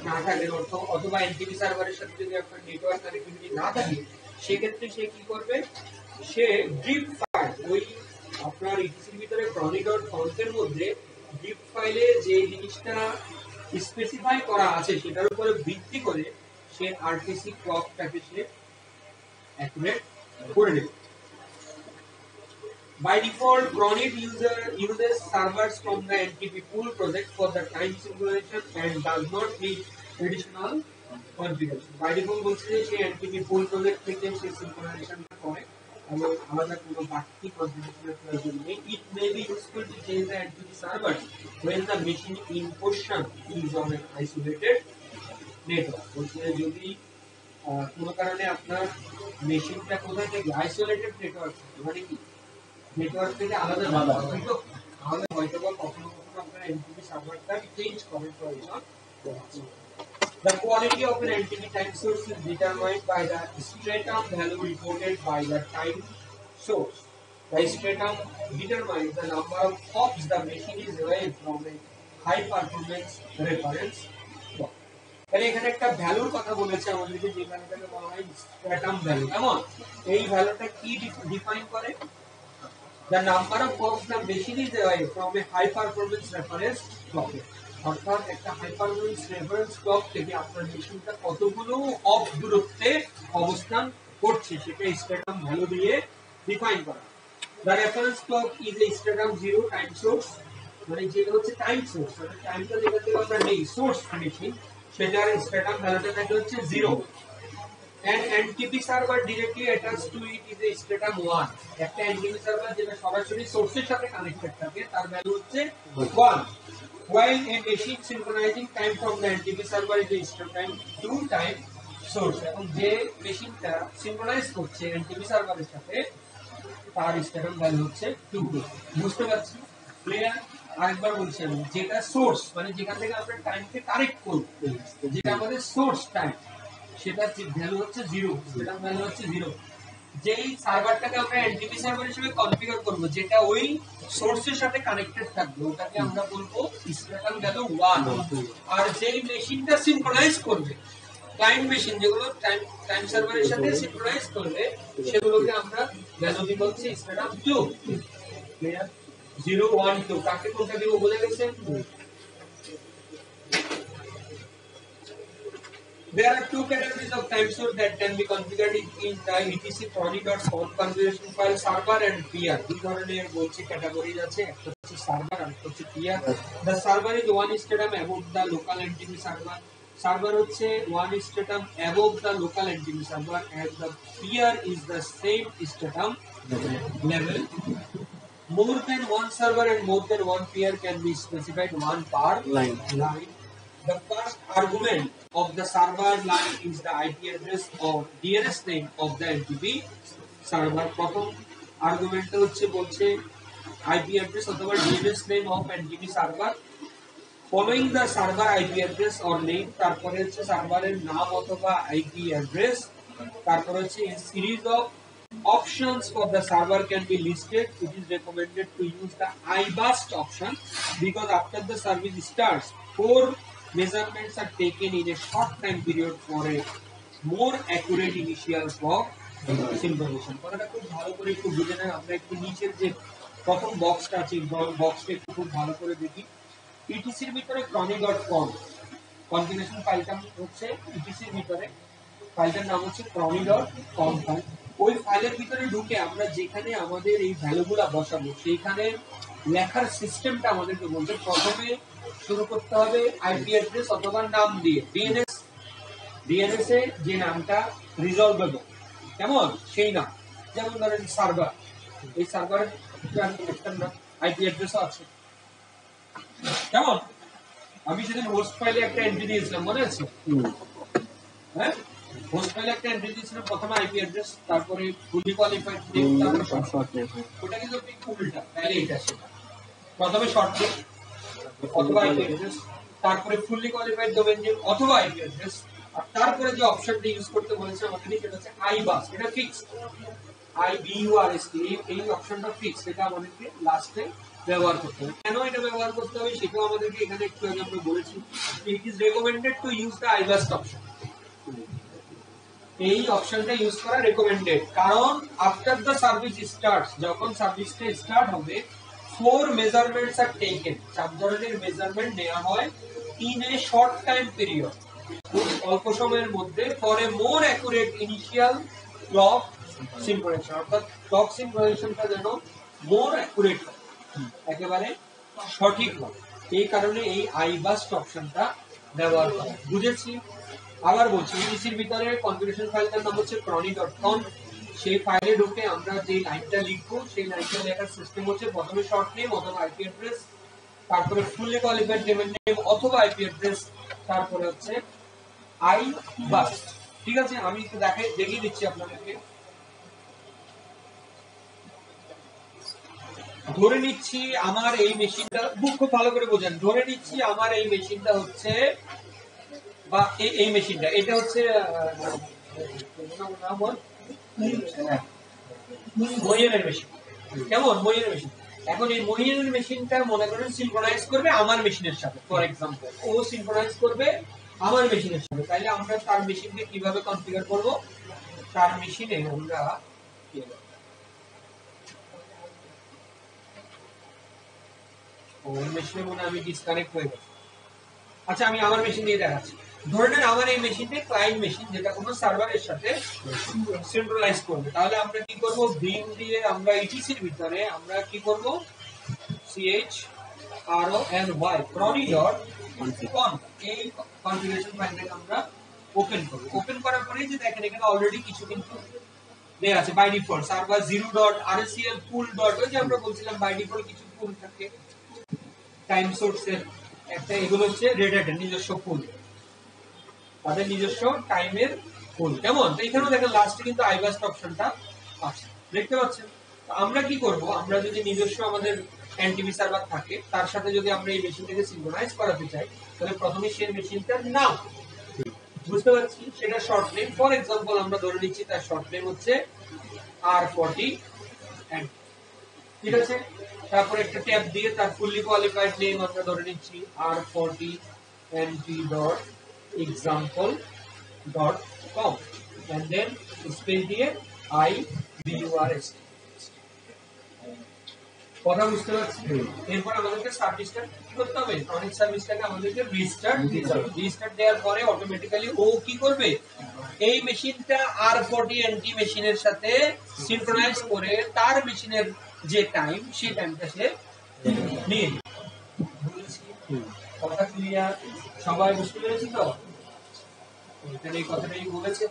না থাকেন অথবা এনটিপি সার্ভারের সাথে যদি আপনার নেটওয়ার্ক কানেক্টিভিটি না থাকে, সেক্ষেত্রে সে কি করবে, সে ড্রিপ ফাইল ওই আপনার ইটিসির ভিতরে chrony.conf এর মধ্যে ড্রিপ ফাইলে যে জিনিসটা স্পেসিফাই করা আছে সেটার উপরে ভিত্তি করে সে আরটিসি ক্লকটাকে সে অ্যাকুরেট করে দেবে। By default, Cronit uses servers from the NTP pool project for the time synchronization and does not need additional configuration. By default বলছে যে সে NTP pool project থেকে সে synchronization করে এবং আলাদা কোনো বাড়তি কনফিগারেশনের প্রয়োজন নেই। It may be useful to change the NTP servers when the machine in question is on an isolated network. বলছে যদি কোনো কারণে আপনার মেশিনটা কোথায় থেকে আইসোলেটেড নেটওয়ার্ক, মানে কি নেটওয়ার্ক থেকে আলাদা তাহলে হয়তো বা কখনো কখনো আপনার এনটিপি সার্ভারটা চেঞ্জ করার প্রয়োজন। The quality of an NTP time source is determined by the stratum value reported by the time source. The stratum determines the number of hops the machine is away from a high performance reference clock. এখানে একটা ভ্যালুর কথা বলেছে আমাদেরকে, যে ভ্যালুটাকে বলা হয় stratum value. কেমন, এই ভ্যালুটা কি ডিফাইন করে, the number of hops the machine is away from a high performance reference clock. অর্থাৎ একটা হাই পারফরম্যান্স রেফারেন্স ক্লক থেকে আপনার মেশিনটা কতগুলো হপ দূরত্বে অবস্থান করছে সেটা স্ট্যাটাম ভ্যালু দিয়ে ডিফাইন করা। The reference clock is a stratum 0 time source, মানে যেটা হচ্ছে টাইম সোর্স, মানে টাইমটা যেটা থেকে আমরা নেই সোর্স মেশিন, সেটার স্ট্যাটাম ভ্যালুটা থাকে হচ্ছে 0। And NTP server directly attached to it is a stratum 1. একটা NTP সার্ভার যেটা সরাসরি সোর্সের সাথে কানেক্টেড থাকে তার ভ্যালু হচ্ছে 1, while a machine synchronizing time from the NTP server is a stratum 2 time source. এবং যে মেশিনটা সিনক্রোনাইজ করছে NTP সার্ভারের সাথে তার স্ট্যাটাম ভ্যালু হচ্ছে 2। বুঝতে পারছি, ক্লিয়ার? আরেকবার বলছি আমি, যেটা সোর্স মানে যেখান থেকে আমরা টাইমকে কারেক্ট করব, যেটা আমাদের সোর্স টাইম, সেটার ভ্যালু হচ্ছে 0, সেটার ভ্যালু হচ্ছে 0। যেই সার্ভারটাকে আমরা এনটিপি সার্ভার হিসেবে কনফিগার করব, যেটা ওই সোর্সের সাথে কানেক্টেড থাকবে, ওটাকে আমরা বলবো স্ট্যাটাম ভ্যালু 1। আর যেই মেশিনটা সিনক্রোনাইজ করবে, ক্লায়েন্ট মেশিন যেগুলো টাইম সার্ভারের সাথে সিনক্রোনাইজ করবে, সেগুলোকে আমরা ভ্যালু দিব হচ্ছে স্ট্যাটাম 2। ক্লিয়ার? 0 1 2 কাকে কোনটা দিব বলে গেছে। There are two categories of time source that can be configured in the etc chrony.conf configuration file, server and peer. দুই ধরনের বলছি ক্যাটাগরিজ আছে, একটা হচ্ছে সার্ভার আর একটা হচ্ছে peer. The server is one stratum above the local NTP server. Server হচ্ছে one stratum above the local NTP server and the peer is the same stratum level. More than one server and more than one peer can be specified, one per line. The first argument of the server line is the IP address or DNS name of the NTP server. প্রথম আর্গুমেন্টটা হচ্ছে বলছে IP address অথবা DNS name of NTP server. Following the server IP address or name, তারপরে হচ্ছে সার্ভারের নাম অথবা IP address, তারপরে হচ্ছে a series of options for the server can be listed. It is recommended to use the iBurst option because after the service starts, 4 measurements are taken in a short time period for a more accurate initial clock synchronization. কথাটা খুব ভালো করে একটু বুঝে নেন। আমরা একটু নিচের যে প্রথম বক্সটা আছে, বক্সটা একটু খুব ভালো করে দেখি। ইটিসির ভিতরে chrony.conf কনফিগারেশন ফাইলটা হচ্ছে ইটিসির ভিতরে, ফাইলটার নাম হচ্ছে chrony.conf ফাইল। ওই ফাইলের ভিতরে ঢুকে আমরা যেখানে আমাদের এই ভ্যালুগুলো বসাবো সেইখানে লেখার সিস্টেমটা আমাদেরকে বলতে, প্রথমে শুরু করতে হবে আইপি অ্যাড্রেস অথবা নাম দিয়ে, ডিএনএস এ যে নামটা রিজলভেবল, কেমন সেই নাম, যেমন ধরেন সার্ভার, এই সার্ভারের একটা নাম আইপি অ্যাড্রেসও আছে, কেমন? আমি সেদিন হোস্ট ফাইলে একটা এন্ট্রি দিয়েছিলাম, মনে আছে? হ্যাঁ, হোস্ট ফাইলে একটা এন্ট্রি দিয়েছিলাম প্রথমে আইপি অ্যাড্রেস, তারপরে ফুলি কোয়ালিফাইড নেম, তারপরে শর্ট নেম। ওটা কিন্তু ঠিক উল্টা, তাহলে এটা সেটা প্রথমে শর্ট নেম অথবা আইপি অ্যাড্রেস, তারপরে ফুলি কোয়ালিফাইড ডোমেইন নেম অথবা আইপি অ্যাড্রেস, আর তারপরে যে অপশনটা ইউজ করতে বলেছে আমাদের সেটা হচ্ছে আইবাস। এটা ফিক্সড, IBURST, এই অপশনটা ফিক্স, এটা আমাদেরকে লাস্টে ব্যবহার করতে হবে। কেন এটা ব্যবহার করতে হবে সেটাও আমাদেরকে এখানে একটু আগে আমরা বলেছি। It is recommended to use the আইবাস option. এই অপশনটা ইউজ করা রেকমেন্ডেড, কারণ আফটার দ্য সার্ভিস স্টার্টস, যখন সার্ভিসটা স্টার্ট হবে, 4 মেজারমেন্টস আর টেকেন, 4 ধরনের মেজারমেন্ট নেওয়া হয় in a short time period, খুব অল্প সময়ের মধ্যে, for a more accurate initial clock synchronisation, অর্থাৎ ক্লক সিনক্রোনাইজেশনটা যেন মোর অ্যাকুরেট হয়, একেবারে সঠিক হয়। এই কারণে এই আইবাস অপশনটা ব্যবহার করা। বুঝেছি? আবার বলছি, ইডিসির ভিতরে কনফিগারেশন ফাইলটার নাম হচ্ছে cronny.conf। সেই ফাইলে ঢুকে আমরা যে লাইনটা লিখবো, সেই লাইনটা লেখার সিস্টেম হচ্ছে প্রথমে শর্ট নেম অথবা আইপি অ্যাড্রেস, তারপরে ফুলি কোয়ালিফাইড ডোমেইন নেম অথবা আইপি অ্যাড্রেস, তারপরে হচ্ছে আইবাস। ঠিক আছে, আমি একটু দেখিয়ে দিচ্ছি আপনাদেরকে। ধরে নিচ্ছি আমার এই মেশিনটা, খুব ভালো করে বোঝেন, ধরে নিচ্ছি আমার এই মেশিনটা হচ্ছে, বা এই মেশিনটা, এটা হচ্ছে মহিনের মেশিন। কেমন? মহিনের মেশিন। এখন এই মহিনের মেশিনটা মনে করেন সিনক্রোনাইজ করবে আমার মেশিনের সাথে, ফর এক্সাম্পল ও সিনক্রোনাইজ করবে আমার মেশিনের সাথে। তাইলে আমরা তার মেশিনকে কিভাবে কনফিগার করব? তার মেশিনে আমরা ওর মেশিনে মনে আমি ডিসকানেক্ট হয়ে গেছি। আচ্ছা, আমি আমার মেশিন দিয়ে দেখাচ্ছি। ধরে নেন আমার এই মেশিনটা ক্লায়েন্ট মেশিন, যেটা কোনো সার্ভারের সাথে সিনক্রোনাইজ করবে। তাহলে আমরা কি করব? ভিম দিয়ে আমরা ইটিসির ভিতরে আমরা কি করব? CHRONY cronny.conf এই কনফিগারেশন ফাইলটাকে আমরা ওপেন করব। ওপেন করার পরে যে দেখেন এখানে অলরেডি কিছু কিন্তু দেয়া আছে by default, server 0.RSCL pool. ওই যে আমরা বলছিলাম বাই ডিফল্ট কিছু পুল থাকে টাইম সোর্সের একটা, এগুলো হচ্ছে রেড হ্যাটের নিজস্ব পুল, তাদের নিজস্ব টাইমের পুল। কেমন? তো এখানেও দেখেন লাস্টে কিন্তু আইবাস অপশনটা আছে, দেখতে পাচ্ছেন। আমরা কি করব? আমরা যদি নিজস্ব আমাদের এনটিভি সার্ভার থাকে, তার সাথে যদি আমরা এই মেশিনটাকে সিনক্রোনাইজ করাতে চাই, তাহলে প্রথমে সেই মেশিনটার নাম, বুঝতে পারছি, সেটা শর্ট নেম। ফর এক্সাম্পল আমরা ধরে নিচ্ছি তার শর্ট নেম হচ্ছে R40, ঠিক আছে। তারপরে একটা ট্যাব দিয়ে তার ফুললি কোয়ালিফাইড নেম আমরা ধরে নিচ্ছি R40np.example.com and then স্পেস দিয়ে IBURST। কথা বুঝতে পারছি? এরপর আমাদেরকে সার্ভিসটা কি করতে হবে? ক্রনিক সার্ভিসটাকে আমাদেরকে রিস্টার্ট দিতে হবে। রিস্টার্ট দেওয়ার পরে অটোমেটিক্যালি ও কি করবে? এই মেশিনটা R40NT মেশিনের সাথে সিনক্রোনাইজ করে তার মেশিনের যে টাইম, সেই টাইমটা সে নিয়ে নেবে। কথা ক্লিয়ার? সবাই বুঝতে পেরেছি তো? এখানে এই কথাটাই বলেছে।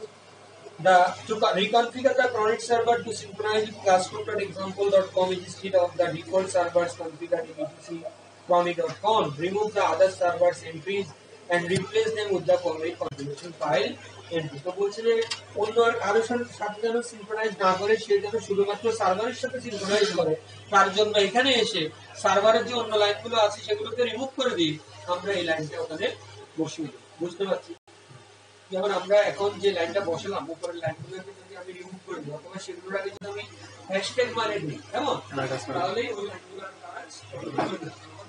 To reconfigure the cronny server to synchronize with classroom.example.com instead of the default servers configured in etc cronny.conf, remove the other servers entries and replace them with the following configuration file entry. তো বলছে যে অন্য কারোর সাথে যেন synchronise না করে, সে যেন শুধুমাত্র সার্ভারের সাথে সিনক্রোনাইজ করে, তার জন্য এখানে এসে সার্ভারের যে অন্য লাইনগুলো আছে সেগুলোকে রিমুভ করে দিই, আমরা এই লাইনটা ওখানে বসিয়ে দিই। বুঝতে পারছি? যেমন আমরা এখন যে লাইনটা বসালাম, উপরের লাইনগুলোকে যদি আমি রিমুভ করে দিই অথবা সেগুলোর আগে যদি আমি হ্যাশট্যাগ মানে দিই, কেমন? তাহলে ওই লাইনগুলোর কাজ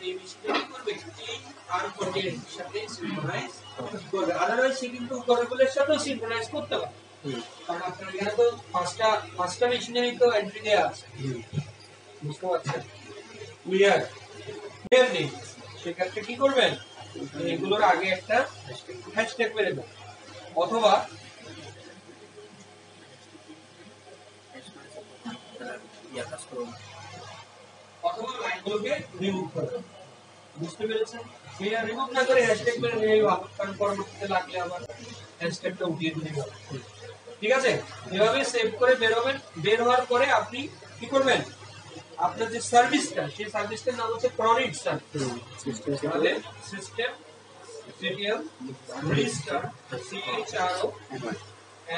এই মেশিনটা কি করবে? এই R40 এর সাথে সিনক্রোনাইজ করবে। আদারওয়াইজ সে কিন্তু উপরেরগুলোর সাথেও সিনক্রোনাইজ করতে পারে, কারণ আপনার এখানে তো পাঁচটা মেশিনেরই তো এন্ট্রি দেওয়া আছে। বুঝতে পারছেন? ক্লিয়ার? ক্লিয়ার নেই? সেক্ষেত্রে কি করবেন? এগুলোর আগে একটা হ্যাশট্যাগ মেরে দেন, অথবা লাইনগুলোকে রিমুভ করবেন। বুঝতে পেরেছেন? এটা রিমুভ না করে হ্যাশট্যাগ মেরে নিয়ে কারণ পরবর্তীতে লাগলে আবার হ্যাশট্যাগটা উঠিয়ে দিতে হবে। ঠিক আছে? এভাবে সেভ করে বেরোবেন। বের হওয়ার পরে আপনি কি করবেন? আপনার যে সার্ভিসটা, সেই সার্ভিসটার নাম হচ্ছে cronny সার্ভিস। তাহলে system CTL restart CHRO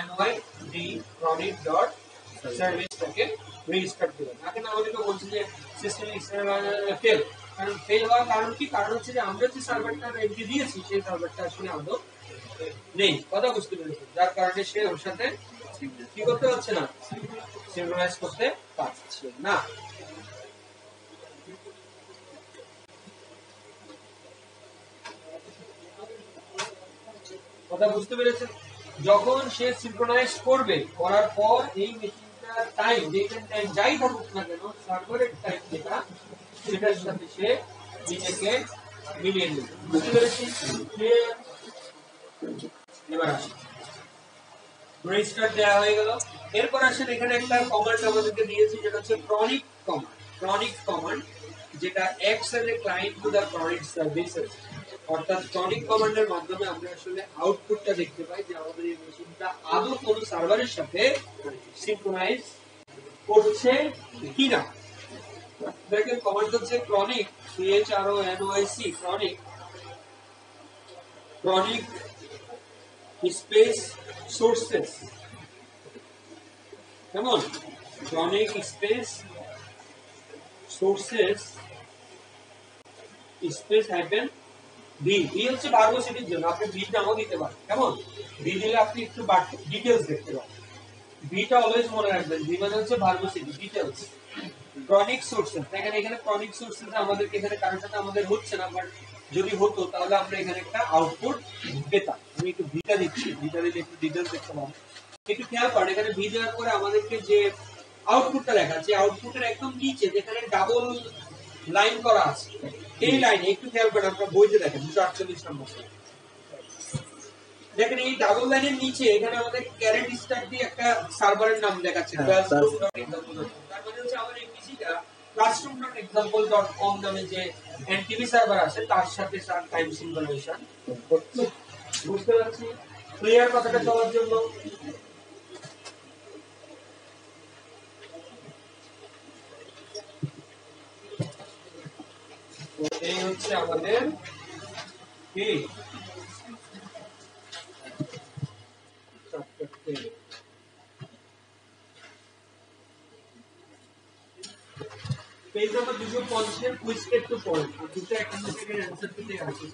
NYD chronic dot সার্ভিসটাকে রেজিস্টার দিবেন। এখন আমাদেরকে বলছে যে সিস্টেম ফেল, কারণ ফেল হওয়ার কারণ কি? কারণ হচ্ছে যে আমরা যে সার্ভারটা রেখে দিয়েছি সেই সার্ভারটা আসলে আদৌ নেই, কথা বুঝতে পেরেছি, যার কারণে সে ওর সাথে কি করতে পারছে না, সিনক্রোনাইজ করতে পারছে না। কথা বুঝতে পেরেছেন? যখন সে সিনক্রোনাইজ করবে, করার পর এই মেশিনটার টাইম, ডেট এন্ড টাইম যাই থাকুক না কেন, সার্ভারের টাইম যেটা, সেটার সাথে সে নিজেকে মিলিয়ে নেবে। বুঝতে পেরেছি? এবার আসি, রেজিস্টার দেওয়া হয়ে গেল। এরপর আসেন এখানে একটা কমান্ড আমাদেরকে দিয়েছে, যেটা হচ্ছে ক্রনিক কমান্ড। ক্রনিক কমান্ড যেটা acts as a client to the chronic services, অর্থাৎ ক্রনিক কমান্ডের মাধ্যমে আমরা আসলে আউটপুটটা দেখতে পাই যে আমাদের এই মেশিনটা আদৌ কোনো সার্ভারের সাথে সিনক্রোনাইজ করছে কিনা। দেখেন কমান্ড হচ্ছে chronyc, CHRONYC, chronyc, chronyc space sources, কেমন? Chronyc space sources space hyphen B. B হচ্ছে ভার্বোসিটির জন্য, আপনি বি নামও দিতে পারেন, কেমন? বি দিলে আপনি একটু ডিটেইলস দেখতে পাবেন। বিটা অলওয়েজ মনে রাখবেন, বি মানে হচ্ছে ভার্বোসিটি, ডিটেইলস। ক্রনিক সোর্সেস, দেখেন এখানে ক্রনিক সোর্সেস আমাদেরকে এখানে কারোর সাথে আমাদের হচ্ছে না, বাট যদি হতো তাহলে আমরা এখানে একটা আউটপুট পেতাম। আমি একটু ভিটা দিচ্ছি, ভিটা দিলে একটু ডিটেইলস দেখতে পাবো। একটু খেয়াল করেন, এখানে ভি দেওয়ার পরে আমাদেরকে যে আউটপুটটা দেখাচ্ছে, আউটপুটের একদম নিচে যেখানে ডাবল লাইন করা আছে, এই লাইনে একটু খেয়াল করেন, আপনারা বইতে দেখেন 248 নম্বর, দেখেন এই ডাবল লাইনের নিচে এখানে আমাদের ক্যারেট স্টার দিয়ে একটা সার্ভারের নাম দেখাচ্ছে, তার মানে হচ্ছে আমাদের এই পিসিটা classroom.example.com নামে যে এনটিভি সার্ভার আছে তার সাথে টাইম সিনক্রোনাইজেশন করছে। বুঝতে পারছি? ক্লিয়ার কথাটা চলার জন্য? এই হচ্ছে আমাদের কি পেজ নাম্বার 250 এর কুইজ একটু পড়েন, আর দুটো এখান থেকে অ্যানসার দিতে আছে,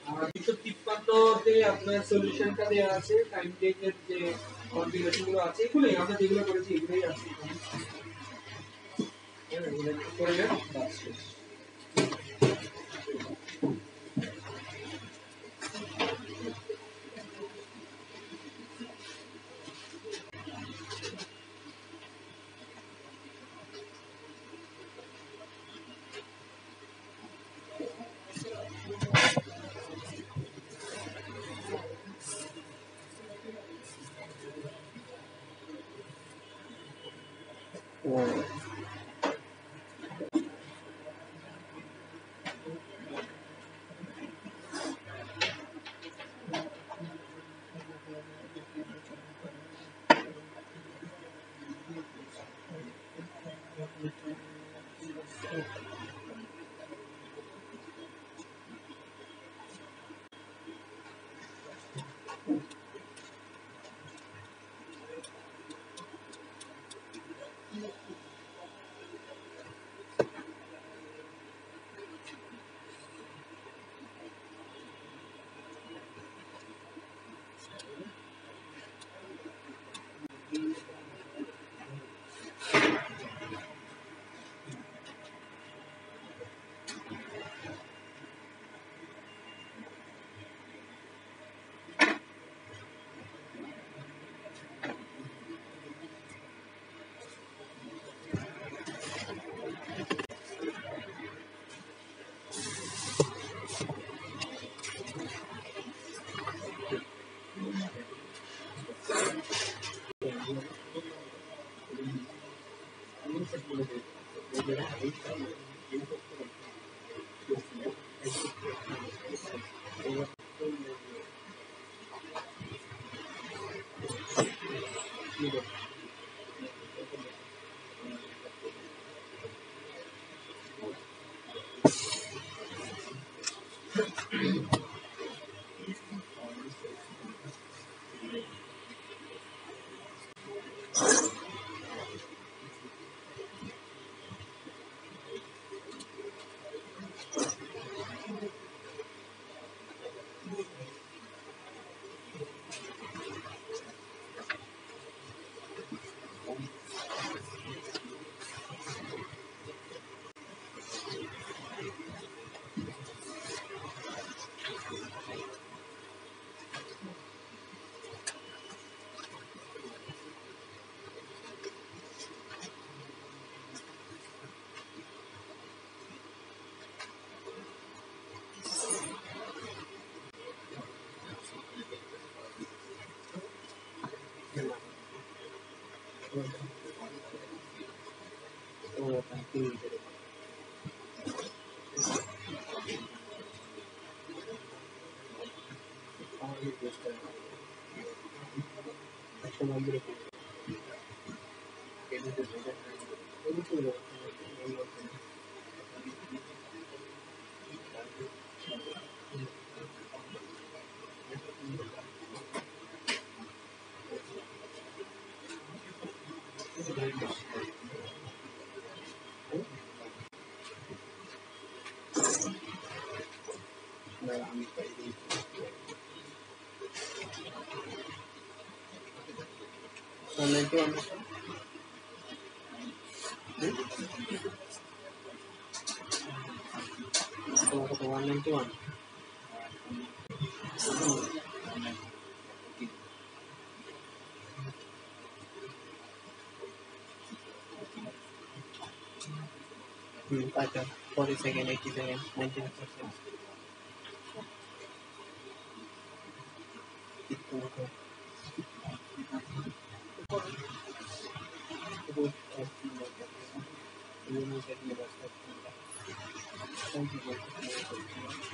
আর 253 তে আপনার সলিউশনটা দেওয়া আছে, টাইম টেকের যে কনফিগারেশন গুলো আছে, এগুলোই আমরা যেগুলো করেছি এগুলোই আছে এখানে। এগুলো করে নেন, বাস শেষ। तो thank you Pattern 40 second, 80 second, 19%. Thank you.